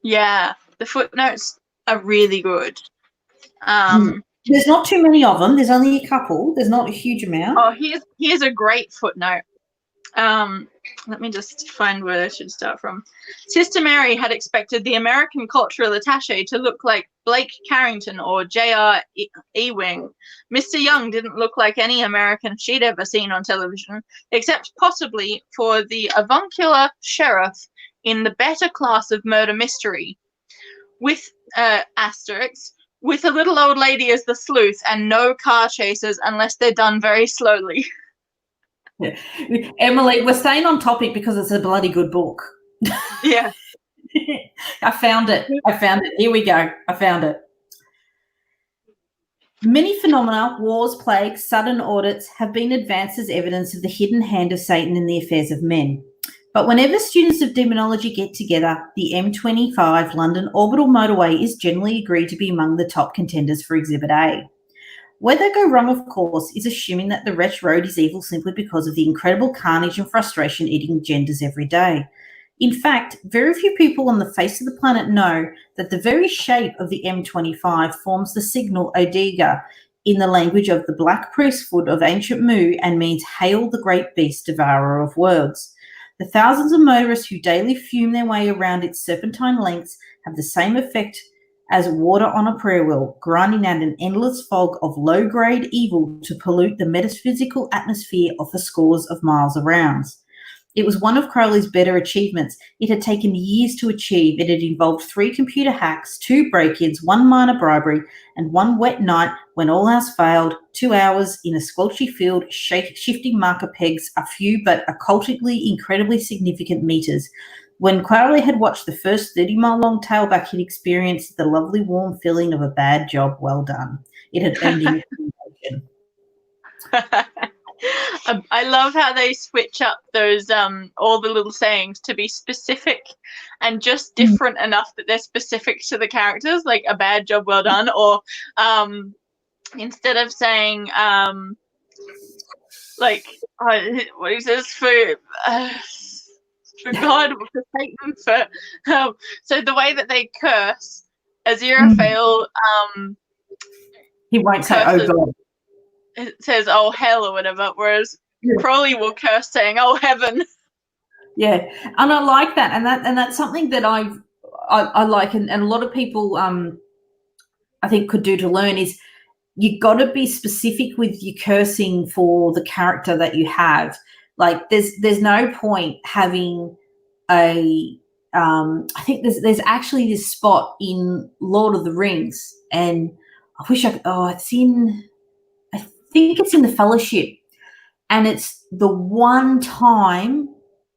Yeah. The footnotes are really good. There's not too many of them. There's only a couple. There's not a huge amount. Oh, here's a great footnote. Let me just find where I should start from. Sister Mary had expected the American cultural attaché to look like Blake Carrington or J.R. Ewing. Mr. Young didn't look like any American she'd ever seen on television, except possibly for the avuncular sheriff in the better class of murder mystery, with asterisks, with a little old lady as the sleuth and no car chases unless they're done very slowly. Yeah. Emily, we're staying on topic because it's a bloody good book. Yeah. I found it. Here we go. I found it. Many phenomena, wars, plagues, sudden audits have been advanced as evidence of the hidden hand of Satan in the affairs of men. But whenever students of demonology get together, the M25 London orbital motorway is generally agreed to be among the top contenders for Exhibit A. Where they go wrong, of course, is assuming that the wretched road is evil simply because of the incredible carnage and frustration it engenders every day. In fact, very few people on the face of the planet know that the very shape of the M25 forms the signal Odega in the language of the Black Priesthood of ancient Mu and means "Hail the great beast, devourer of worlds." The thousands of motorists who daily fume their way around its serpentine lengths have the same effect as water on a prayer wheel, grinding out an endless fog of low-grade evil to pollute the metaphysical atmosphere of the scores of miles around. It was one of Crowley's better achievements. It had taken years to achieve. It had involved 3 computer hacks, 2 break-ins, 1 minor bribery, and 1 wet night when all else failed, 2 hours in a squelchy field, shifting marker pegs, a few but occultically incredibly significant meters. When Crowley had watched the first 30-mile-long tailback, he'd experienced the lovely warm feeling of a bad job well done. It had earned him a promotion. I love how they switch up those all the little sayings to be specific and just different enough that they're specific to the characters, like a bad job well done, or instead of saying like what he says for God, for Satan, for so the way that they curse, Aziraphale he won't say "Oh God." It says "Oh hell" or whatever, whereas Crowley will curse saying "Oh heaven." Yeah, and I like that, and that's something that I like, and a lot of people I think could do to learn is you got to be specific with your cursing for the character that you have. Like there's no point having a I think there's actually this spot in Lord of the Rings, and I wish I think it's in the Fellowship, and it's the one time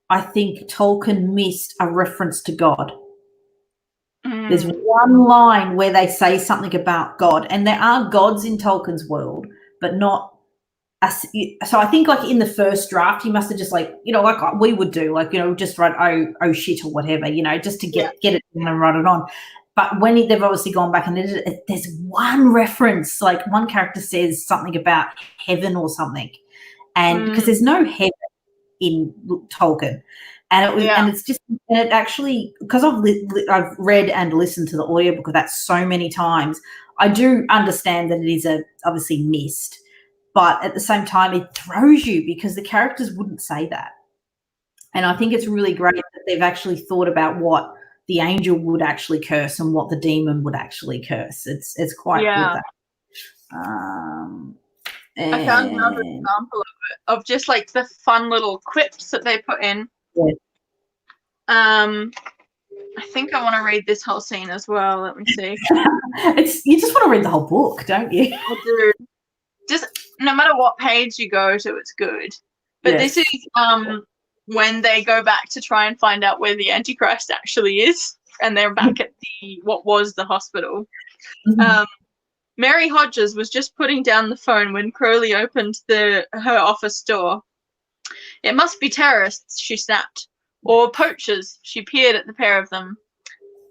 I think Tolkien missed a reference to God. There's one line where they say something about God, and there are gods in Tolkien's world, but not so I think like in the first draft he must have just like, like we would do, like, just write oh shit or whatever, just to get it in and write it on. But when they've obviously gone back and there's one reference, like one character says something about heaven or something, and because there's no heaven in Tolkien, and it's just, and it actually, because I've read and listened to the audiobook of that so many times, I do understand that it is obviously missed, but at the same time it throws you because the characters wouldn't say that, and I think it's really great that they've actually thought about what the angel would actually curse and what the demon would actually curse. It's quite good. I found another example of just like the fun little quips that they put in. Yeah. I think I want to read this whole scene as well. Let me see. You just want to read the whole book, don't you? I do. Just no matter what page you go to, it's good. But Yes. this is when they go back to try and find out where the Antichrist actually is, and they're back at what was the hospital. Mhm. Mary Hodges was just putting down the phone when Crowley opened her office door. "It must be terrorists," she snapped. "Or poachers." She peered at the pair of them.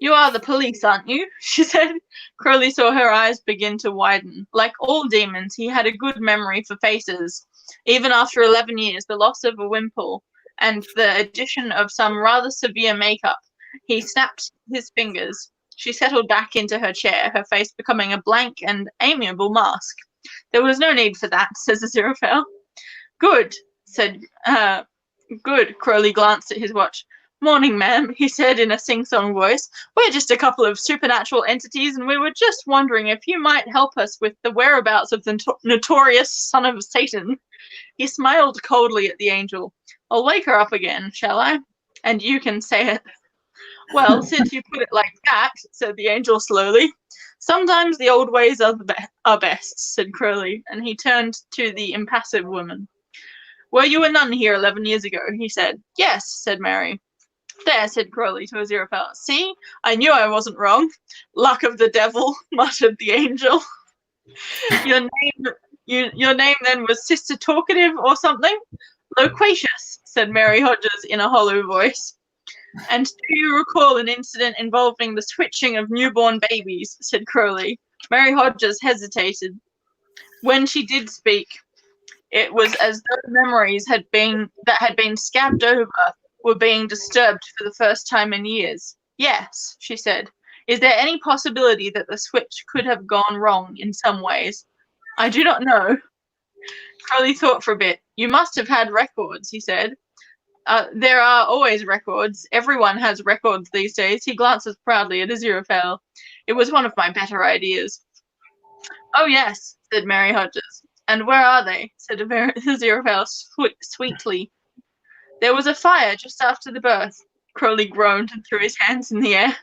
"You are the police, aren't you?" she said. Crowley saw her eyes begin to widen. Like all demons, he had a good memory for faces. Even after 11 years, the loss of a wimple and the addition of some rather severe makeup, he snapped his fingers. She settled back into her chair, her face becoming a blank and amiable mask. "There was no need for that," says Aziraphale. "Good," said Good. Crowley glanced at his watch. "Morning, ma'am," he said in a sing-song voice. "We're just a couple of supernatural entities, and we were just wondering if you might help us with the whereabouts of the notorious son of Satan." He smiled coldly at the angel. "I'll wake her up again, shall I? And you can say it." "Well, since you put it like that," said the angel slowly. "Sometimes the old ways are best," said Crowley, and he turned to the impassive woman. "Were you a nun here 11 years ago?" he said. "Yes," said Mary. "There," said Crowley to Aziraphale. "See? I knew I wasn't wrong." "Luck of the devil," muttered the angel. Your name then was Sister Talkative or something?" "Loquacious," said Mary Hodges in a hollow voice. "And do you recall an incident involving the switching of newborn babies?" said Crowley. Mary Hodges hesitated. When she did speak, it was as though memories that had been scabbed over were being disturbed for the first time in years. "Yes," she said. "Is there any possibility that the switch could have gone wrong in some ways?" "I do not know." Crowley thought for a bit. "You must have had records," he said. There are always records. Everyone has records these days." He glances proudly at Aziraphale. "It was one of my better ideas." "Oh, yes," said Mary Hodges. "And where are they?" said Aziraphale sweetly. "There was a fire just after the birth." Crowley groaned and threw his hands in the air.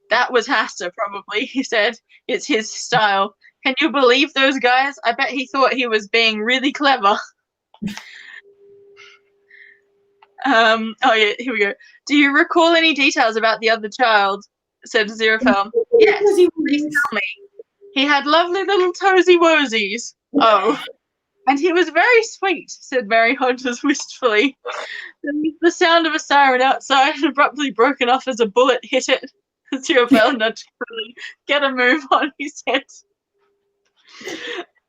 "That was Hasta, probably," he said. "It's his style. Can you believe those guys? I bet he thought he was being really clever." Oh yeah, here we go. "Do you recall any details about the other child?" said Aziraphale. "Yes, please tell me." "He had lovely little toesy woesies." "Oh. And he was very sweet," said Mary Hodges wistfully. The sound of a siren outside had abruptly broken off as a bullet hit it. Aziraphale nudged Crowley. "Get a move on," he said.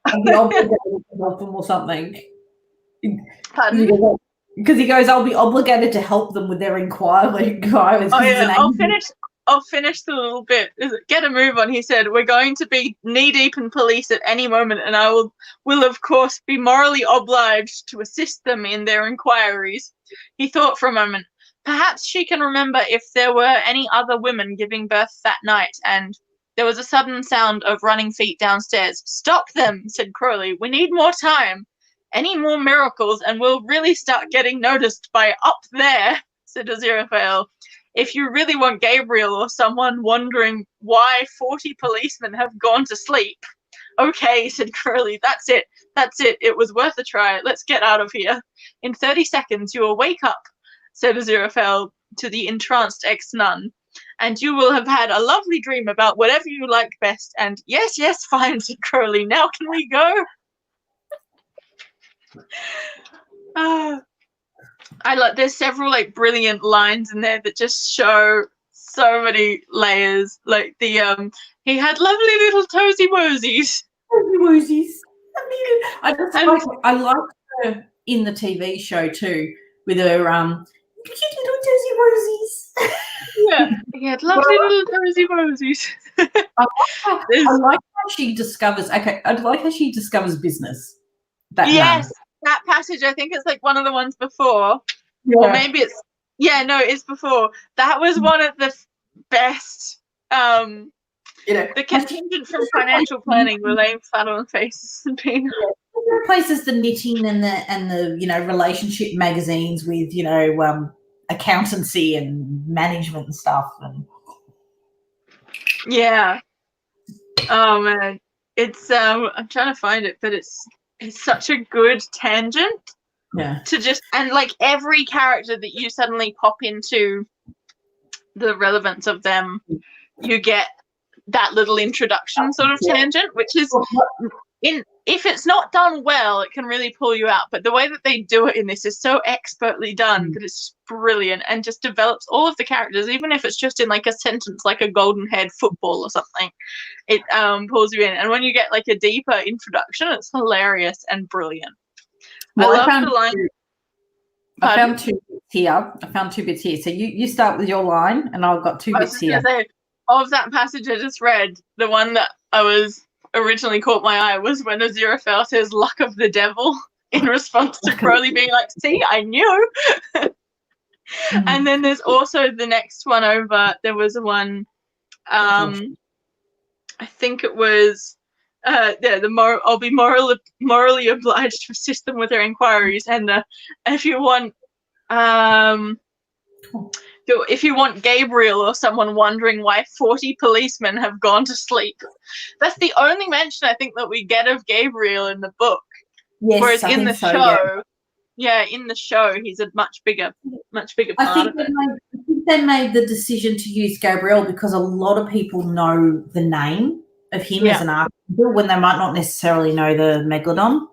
I'll be obligated to help them or something. Pardon? Because he goes, "I'll be obligated to help them with their inquiries." Oh yeah, I'll finish the little bit. "Get a move on," he said. "We're going to be knee-deep in police at any moment, and I will of course be morally obliged to assist them in their inquiries." He thought for a moment. Perhaps she can remember if there were any other women giving birth that night, and there was a sudden sound of running feet downstairs. "Stop them," said Crowley. "We need more time. Any more miracles and we'll really start getting noticed by up there," said Aziraphale. "If you really want Gabriel or someone wondering why 40 policemen have gone to sleep." "Okay," said Crowley. That's it. It was worth a try. Let's get out of here. In 30 seconds you will wake up," said Aziraphale to the entranced ex-nun. "And you will have had a lovely dream about whatever you like best." And yes, fine," said Crowley. "Now can we go?" There's several like brilliant lines in there that just show so many layers. Like the he had lovely little toesy woesies. I like her in the TV show too, with her cute little toesy woesies. Yeah, he had lovely little toesy woesies. I like how she discovers. Okay, I like how she discovers business. Yes, that passage. I think it's like one of the ones before, or maybe it's it's before. That was one of the best. The contingent from financial planning were laying flat on faces and being. replaces the knitting and the relationship magazines with accountancy and management and stuff. And yeah. Oh man, it's I'm trying to find it, but it's such a good tangent. Yeah. To just and like every character that you suddenly pop into the relevance of them, you get that little introduction sort of tangent, which is if it's not done well, it can really pull you out. But the way that they do it in this is so expertly done that it's brilliant and just develops all of the characters, even if it's just in like a sentence, like a golden haired football or something. It pulls you in, and when you get like a deeper introduction, it's hilarious and brilliant. Well, I love the line. I found two bits here. So you start with your line, and I've got two bits here. Say, of that passage I just read, the one that I was originally caught my eye was when Aziraphale says "luck of the devil" in response to Crowley being like, "See, I knew." And then there's also the next one over. There was one, I think it was, I'll be morally obliged to assist them with their inquiries, and if you want, if you want Gabriel or someone wondering why 40 policemen have gone to sleep. That's the only mention I think that we get of Gabriel in the book. Yes, whereas in the show, in the show, he's a much bigger part of it. I think they made the decision to use Gabriel because a lot of people know the name of him as an archangel when they might not necessarily know the Megalodon.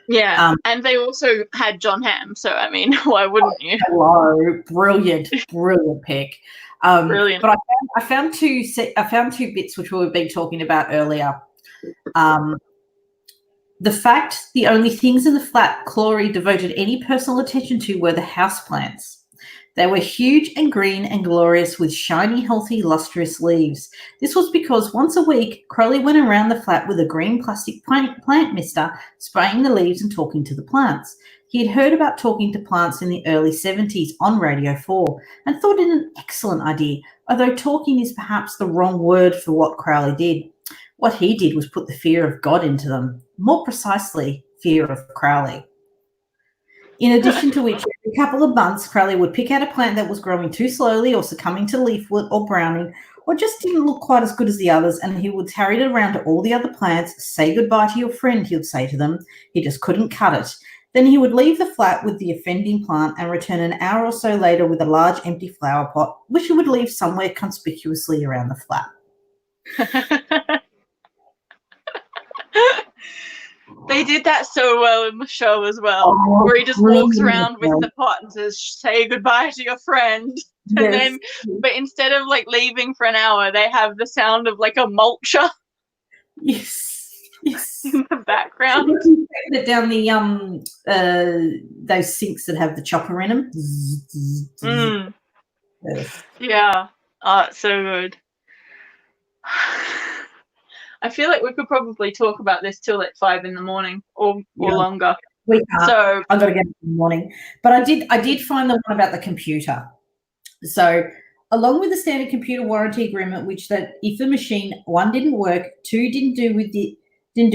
Yeah, and they also had John Hamm, so I mean, why wouldn't you? Hello, brilliant pick. Brilliant. But I found two bits which we've been talking about earlier. The fact the only things in the flat Clory devoted any personal attention to were the houseplants. They were huge and green and glorious with shiny, healthy, lustrous leaves. This was because once a week, Crowley went around the flat with a green plastic plant mister, spraying the leaves and talking to the plants. He had heard about talking to plants in the early 70s on Radio 4 and thought it an excellent idea, although talking is perhaps the wrong word for what Crowley did. What he did was put the fear of God into them, more precisely, fear of Crowley. In addition to which, every couple of months, Crowley would pick out a plant that was growing too slowly or succumbing to leaf wilt or browning or just didn't look quite as good as the others, and he would carry it around to all the other plants. Say goodbye to your friend, he would say to them. He just couldn't cut it. Then he would leave the flat with the offending plant and return an hour or so later with a large empty flower pot, which he would leave somewhere conspicuously around the flat. They did that so well in the show as well, where he just walks around with the pot and says, "Say goodbye to your friend." And then, but instead of like leaving for an hour, they have the sound of like a mulcher. Yes. In the background. Down the those sinks that have the chopper in them. Yes. Yeah. Oh, it's so good. I feel like we could probably talk about this till like 5 a.m. or longer. We can't. So I've got to get up in the morning. But I did find the one about the computer. So along with the standard computer warranty agreement, which that if the machine, 1, didn't work, 2, didn't do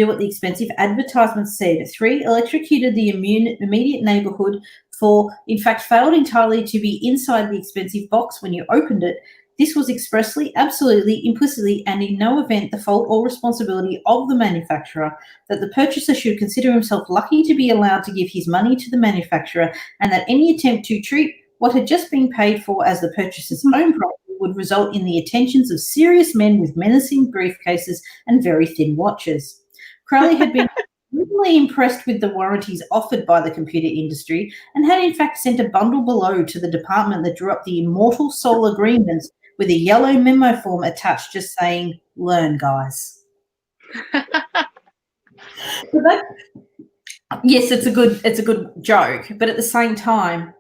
what the expensive advertisements said, 3, electrocuted the immediate neighbourhood, 4, in fact, failed entirely to be inside the expensive box when you opened it, this was expressly, absolutely, implicitly, and in no event the fault or responsibility of the manufacturer, that the purchaser should consider himself lucky to be allowed to give his money to the manufacturer, and that any attempt to treat what had just been paid for as the purchaser's own property would result in the attentions of serious men with menacing briefcases and very thin watches. Crowley had been really impressed with the warranties offered by the computer industry and had in fact sent a bundle below to the department that drew up the immortal soul agreements with a yellow memo form attached just saying, "Learn, guys." Yes, it's a good joke, but at the same time,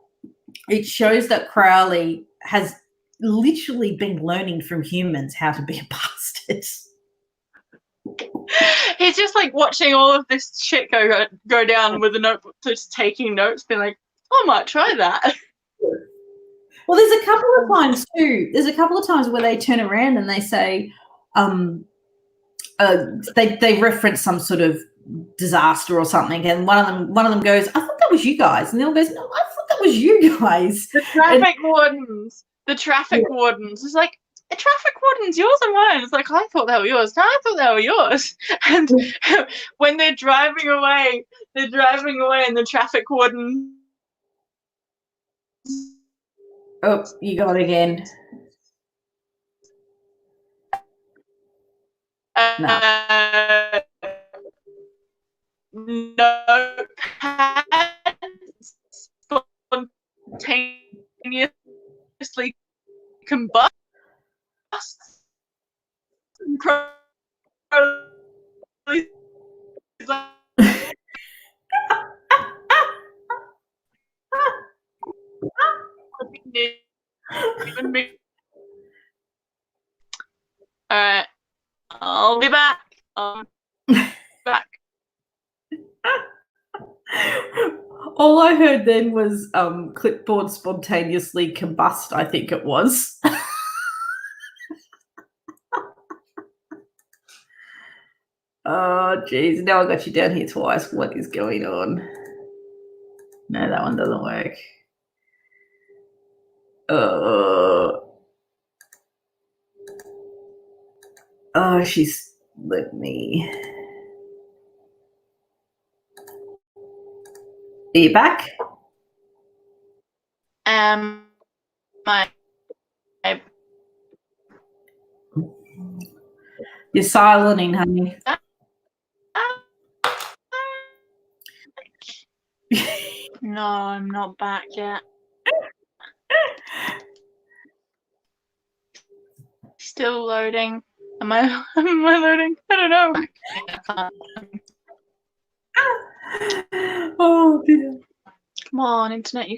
it shows that Crowley has literally been learning from humans how to be a bastard. He's just like watching all of this shit go down with a notebook, just taking notes, being like, "I might try that." Well, there's a couple of times too. There's a couple of times where they turn around and they say, they reference some sort of disaster or something, and one of them goes, I thought that was you guys, and the other goes, no, I thought that was you guys. The traffic wardens. The traffic wardens. It's like, the traffic wardens, yours or mine? It's like, I thought they were yours. No, I thought they were yours. And when they're driving away, and the traffic warden. Oh, you got it again. Notepad spontaneously combusts. All right, I'll be back. Back. All I heard then was clipboard spontaneously combust, I think it was. Oh, geez. Now I got you down here twice. What is going on? No, that one doesn't work. Oh, she's let me. Are you back? You're silencing, honey. No, I'm not back yet. Still loading. Am I loading? I don't know. I can't. Oh dear. Come on, internet, you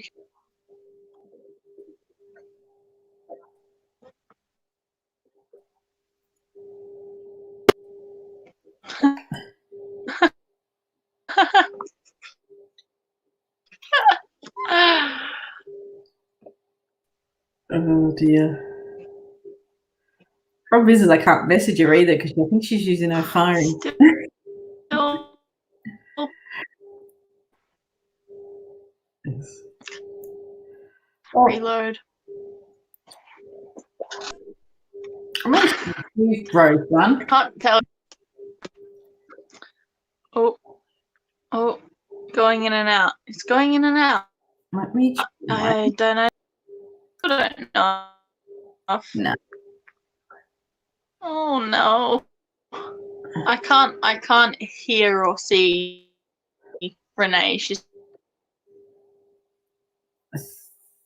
Oh dear. Problem is I can't message her either because I think she's using her phone. Yes. Reload. I'm going to use Rose one. I can't tell. Oh, going in and out. It's going in and out. Let me. I don't know. I don't know. No. Oh no. I can't hear or see Renee. She's. I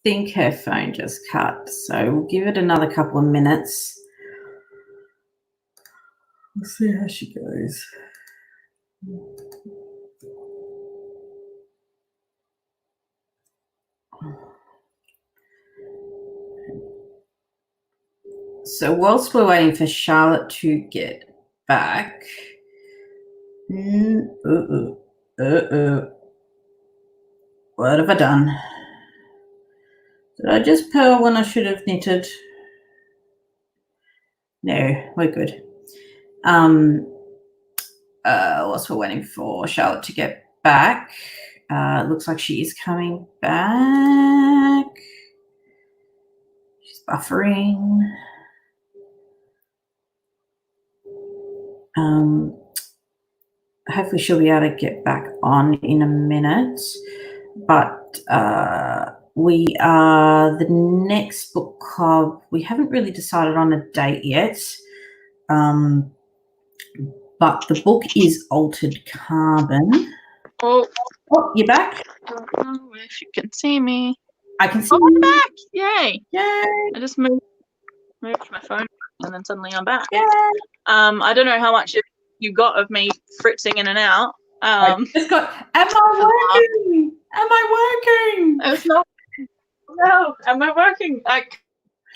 think her phone just cut, so we'll give it another couple of minutes. We'll see how she goes. So whilst we're waiting for Charlotte to get back, what have I done? Did I just purl when I should have knitted? No, we're good. Whilst we're waiting for Charlotte to get back, it looks like she is coming back. She's buffering. Hopefully she'll be able to get back on in a minute. But we are the next book club. We haven't really decided on a date yet. But the book is Altered Carbon. Oh, you're back? I don't know if you can see me. I can see you. I'm back. Yay. Yay. I just moved my phone and then suddenly I'm back. Yay. I don't know how much you got of me fritzing in and out. I just got, am I working? Am I working? It's not. No, am I working?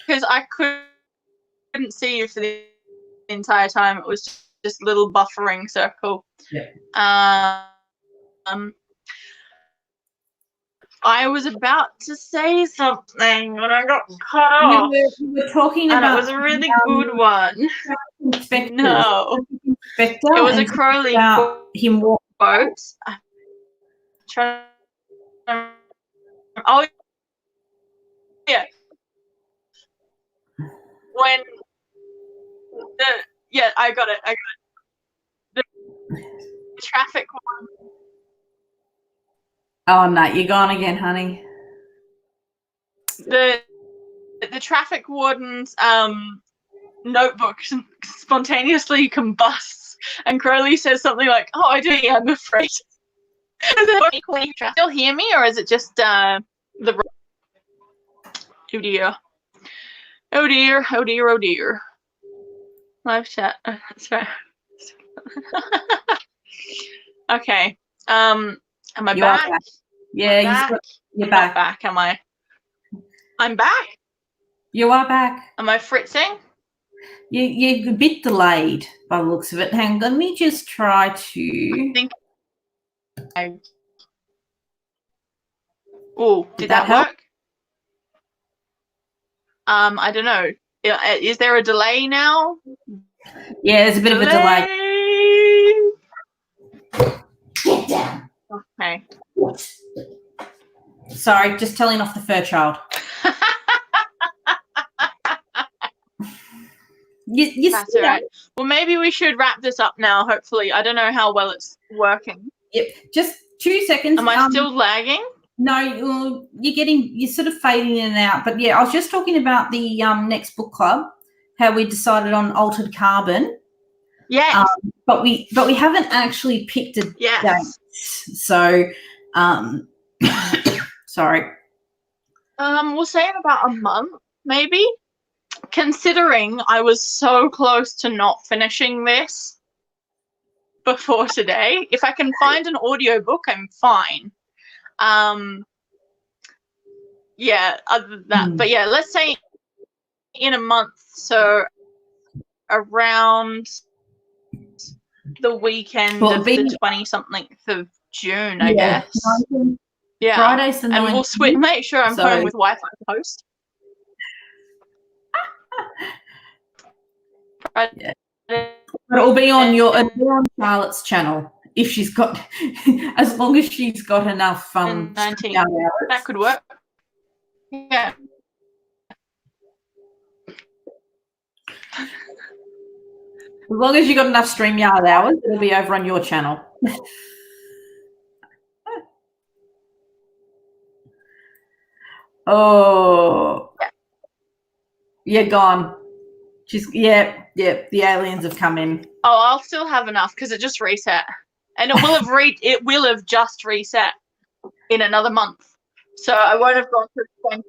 Because I couldn't see you for the entire time. It was just a little buffering circle. Yeah. I was about to say something when I got cut off. You were talking and about it was a really good one. inspectors. No. Inspector It was a and Crowley about him walking. quote. I'm trying to- Oh, yeah. When I got it. The traffic one. Oh no, you're gone again, honey. The traffic warden's notebook spontaneously combusts, and Crowley says something like, "Oh, I do. I'm afraid." Still hear me, or is it just the? Oh dear! Oh dear! Oh dear! Oh dear! Live chat. That's right. Okay. Am I back? Back. Yeah, you're back. Not back, am I? I'm back. You are back. Am I fritzing? You're a bit delayed by the looks of it. Hang on, let me just try to. Oh, did that help? work? I don't know. Is there a delay now? Yeah, there's a bit of a delay. Get down. Okay. Sorry, just telling off the fur child. That's all right. Well, maybe we should wrap this up now, hopefully. I don't know how well it's working. Yep, just 2 seconds. Am I still lagging? No, you're sort of fading in and out. But yeah, I was just talking about the next book club, how we decided on Altered Carbon. Yes. But we haven't actually picked a date. So, sorry. We'll say in about a month, maybe. Considering I was so close to not finishing this before today. If I can find an audiobook, I'm fine. Yeah, other than that. But yeah, let's say in a month, so around the weekend of the 20-something of June, I guess. Yeah. Friday's the 19th. And we'll make sure I'm home with Wi-Fi post. Yeah. But it'll be on on Charlotte's channel if she's got, as long as she's got enough 19. That could work. Yeah. As long as you got enough StreamYard hours, it'll be over on your channel. Oh, you're gone. The aliens have come in. Oh, I'll still have enough because it just reset, and it will have just reset in another month, so I won't have gone through 20.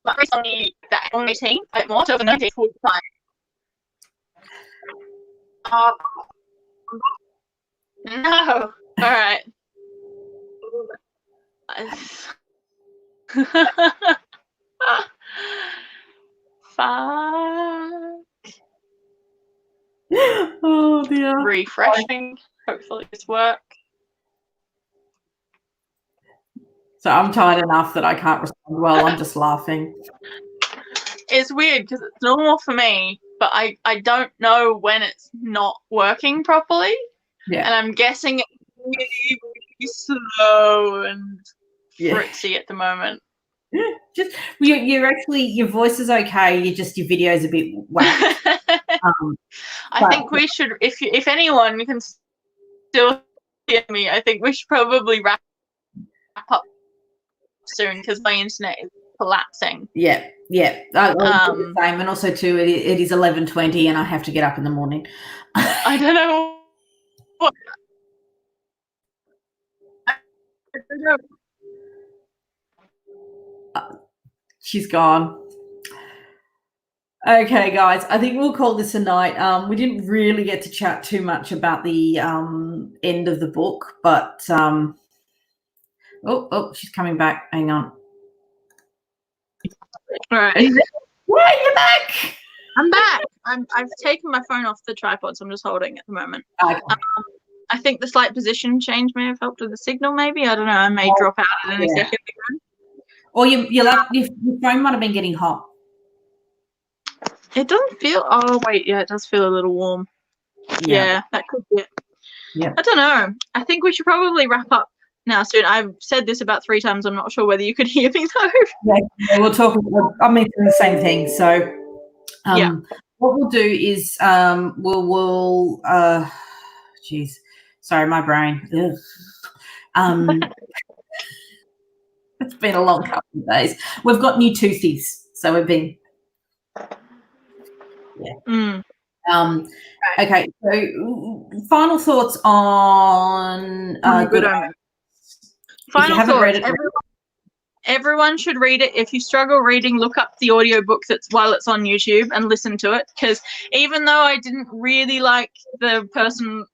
But it's only that 18, like more so than 19 full time. No. All right. Fuck. Oh dear. Refreshing. Hopefully this works. So I'm tired enough that I can't respond well. I'm just laughing. It's weird because it's normal for me, but I don't know when it's not working properly. Yeah. And I'm guessing it's really, really slow and fritzy at the moment. Just you're actually, your voice is okay. Your video's a bit whack. I think we should, if anyone can still hear me, I think we should probably wrap up soon because my internet is collapsing. Yeah. I the same, and also too, it is 11:20, and I have to get up in the morning. I don't know. She's gone. Okay, guys, I think we'll call this a night. We didn't really get to chat too much about the end of the book, but oh, she's coming back. Hang on. All right. Why you're back? I'm back. I've taken my phone off the tripod, so I'm just holding it at the moment. Okay. I think the slight position change may have helped with the signal, maybe. I don't know. I may drop out at any second. Or your phone might have been getting hot. It doesn't feel... Oh, wait. Yeah, it does feel a little warm. Yeah, that could be it. Yeah. I don't know. I think we should probably wrap up now soon. I've said this about 3 times. I'm not sure whether you could hear me, though. Yeah, we'll talk. I'm mentioning the same thing. So what we'll do is we'll geez, sorry, my brain. It's been a long couple of days. We've got new toothies, so we've been okay, so final thoughts on Good Omens. Final thoughts. Everyone should read it. If you struggle reading, look up the audiobook while it's on YouTube and listen to it, because even though I didn't really like the person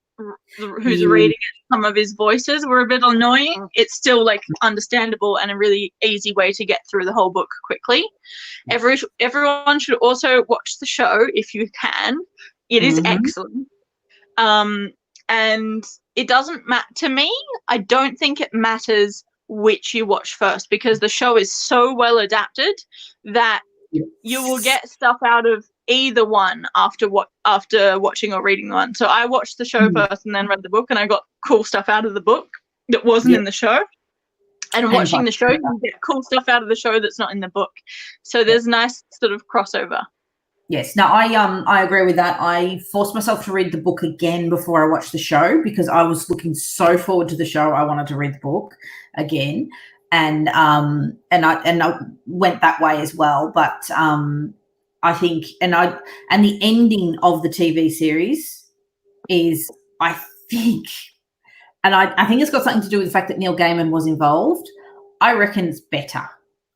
who's reading it, some of his voices were a bit annoying, it's still like understandable and a really easy way to get through the whole book quickly. Everyone should also watch the show if you can. It is excellent. And it doesn't matter to me. I don't think it matters which you watch first, because the show is so well adapted that you will get stuff out of either one after watching or reading one. So I watched the show first and then read the book, and I got cool stuff out of the book that wasn't in the show. And watching the show, you get cool stuff out of the show that's not in the book. So there's nice sort of crossover. Yes. Now, I agree with that. I forced myself to read the book again before I watched the show, because I was looking so forward to the show. I wanted to read the book again, and I went that way as well. But I think, and the ending of the TV series is, I think it's got something to do with the fact that Neil Gaiman was involved. I reckon it's better.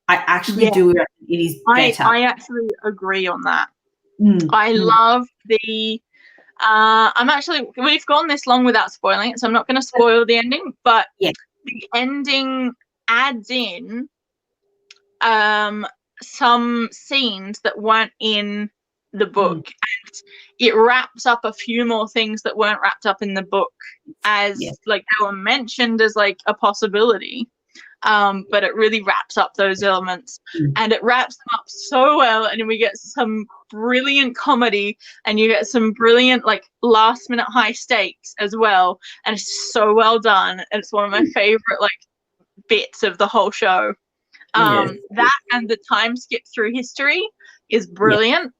I actually do reckon it is better. I actually agree on that. I love the we've gone this long without spoiling it, so I'm not going to spoil the ending, but the ending adds in some scenes that weren't in the book, and it wraps up a few more things that weren't wrapped up in the book as like they were mentioned as like a possibility. But it really wraps up those elements, and it wraps them up so well, and we get some brilliant comedy, and you get some brilliant like last minute high stakes as well, and it's so well done, and it's one of my favorite like bits of the whole show. That and the time skip through history is brilliant,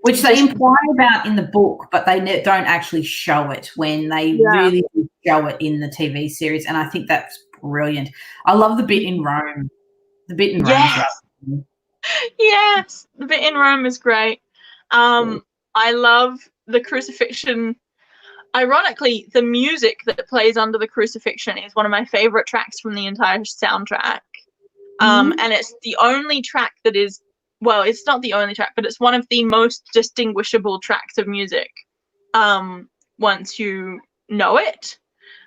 which they imply about in the book, but they don't actually show it when they really show it in the TV series, and I think that's brilliant. I love the bit in Rome. Yes, the bit in Rome is great. I love the crucifixion. Ironically, the music that plays under the crucifixion is one of my favorite tracks from the entire soundtrack. And it's the only track that is, well, it's not the only track, but it's one of the most distinguishable tracks of music once you know it.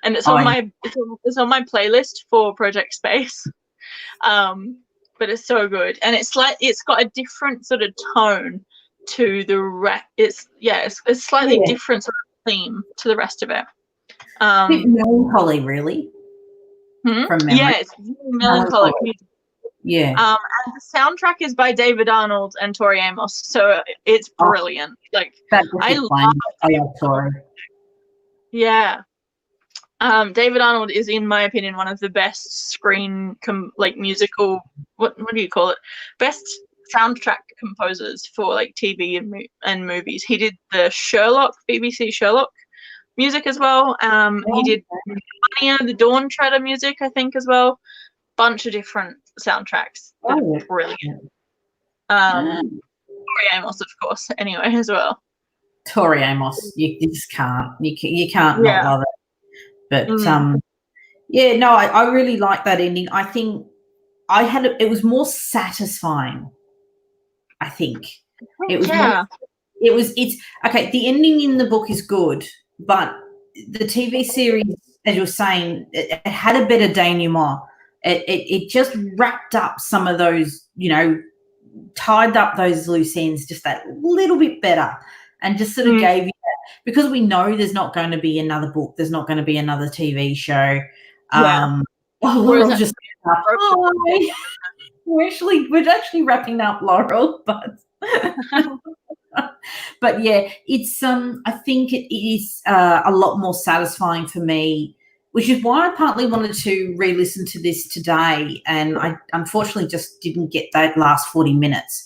And it's on my playlist for Project Space. But it's so good, and it's got a different sort of tone to the it's slightly different sort of theme to the rest of it. A bit melancholy, really. From memory. Yeah, it's really melancholic music. Yeah. And the soundtrack is by David Arnold and Tori Amos, so it's brilliant. Like I love Tori. Yeah. David Arnold is, in my opinion, one of the best musical, what do you call it? Best soundtrack composers for like TV and movies. He did the BBC Sherlock music as well. He did the Dawn Treader music, I think, as well. Bunch of different soundtracks. Brilliant. Tori Amos, of course, anyway, as well. Tori Amos, you just can't. You can't not love it. But I really like that ending. I think it was more satisfying. I think it was. It's okay. The ending in the book is good, but the TV series, as you're saying, it had a better denouement. It just wrapped up some of those, tied up those loose ends just that little bit better, and just sort of gave you that. because we know there's not going to be another book, there's not going to be another TV show. Laurel just hi. We're actually wrapping up, Laurel, but but yeah, it's I think it is a lot more satisfying for me, which is why I partly wanted to re-listen to this today, and I unfortunately just didn't get that last 40 minutes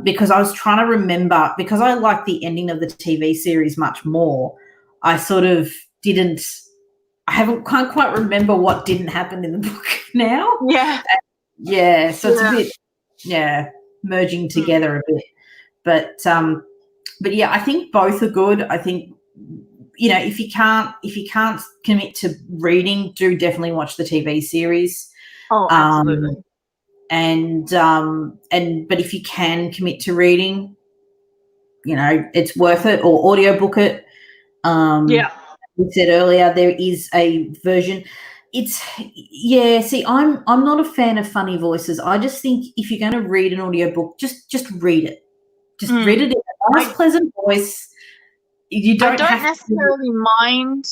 because I was trying to remember, because I like the ending of the TV series much more. I sort of can't quite remember what didn't happen in the book now. Yeah, so it's a bit merging together a bit. But yeah, I think both are good. I think, you know, if you can't commit to reading, do definitely watch the TV series. Oh, absolutely. But if you can commit to reading, you know, it's worth it, or audiobook it. We said earlier there is a version. See, I'm not a fan of funny voices. I just think if you're going to read an audiobook, just read it. Just read it in a nice, pleasant voice. I don't necessarily mind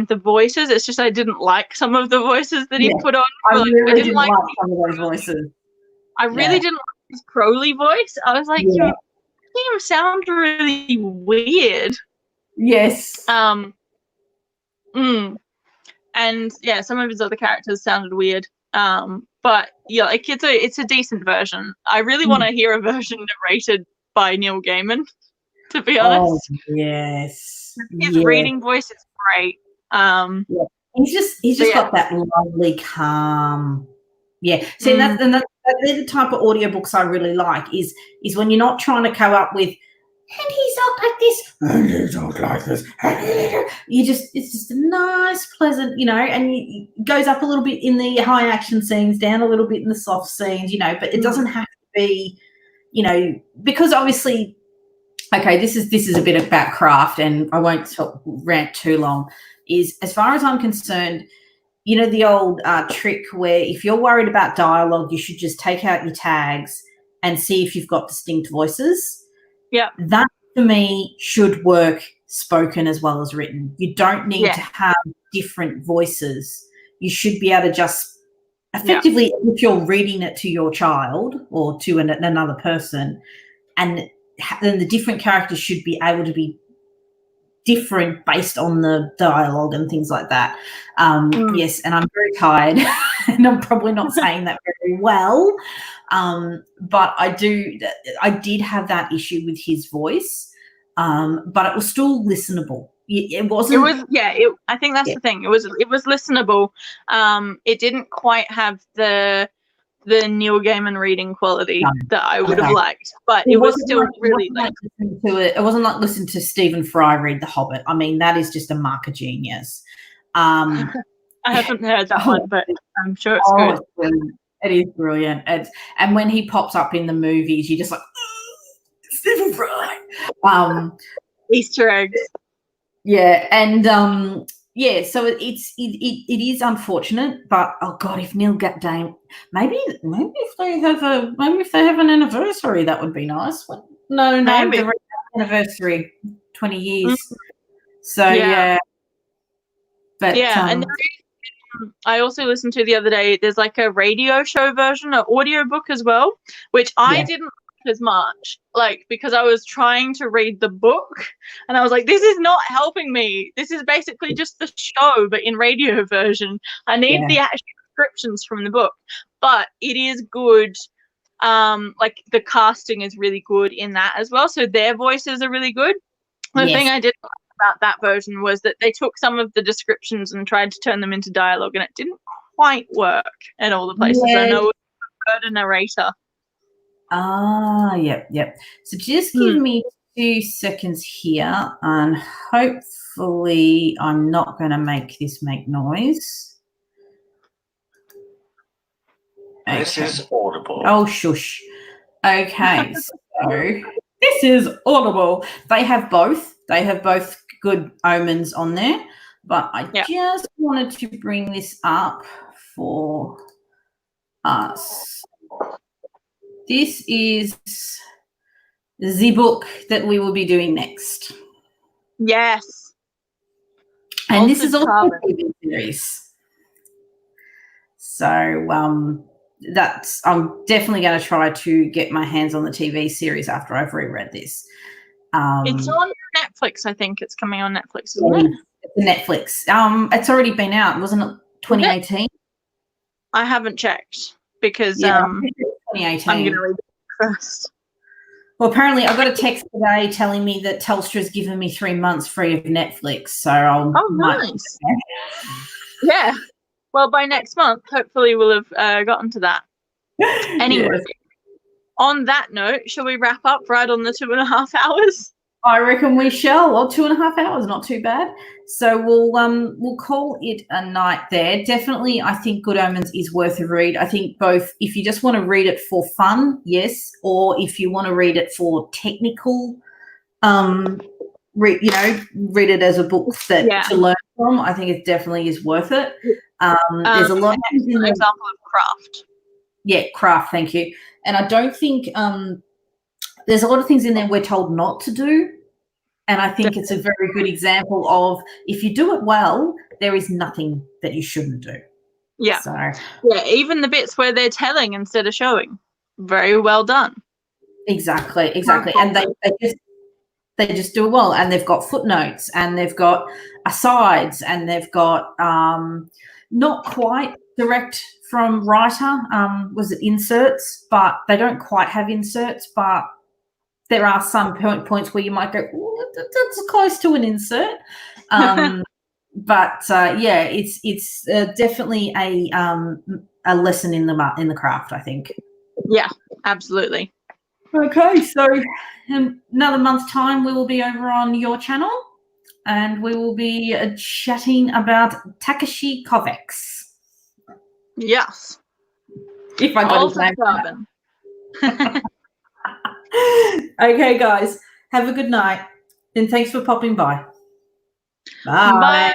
the voices. It's just I didn't like some of the voices that he put on. I really didn't like some of those voices. I really didn't like his Crowley voice. I was like, you're making him sound really weird. Yes. And yeah, some of his other characters sounded weird. But yeah, like it's a decent version. I really want to hear a version narrated by Neil Gaiman, to be honest. Oh, yes. His reading voice is great. He's just got that lovely calm. Yeah. See, they're the type of audiobooks I really like is when you're not trying to come up with, and he's not like this, and he's not like this. It's just a nice, pleasant, you know, and it goes up a little bit in the high action scenes, down a little bit in the soft scenes, you know, but it doesn't have to be, you know, because obviously, okay, this is a bit about craft, and I won't rant too long, is as far as I'm concerned, you know, the old trick where if you're worried about dialogue, you should just take out your tags and see if you've got distinct voices. Yeah. That, to me, should work spoken as well as written. You don't need to have different voices. You should be able to just effectively, if you're reading it to your child or to another person, and then the different characters should be able to be different based on the dialogue and things like that. Yes, and I'm very tired and I'm probably not saying that very well, but I did have that issue with his voice, but it was still listenable. It wasn't. I think that's the thing. It was listenable. It didn't quite have the Neil Gaiman reading quality that I would have liked, but it was still really like it wasn't like listening to Stephen Fry read The Hobbit. I mean, that is just a mark of genius. I haven't heard that one, but I'm sure it's good. It's brilliant. It is brilliant. And when he pops up in the movies, you're just like, Stephen Fry. Easter eggs. Yeah, and so it is unfortunate, but oh god, if Neil Gaiman, maybe if they have an anniversary, that would be nice. No, the anniversary, 20 years. So but and I also listened to the other day. There's like a radio show version, an audiobook as well, which I didn't as much, like, because I was trying to read the book and I was like, this is not helping me. This is basically just the show but in radio version. I need the actual descriptions from the book, but it is good. Like the casting is really good in that as well, so their voices are really good. The thing I did like about that version was that they took some of the descriptions and tried to turn them into dialogue, and it didn't quite work in all the places. I know we preferred a narrator. Yep. So just give me 2 seconds here, and hopefully I'm not going to make this make noise. Okay. This is audible. Oh, shush. Okay, so this is audible. They have both. They have both Good Omens on there, but I just wanted to bring this up for us. This is the book that we will be doing next. Yes. And this is also Carbon. a TV series. So that's I'm definitely going to try to get my hands on the TV series after I've reread this. It's on Netflix, I think. It's coming on Netflix, isn't it? It's Netflix. It's already been out, wasn't it? 2018. I haven't checked because 2018. I'm going to read it first. Well, apparently I got a text today telling me that Telstra's given me 3 months free of Netflix, so nice. Yeah. Well, by next month, hopefully we'll have gotten to that. Anyway, on that note, shall we wrap up right on the 2.5 hours? I reckon we shall. Well, 2.5 hours, not too bad. So we'll call it a night there. Definitely, I think Good Omens is worth a read. I think both if you just want to read it for fun, yes, or if you want to read it for technical, read it as a book to learn from. I think it definitely is worth it. There's a lot of things in there. Example of craft. Yeah, craft. Thank you. And I don't think there's a lot of things in there we're told not to do. And I think it's a very good example of if you do it well, there is nothing that you shouldn't do. Yeah. So yeah, even the bits where they're telling instead of showing. Very well done. Exactly. And they just do it well. And they've got footnotes and they've got asides and they've got not quite direct from writer, was it inserts, but they don't quite have inserts, but there are some points where you might go, that's close to an insert. But it's definitely a lesson in the craft, I think. Yeah, absolutely. Okay, so in another month's time, we will be over on your channel and we will be chatting about Takeshi Kovacs. Yes. If I got his name. Carbon. Okay, guys, have a good night and thanks for popping by. Bye. Bye.